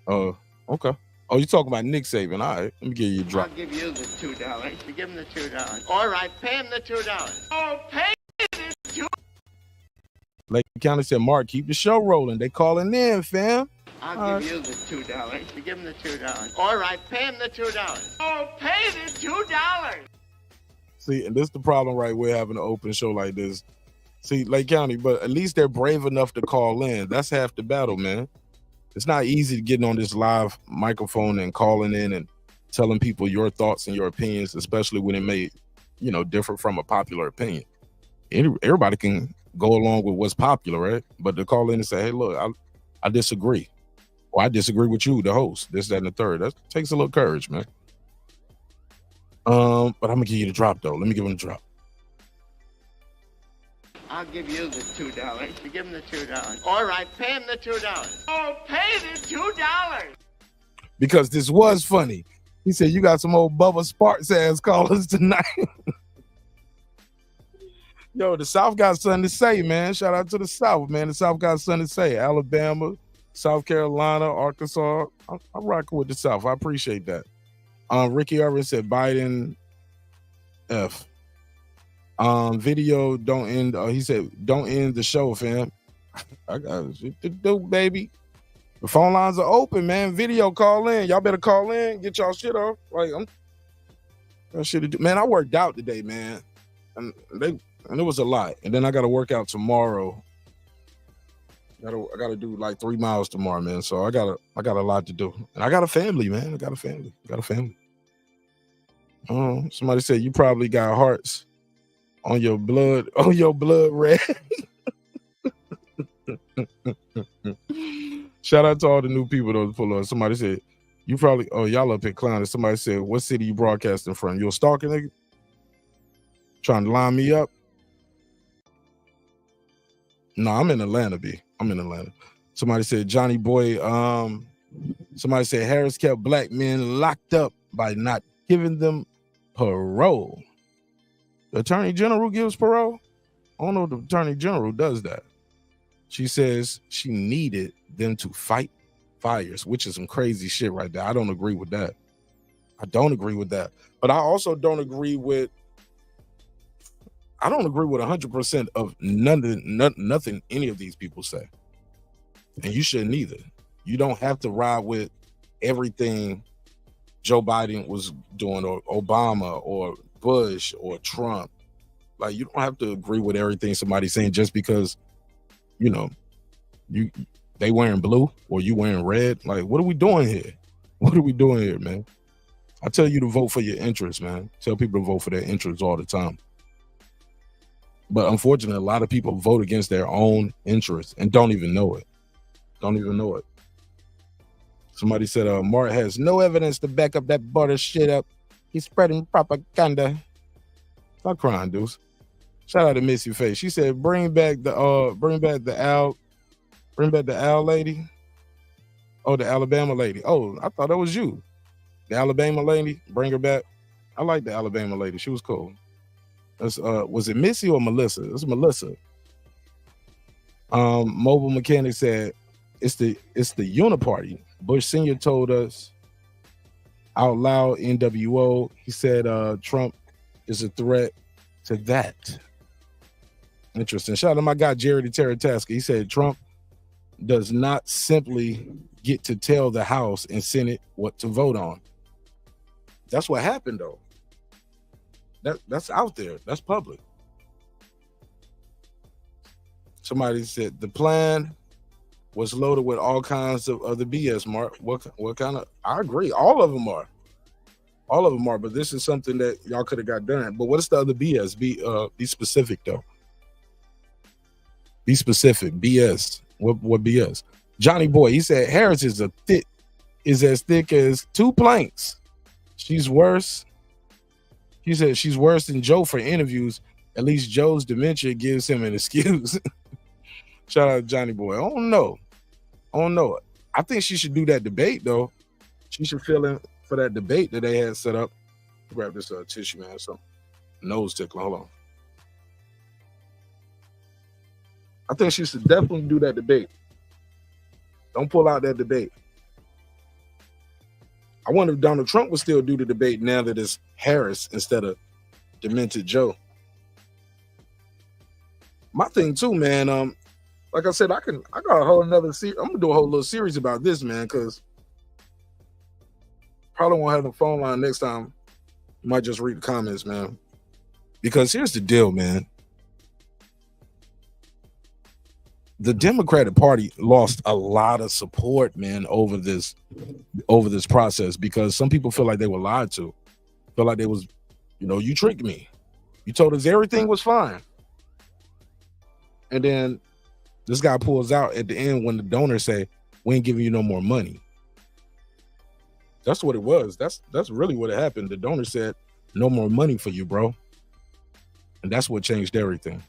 Okay. Oh, you talking about Nick Saban. All right, let me give you a drop. I'll give you the $2. You give him the $2. All right, pay him the $2. Oh, pay the $2. Lake County said, Mark, keep the show rolling. They calling in, fam. I'll give you the $2. You give him the $2. All right, pay him the $2. Oh, pay the $2. See, and this is the problem, right? We're having an open show like this. See, Lake County, but at least they're brave enough to call in. That's half the battle, man. It's not easy getting on this live microphone and calling in and telling people your thoughts and your opinions, especially when it may, differ from a popular opinion. Everybody can go along with what's popular, right? But to call in and say, hey, look, I disagree. Or I disagree with you, the host, this, that, and the third. That takes a little courage, man. But I'm going to give you the drop, though. Let me give him the drop. I'll give you the $2. You give him the $2. All right, pay him the $2. Oh, pay the $2. Because this was funny. He said, you got some old Bubba Sparks ass callers tonight. Yo, the South got something to say, man. Shout out to the South, man. The South got something to say. Alabama, South Carolina, Arkansas. I'm rocking with the South. I appreciate that. Ricky Irvin said Biden F. Video don't end. He said, don't end the show, fam. I got shit to do, baby. The phone lines are open, man. Video, call in. Y'all better call in. Get y'all shit off. Like, got shit to do. Man, I worked out today, man. And it was a lot. And then I got to work out tomorrow. I got to do like 3 miles tomorrow, man. So I got a lot to do. And I got a family, man. I got a family. Somebody said you probably got hearts on your blood red. Shout out to all the new people that pull up. Somebody said you probably y'all up at clowning. Somebody said, what city you broadcasting from? You a stalker, nigga? Trying to line me up? No, I'm in Atlanta, B. I'm in Atlanta. Somebody said Johnny Boy. Somebody said Harris kept black men locked up by not giving them parole. The Attorney General gives parole? I don't know if the Attorney General does that. She says she needed them to fight fires, which is some crazy shit right there. I don't agree with that. But I also don't agree with 100% of nothing any of these people say. And you shouldn't either. You don't have to ride with everything Joe Biden was doing, or Obama, or Bush, or Trump. Like, you don't have to agree with everything somebody's saying just because, they wearing blue or you wearing red. Like, what are we doing here? Man? I tell you to vote for your interests, man. Tell people to vote for their interests all the time. But unfortunately, a lot of people vote against their own interests and don't even know it. Somebody said, Mark has no evidence to back up that butter shit up. He's spreading propaganda. Stop crying, dudes. Shout out to Missy Face. She said, bring back the Al lady. Oh, the Alabama lady. Oh, I thought that was you. The Alabama lady, bring her back. I like the Alabama lady. She was cool. Was it Missy or Melissa? It was Melissa. Mobile Mechanic said it's the uniparty. Bush Sr. told us out loud, NWO. He said Trump is a threat to that. Interesting. Shout out to my guy Jerry the Terror Tasker. He said Trump does not simply get to tell the House and Senate what to vote on. That's what happened, though. That's out there. That's public. Somebody said the plan was loaded with all kinds of other BS, Mark. What kind of? I agree. All of them are. But this is something that y'all could have got done. But what's the other BS? Be specific, though. Be specific. BS. What BS? Johnny Boy, he said Harris is as thick as 2 planks. She's worse. He said she's worse than Joe for interviews. At least Joe's dementia gives him an excuse. Shout out to Johnny Boy. I don't know. I think she should do that debate, though. She should fill in for that debate that they had set up. Grab this tissue, man. So nose tickler. Hold on. I think she should definitely do that debate. Don't pull out that debate. I wonder if Donald Trump would still do the debate now that it's Harris instead of demented Joe. My thing too, man, like I said, I got a whole another series. I'm gonna do a whole little series about this, man, because probably won't have the phone line next time. Might just read the comments, man. Because here's the deal, man. The Democratic Party lost a lot of support, man, over this process, because some people feel like they were lied to. Feel like they was, you tricked me. You told us everything was fine. And then this guy pulls out at the end when the donors say, we ain't giving you no more money. That's what it was. That's really what happened. The donor said, no more money for you, bro. And that's what changed everything.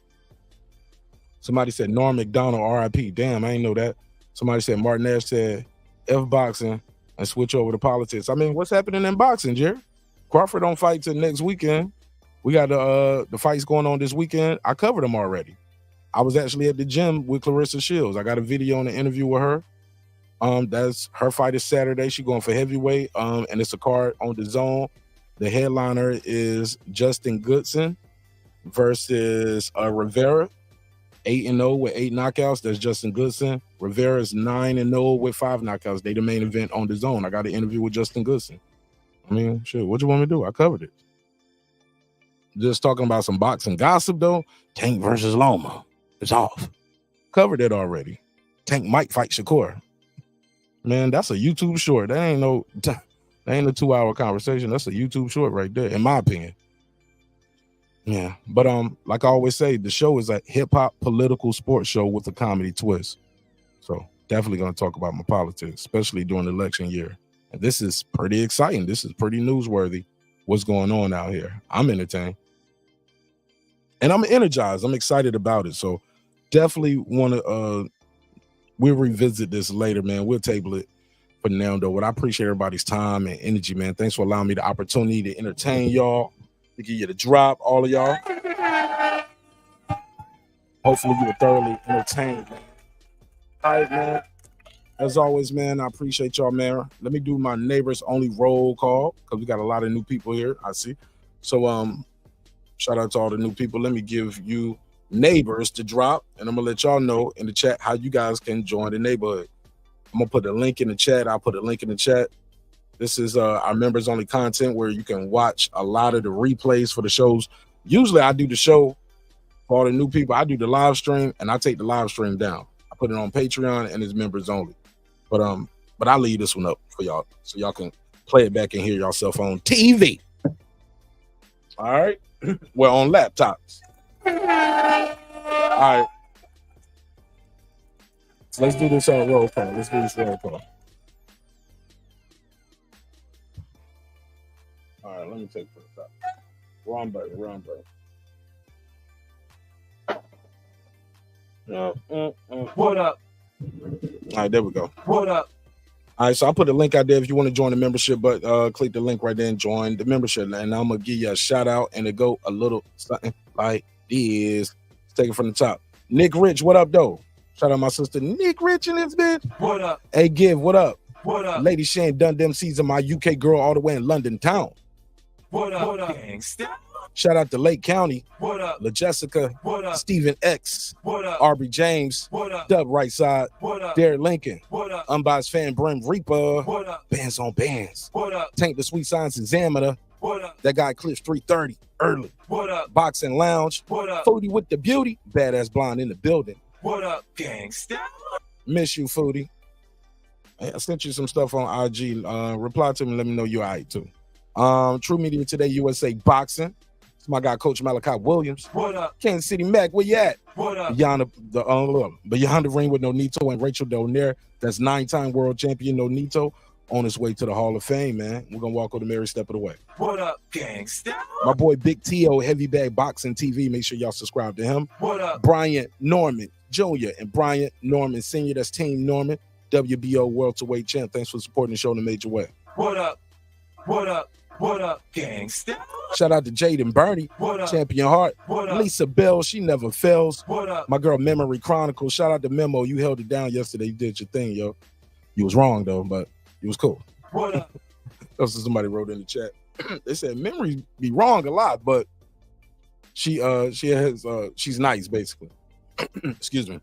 Somebody said Norm McDonald, RIP. Damn, I ain't know that. Somebody said Martin Nash said F boxing and switch over to politics. I mean, what's happening in boxing, Jerry? Crawford don't fight till next weekend. We got the fights going on this weekend. I covered them already. I was actually at the gym with Clarissa Shields. I got a video and an interview with her. That's her fight is Saturday. She's going for heavyweight. And it's a card on the zone. The headliner is Justin Goodson versus Rivera. 8-0 with 8 knockouts. That's Justin Goodson. Rivera's 9-0 with 5 knockouts. They the main event on the zone. I got an interview with Justin Goodson. I mean, shit, what you want me to do? I covered it. Just talking about some boxing gossip, though. Tank versus Loma. It's off. Covered it already. Tank might fight Shakur. Man, that's a YouTube short. That ain't a 2-hour conversation. That's a YouTube short right there, in my opinion. Yeah, but like I always say, the show is a hip-hop political sports show with a comedy twist. So definitely going to talk about my politics, especially during the election year. And this is pretty exciting. This is pretty newsworthy, what's going on out here. I'm entertained. And I'm energized. I'm excited about it. So definitely want to, we'll revisit this later, man. We'll table it for now, though. But I appreciate everybody's time and energy, man. Thanks for allowing me the opportunity to entertain y'all. To give you the drop, all of y'all. Hopefully you were thoroughly entertained, man. All right, man. As always, man, I appreciate y'all, man. Let me do my neighbors only roll call, because we got a lot of new people here, I see. So shout out to all the new people. Let me give you neighbors to drop, and I'm gonna let y'all know in the chat how you guys can join the neighborhood. I'm gonna put a link in the chat. I'll put a link in the chat. This is our members only content where you can watch a lot of the replays for the shows. Usually I do the show for all the new people. I do the live stream and I take the live stream down. I put it on Patreon and it's members only. But I'll leave this one up for y'all so y'all can play it back and hear yourself on TV. All right. Well, on laptops. All right. So let's do this roll call. Let's do this roll call. All right, let me take it for the top. Wrong button. What up? All right, there we go. What up? All right, so I'll put a link out there if you want to join the membership, but click the link right there and join the membership. And I'm going to give you a shout out and it go a little something like this. Let's take it from the top. Nick Rich, what up, though? Shout out my sister Nick Rich in this bitch. What up? Hey, Give, what up? What up? Lady Shane done them season, my UK girl all the way in London town. What up? What up? Gangsta. Shout out to Lake County. What up? La Jessica. What up? Stephen X. What up? Aubrey James. What up? Dub Right Side. What up? Derek Lincoln. What up? Unbiased Fan Brim Reaper. What up? Bands on Bands. What up? Tank the Sweet Science Examiner. What up? That guy Clips 330 early. What up? Boxing Lounge. What up? Foodie with the beauty. Badass Blonde in the building. What up, gangsta? Miss you, Foodie. I sent you some stuff on IG. Reply to me. Let me know you're all right, too. True Media Today, USA Boxing. It's my guy, Coach Malachi Williams. What up? Kansas City Mac, where you at? What up? Beyond the ring with Nonito and Rachel Donaire. That's 9-time world champion Nonito on his way to the Hall of Fame, man. We're going to walk on the merry step of the way. What up, gangsta? My boy Big T.O. Heavy Bag Boxing TV. Make sure y'all subscribe to him. What up? Bryant Norman Jr. and Bryant Norman Sr. That's Team Norman. WBO welterweight champ. Thanks for supporting the show in a major way. What up? What up? What up, gangsta? Shout out to Jaden Bernie, Champion Heart. What up? Lisa Bell, she never fails. What up? My girl Memory Chronicles. Shout out to Memo. You held it down yesterday. You did your thing, yo. You was wrong though, but it was cool. What up? That's what somebody wrote in the chat. They said Memory be wrong a lot, but she has she's nice basically. Excuse me.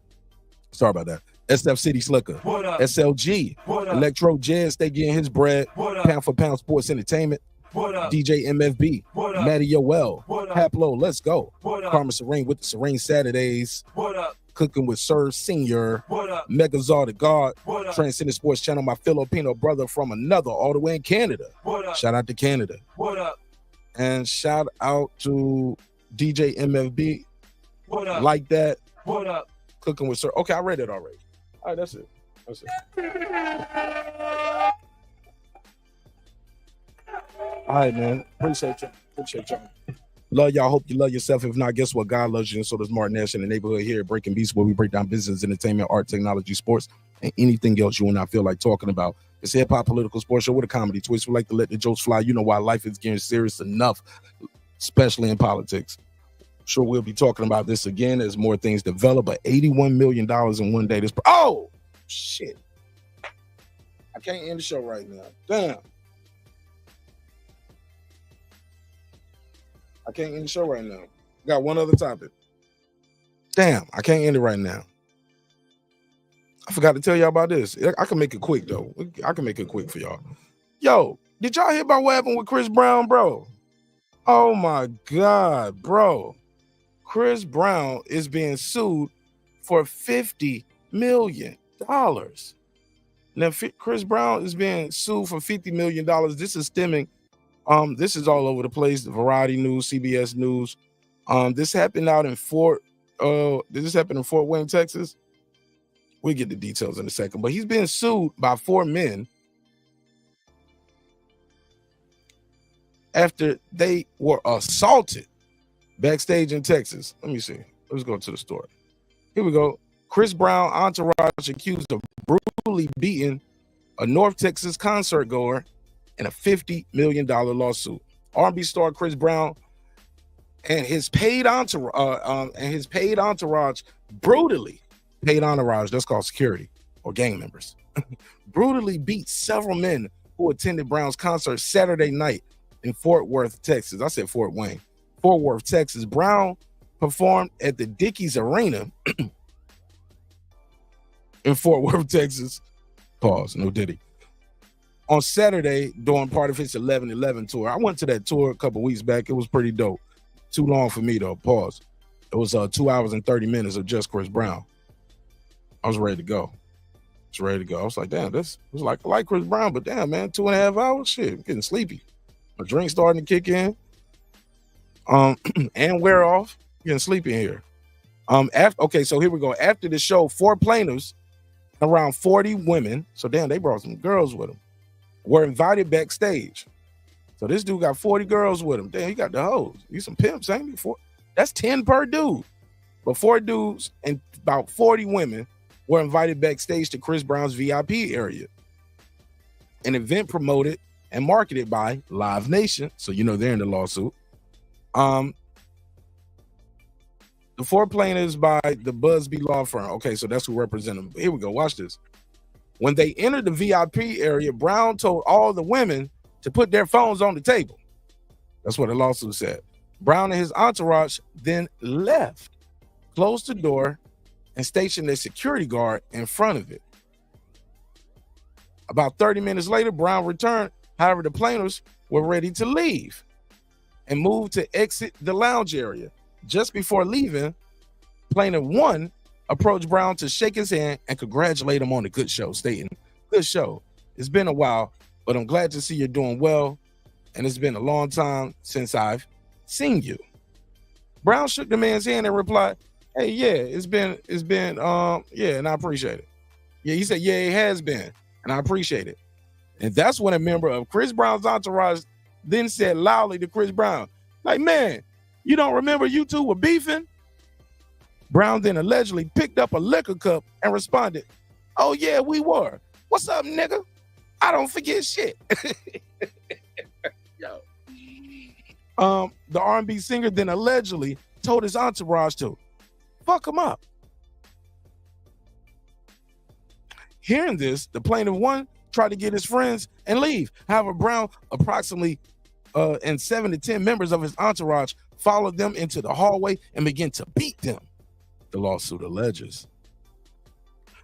Sorry about that. SF City Slicker, SLG, Electro Jazz, they getting his bread. Pound for Pound Sports Entertainment, DJ MFB, Matty Yoel, Haplo, let's go. Karma Serene with the Serene Saturdays. Cooking with Sir Senior, Megazord the God, Transcendent Sports Channel, my Filipino brother from another, all the way in Canada. Shout out to Canada. And shout out to DJ MFB. Like that. Cooking with Sir. Okay, I read it already. All right, that's it. That's it. All right, man. Appreciate you. Appreciate y'all. Love y'all. Hope you love yourself. If not, guess what? God loves you, and so does Martin Nash in the neighborhood here at Breaking Beats, where we break down business, entertainment, art, technology, sports, and anything else you will not feel like talking about. It's a hip-hop political sports show with a comedy twist. We like to let the jokes fly. You know why life is getting serious enough, especially in politics. Sure, we'll be talking about this again as more things develop. But $81 million in one day. Oh, shit. I can't end the show right now. Damn. I can't end the show right now. Got one other topic. Damn, I can't end it right now. I forgot to tell y'all about this. I can make it quick, though. I can make it quick for y'all. Yo, did y'all hear about what happened with Chris Brown, bro? Oh, my God, bro. Chris Brown is being sued for $50 million. Now, Chris Brown is being sued for $50 million. This is stemming. This is all over the place. The Variety News, CBS News. This happened out in Fort Wayne, Texas. We'll get the details in a second. But he's being sued by 4 men after they were assaulted backstage in Texas. Let me see. Let's go to the story. Here we go. Chris Brown entourage accused of brutally beating a North Texas concert goer in a $50 million lawsuit. R&B star Chris Brown and his paid entourage, brutally paid entourage, that's called security or gang members, brutally beat several men who attended Brown's concert Saturday night in Fort Worth, Texas. I said Fort Wayne. Fort Worth, Texas. Brown performed at the Dickies Arena in Fort Worth, Texas. Pause, no diddy. On Saturday, during part of his 11/11 tour. I went to that tour a couple weeks back. It was pretty dope. Too long for me, though. Pause. It was 2 hours and 30 minutes of just Chris Brown. I was ready to go. I was like, damn, this was like I like Chris Brown, but damn, man, 2.5 hours? Shit, I'm getting sleepy. My drink starting to kick in. And wear off. Getting sleepy in here. Okay, so here we go. After the show, 4 plaintiffs, around 40 women, so damn, they brought some girls with them, were invited backstage. So this dude got 40 girls with him. Damn, he got the hoes. He's some pimps, ain't he? That's 10 per dude. But 4 dudes and about 40 women were invited backstage to Chris Brown's VIP area. An event promoted and marketed by Live Nation. So you know they're in the lawsuit. The 4 plaintiffs by the Busby Law Firm. Okay, so that's who represent them. Here we go. Watch this. When they entered the VIP area, Brown told all the women to put their phones on the table. That's what the lawsuit said. Brown and his entourage then left, closed the door, and stationed a security guard in front of it. About 30 minutes later, Brown returned. However, the plaintiffs were ready to leave and moved to exit the lounge area. Just before leaving, plaintiff 1 approached Brown to shake his hand and congratulate him on the good show, stating, "Good show. It's been a while, but I'm glad to see you're doing well, and it's been a long time since I've seen you." Brown shook the man's hand and replied, "Hey, yeah, it's been, yeah, and I appreciate it." Yeah, he said, "Yeah, it has been, and I appreciate it." And that's when a member of Chris Brown's entourage then said loudly to Chris Brown, like, "Man, you don't remember you two were beefing?" Brown then allegedly picked up a liquor cup and responded, "Oh yeah, we were. What's up, nigga? I don't forget shit." Yo. The R&B singer then allegedly told his entourage to fuck him up. Hearing this, the plaintiff 1 tried to get his friends and leave. However, Brown, approximately and 7 to 10 members of his entourage followed them into the hallway and began to beat them, the lawsuit alleges.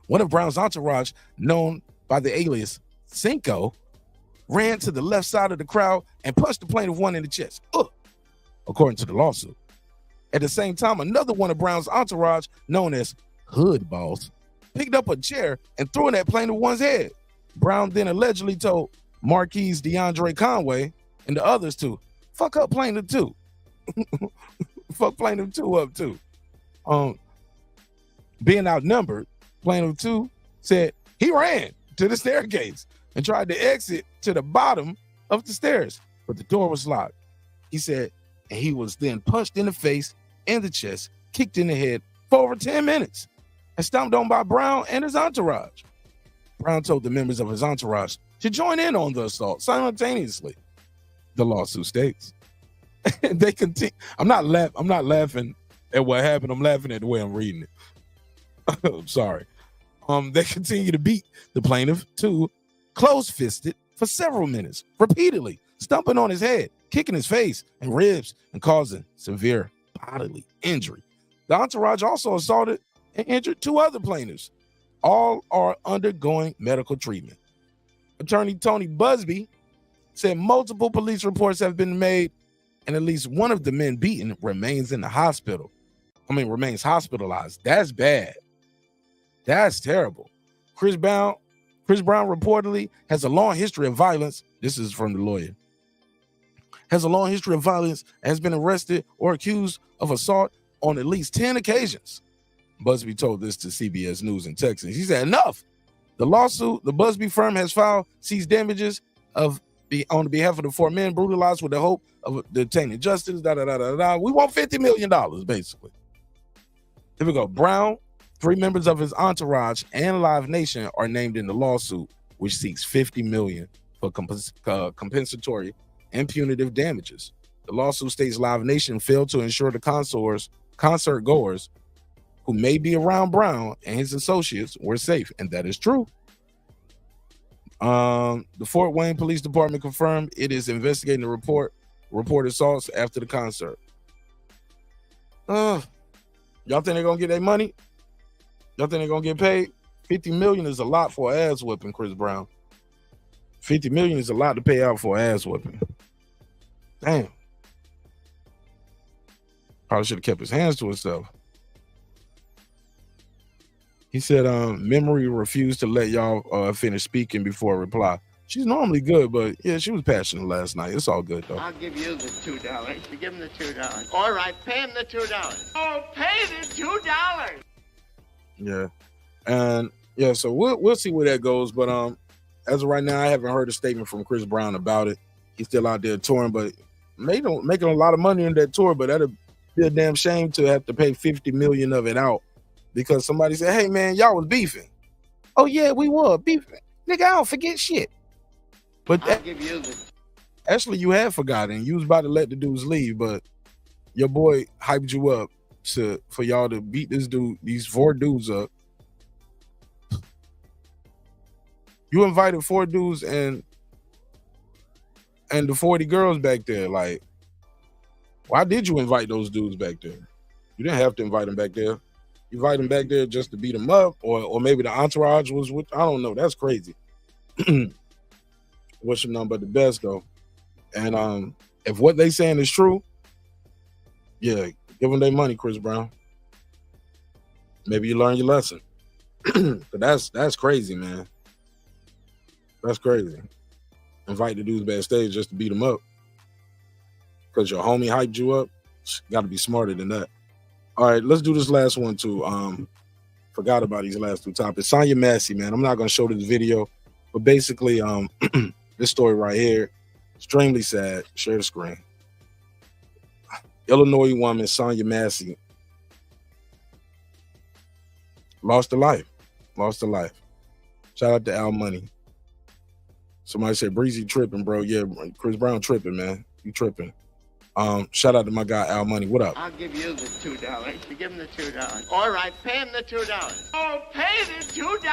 one of Brown's entourage, known by the alias Cenk, ran to the left side of the crowd and punched the plaintiff one in the chest, according to the lawsuit. At the same time, another one of Brown's entourage, known as Hood Boss, picked up a chair and threw it at plaintiff one's head. Brown then allegedly told Marquise DeAndre Conway and the others to fuck up plaintiff two. Fuck plaintiff two up too. Being outnumbered, plaintiff two said he ran to the staircase and tried to exit to the bottom of the stairs, but the door was locked. He said, and he was then punched in the face and the chest, kicked in the head for over 10 minutes, and stomped on by Brown and his entourage. Brown told the members of his entourage to join in on the assault simultaneously. The lawsuit states. They continue. I'm not laughing at what happened. I'm laughing at the way I'm reading it. I'm sorry. They continue to beat the plaintiff too, close-fisted for several minutes, repeatedly, stomping on his head, kicking his face and ribs, and causing severe bodily injury. The entourage also assaulted and injured two other plaintiffs. All are undergoing medical treatment. Attorney Tony Busby said multiple police reports have been made, and at least one of the men beaten remains in the hospital. Remains hospitalized. That's bad. That's terrible. Chris Brown reportedly has a long history of violence. This is from the lawyer. Has a long history of violence and has been arrested or accused of assault on at least 10 occasions. Busby told this to CBS News in Texas. He said, enough. The lawsuit the Busby firm has filed seeks damages on behalf of the four men brutalized with the hope of obtaining justice. We want $50 million, basically. Here we go. Brown, 3 members of his entourage, and Live Nation are named in the lawsuit, which seeks $50 million for compensatory and punitive damages. The lawsuit states Live Nation failed to ensure the concert goers who may be around Brown and his associates were safe, and that is true. The Fort Wayne Police Department confirmed it is investigating the report assaults after the concert. Y'all think they're gonna get their money? Y'all think they're gonna get paid? $50 million is a lot for an ass whipping, Chris Brown. $50 million is a lot to pay out for an ass whipping. Damn. Probably should have kept his hands to himself. He said, Memory refused to let y'all finish speaking before a reply. She's normally good, but yeah, she was passionate last night. It's all good, though. I'll give you the $2. You give him the $2. All right, pay him the $2. Oh, pay the $2. Yeah. And yeah, so we'll see where that goes. But as of right now, I haven't heard a statement from Chris Brown about it. He's still out there touring, but making a lot of money in that tour, but that'd be a damn shame to have to pay $50 million of it out because somebody said, hey man, y'all was beefing. Oh yeah, we were beefing. Nigga, I don't forget shit. But I'll give you the... Actually, you had forgotten. You was about to let the dudes leave, but your boy hyped you up for y'all to beat these 4 dudes up. You invited 4 dudes and the 40 girls back there. Like, why did you invite those dudes back there? You didn't have to invite them back there. You invite them back there just to beat them up, or maybe the entourage was with. I don't know. That's crazy. Wish them nothing but the best though. And if what they saying is true, yeah, give them their money, Chris Brown. Maybe you learn your lesson. But that's crazy, man. That's crazy. Invite the dudes backstage just to beat them up because your homie hyped you up. Got to be smarter than that. All right, let's do this last one too. Forgot about these last 2 topics. Sonya Massey, man. I'm not gonna show this video, but basically, this story right here, extremely sad. Share the screen. Illinois woman Sonya Massey lost her life. Shout out to Al Money. Somebody said Breezy tripping, bro. Yeah, Chris Brown tripping, man. You tripping. Shout out to my guy Al Money. What up? I'll give you the $2. You give him the $2. All right, pay him the $2. Oh, pay the $2.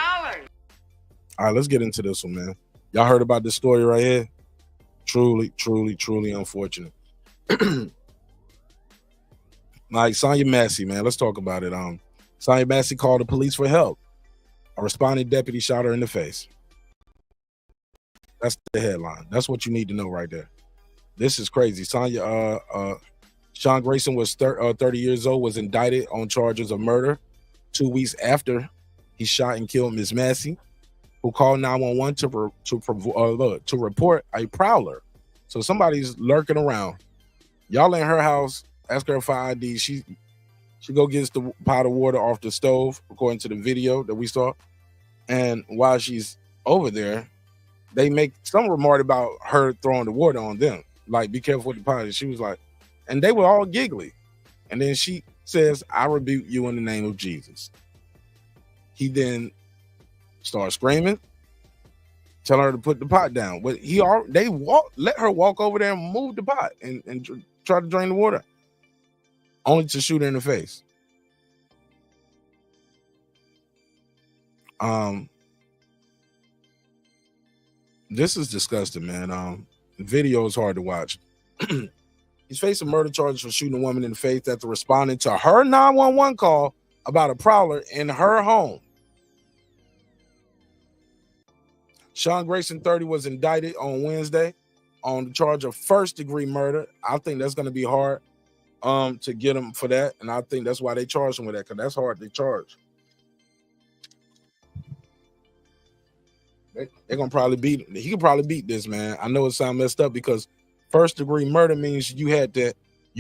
All right, let's get into this one, man. Y'all heard about this story right here? Truly, truly, truly unfortunate. Like Sonya Massey, man. Let's talk about it. Sonya Massey called the police for help. A responding deputy shot her in the face. That's the headline. That's what you need to know right there. This is crazy. Sean Grayson was 30 years old, was indicted on charges of murder 2 weeks after he shot and killed Miss Massey, who called 911 to report a prowler. So somebody's lurking around. Y'all in her house, ask her for ID. She go gets the pot of water off the stove, according to the video that we saw. And while she's over there, they make some remark about her throwing the water on them. Like, be careful with the pot. And she was like, and they were all giggly. And then she says, I rebuke you in the name of Jesus. He then starts screaming, tell her to put the pot down. But let her walk over there and move the pot and try to drain the water, only to shoot her in the face. This is disgusting, man. The video is hard to watch. He's facing murder charges for shooting a woman in the face after responding to her 911 call about a prowler in her home. Sean Grayson, 30, was indicted on Wednesday on the charge of first-degree murder. I think that's going to be hard to get him for that, and I think that's why they charged him with that, because that's hard to charge. They're gonna probably beat him. He could probably beat this, man. I know it sounds messed up because first-degree murder means you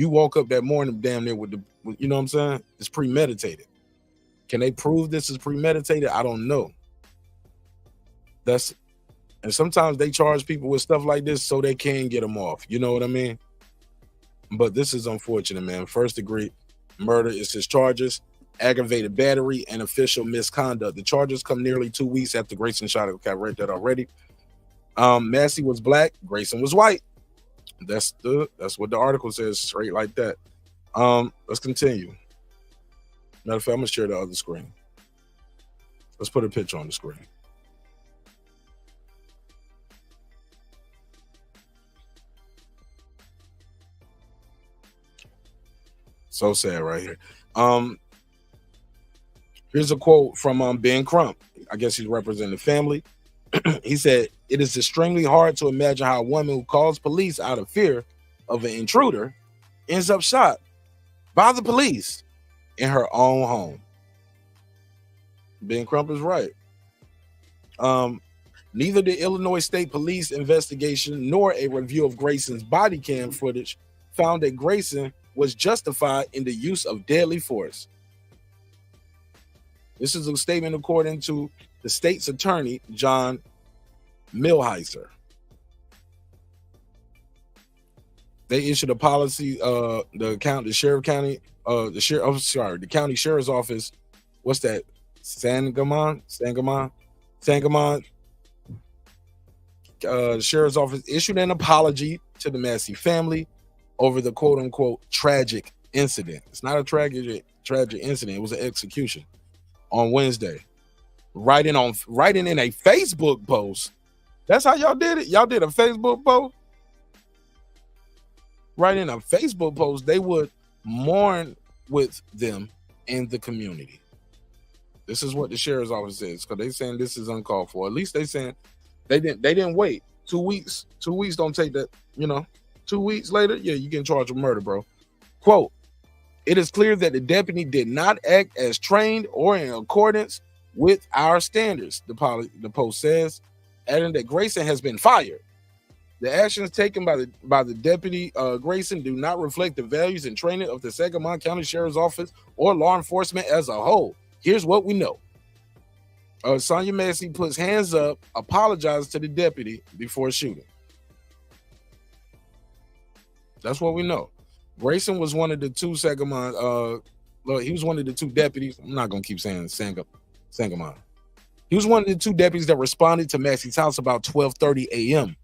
woke up that morning damn near with you know what I'm saying? It's premeditated. Can they prove this is premeditated? I don't know. And sometimes they charge people with stuff like this so they can get them off. You know what I mean? But this is unfortunate, man. First-degree murder is his charges. Aggravated battery and official misconduct. The charges come nearly 2 weeks after Grayson shot her. Okay, I read that already. Massey was black, Grayson was white. That's what the article says, straight like that. Let's continue. Matter of fact, I'm gonna share the other screen. Let's put a picture on the screen. So sad right here. Here's a quote from Ben Crump. I guess he's representing the family. He said, "It is extremely hard to imagine how a woman who calls police out of fear of an intruder ends up shot by the police in her own home." Ben Crump is right. Neither the Illinois State Police investigation nor a review of Grayson's body cam footage found that Grayson was justified in the use of deadly force. This is a statement according to the state's attorney, John Milheiser. They issued a policy, the county sheriff's office. What's that? Sangamon. The sheriff's office issued an apology to the Massey family over the quote unquote tragic incident. It's not a tragic incident. It was an execution on Wednesday. Writing in a Facebook post. That's how y'all did it. Y'all did a Facebook post. Writing a Facebook post, they would mourn with them in the community. This is what the sheriff's office says, because they saying this is uncalled for. At least they saying they didn't wait 2 weeks. 2 weeks don't take that, 2 weeks later, yeah, you get charged with murder, bro. Quote, "It is clear that the deputy did not act as trained or in accordance with our standards," the post says, adding that Grayson has been fired. "The actions taken by the deputy Grayson do not reflect the values and training of the Sangamon County Sheriff's Office or law enforcement as a whole. Here's what we know." Sonia Massey puts hands up, apologizes to the deputy before shooting. That's what we know. Grayson was one of the two Sangamon. He was one of the two deputies. I'm not gonna keep saying Sangamon. He was one of the two deputies that responded to Massey's house about 12:30 a.m.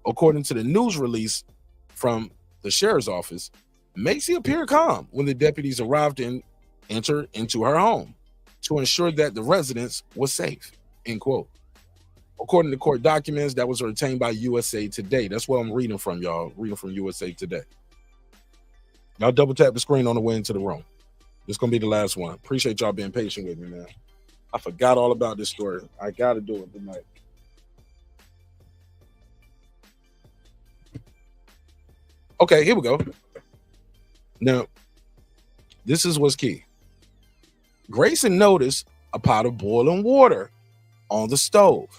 According to the news release from the sheriff's office, Massey appeared calm when the deputies arrived and entered into her home to ensure that the residence was safe. End quote. According to court documents that was retained by USA Today. That's what I'm reading from, y'all. Reading from USA Today. Y'all double tap the screen on the way into the room. This is gonna be the last one. Appreciate y'all being patient with me, man. I forgot all about this story. I gotta do it tonight. Okay, here we go. Now, this is what's key. Grayson noticed a pot of boiling water on the stove,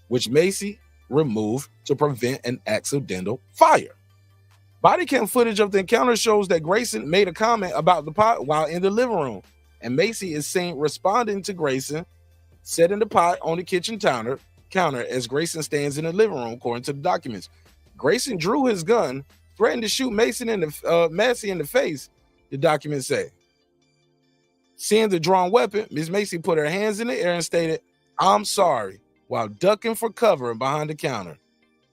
which Macy removed to prevent an accidental fire. Body cam footage of the encounter shows that Grayson made a comment about the pot while in the living room, and Macy is seen responding to Grayson, setting the pot on the kitchen counter as Grayson stands in the living room, according to the documents. Grayson drew his gun, threatened to shoot Macy in the face, the documents say. Seeing the drawn weapon, Ms. Macy put her hands in the air and stated, "I'm sorry," while ducking for cover behind the counter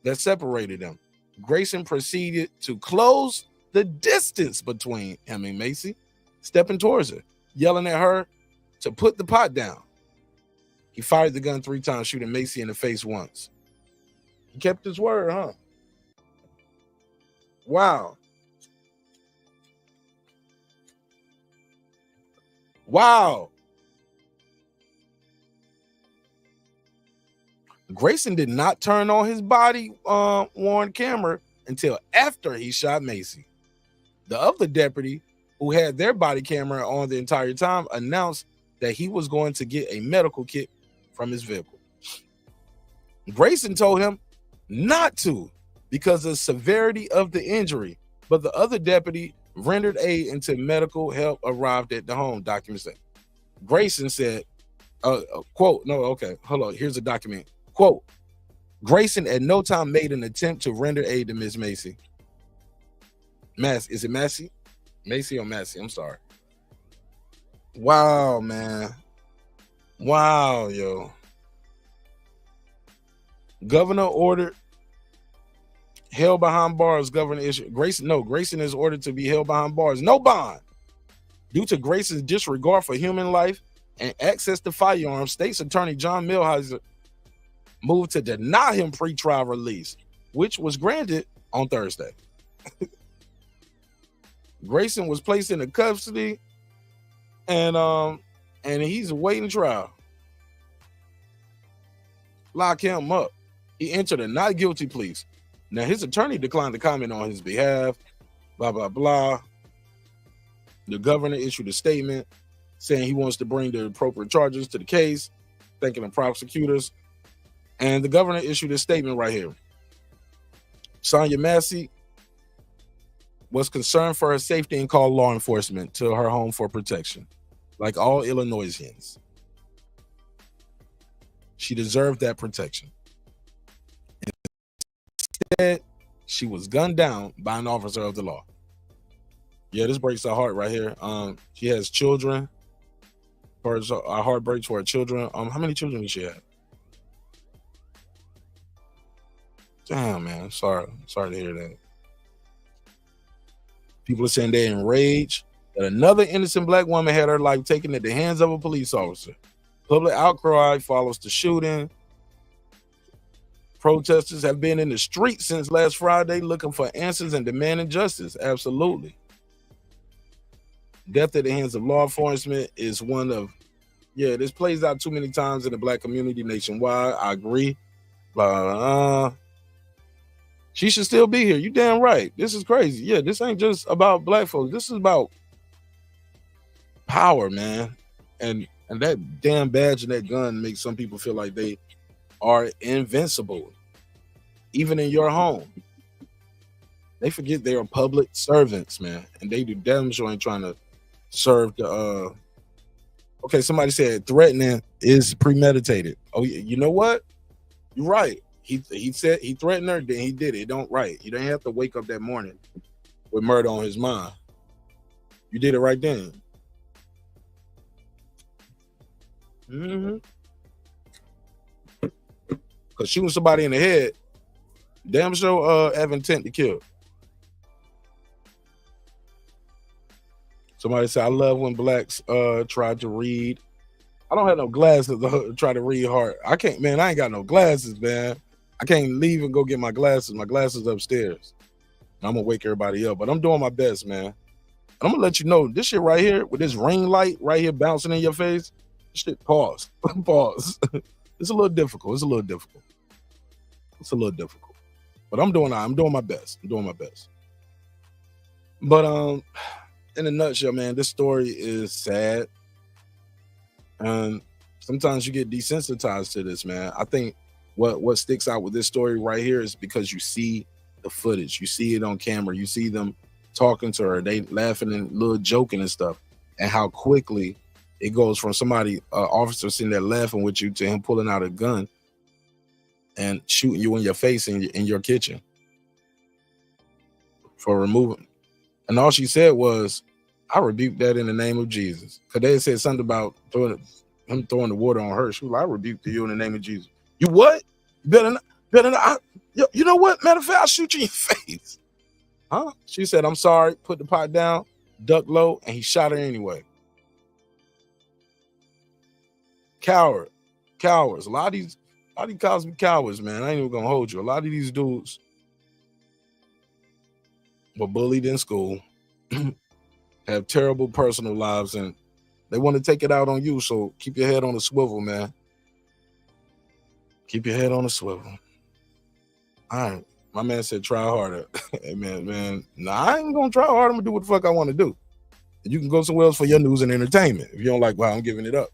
that separated them. Grayson proceeded to close the distance between him and Macy, stepping towards her, yelling at her to put the pot down. He fired the gun 3 times, shooting Macy in the face once. He kept his word, huh? Wow. Wow. Grayson did not turn on his body worn camera until after he shot Macy. The other deputy, who had their body camera on the entire time, announced that he was going to get a medical kit from his vehicle. Grayson told him not to because of the severity of the injury, but the other deputy rendered aid until medical help arrived at the home, documents say. Grayson said, quote, no, okay, hold on, here's a document. Quote, Grayson at no time made an attempt to render aid to Ms. Macy. Is it Macy? Macy or Massey? I'm sorry. Wow, man. Wow, yo. Governor ordered held behind bars. Governor issued Grayson is ordered to be held behind bars. No bond. Due to Grayson's disregard for human life and access to firearms, State's Attorney John Milheiser moved to deny him pretrial release, which was granted on Thursday. Grayson was placed into custody and he's awaiting trial. Lock him up. He entered a not guilty plea. Now, his attorney declined to comment on his behalf, blah, blah, blah. The governor issued a statement saying he wants to bring the appropriate charges to the case, thanking the prosecutors. And the governor issued a statement right here. Sonia Massey was concerned for her safety and called law enforcement to her home for protection, like all Illinoisians. She deserved that protection. Instead, she was gunned down by an officer of the law. Yeah, this breaks her heart right here. She has children. Our heart breaks for her children. How many children does she have? Damn, man. Sorry to hear that. People are saying they're enraged that another innocent black woman had her life taken at the hands of a police officer. Public outcry follows the shooting. Protesters have been in the streets since last Friday looking for answers and demanding justice. Absolutely. Death at the hands of law enforcement is one of, this plays out too many times in the black community nationwide. I agree. She should still be here. You damn right. This is crazy. Yeah, this ain't just about black folks. This is about power, man. And that damn badge and that gun makes some people feel like they are invincible, even in your home. They forget they are public servants, man, and they do damn sure ain't trying to serve the. Okay, somebody said threatening is premeditated. Oh, you know what? You're right. He said he threatened her, then he did it. Don't right. You didn't have to wake up that morning with murder on his mind. You did it right then. Because shooting somebody in the head, damn sure have intent to kill. Somebody said, I love when blacks try to read. I don't have no glasses to try to read hard. I can't, man, I ain't got no glasses, man. I can't leave and go get my glasses. My glasses upstairs. I'm gonna wake everybody up, but I'm doing my best, man. And I'm gonna let you know this shit right here with this ring light right here bouncing in your face. Shit, pause. Pause. It's a little difficult. But I'm doing my best. But in a nutshell, man, this story is sad. And sometimes you get desensitized to this, man. I think what sticks out with this story right here is because you see the footage, you see it on camera, you see them talking to her, they laughing and little joking and stuff, and how quickly it goes from somebody, officer sitting there laughing with you, to him pulling out a gun and shooting you in your face in your kitchen for removing. And all she said was, I rebuke that in the name of Jesus. Because they said something about throwing the water on her. She was like, I rebuke you in the name of Jesus. You what? Better not. You know what? Matter of fact, I'll shoot you in your face. Huh? She said, I'm sorry, put the pot down, duck low, and he shot her anyway. Cowards. A lot of these cops be cowards, man. I ain't even gonna hold you. A lot of these dudes were bullied in school, have terrible personal lives, and they want to take it out on you. So keep your head on the swivel, man. Keep your head on the swivel. All right. My man said try harder. Hey, man. Nah, I ain't gonna try hard. I'm gonna do what the fuck I want to do. You can go somewhere else for your news and entertainment. If you don't like, well, I'm giving it up.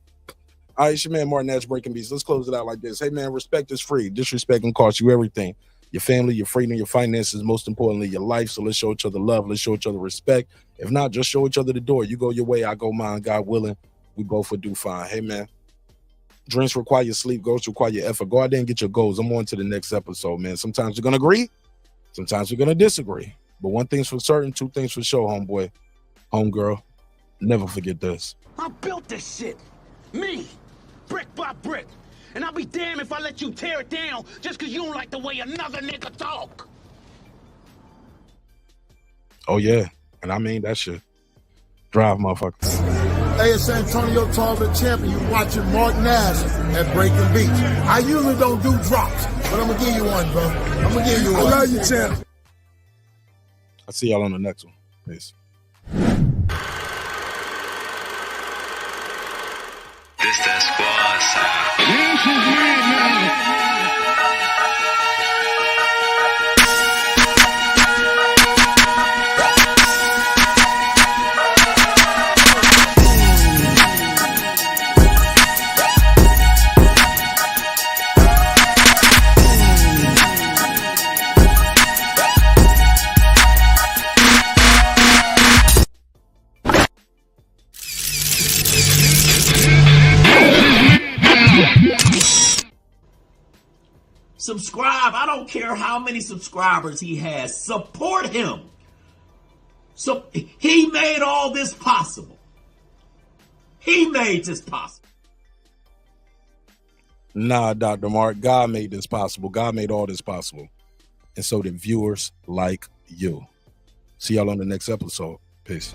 All right, it's your man Martin Nash Breaking Beats. Let's close it out like this. Hey, man, respect is free. Disrespect can cost you everything. Your family, your freedom, your finances, most importantly, your life. So let's show each other love. Let's show each other respect. If not, just show each other the door. You go your way, I go mine. God willing, we both will do fine. Hey, man, dreams require your sleep. Goals require your effort. Go out there and get your goals. I'm on to the next episode, man. Sometimes we're going to agree. Sometimes we're going to disagree. But one thing's for certain, two things for sure, homeboy, homegirl. Never forget this. I built this shit. Me. Brick by brick. And I'll be damned if I let you tear it down just because you don't like the way another nigga talk. Oh, yeah. And I mean, that shit drive motherfuckers. Hey, it's Antonio Tarver Champion. You watching Martin Nash at Breaking Beats. I usually don't do drops, but I'm going to give you one, bro. I'm going to give you one. I love you, champ. I'll see y'all on the next one. Peace. This that squad side. This is me, man. Subscribe. I don't care how many subscribers he has. Support him. So he made all this possible. He made this possible. Nah, Dr. Mark, God made this possible. God made all this possible. And so did viewers like you. See y'all on the next episode. Peace.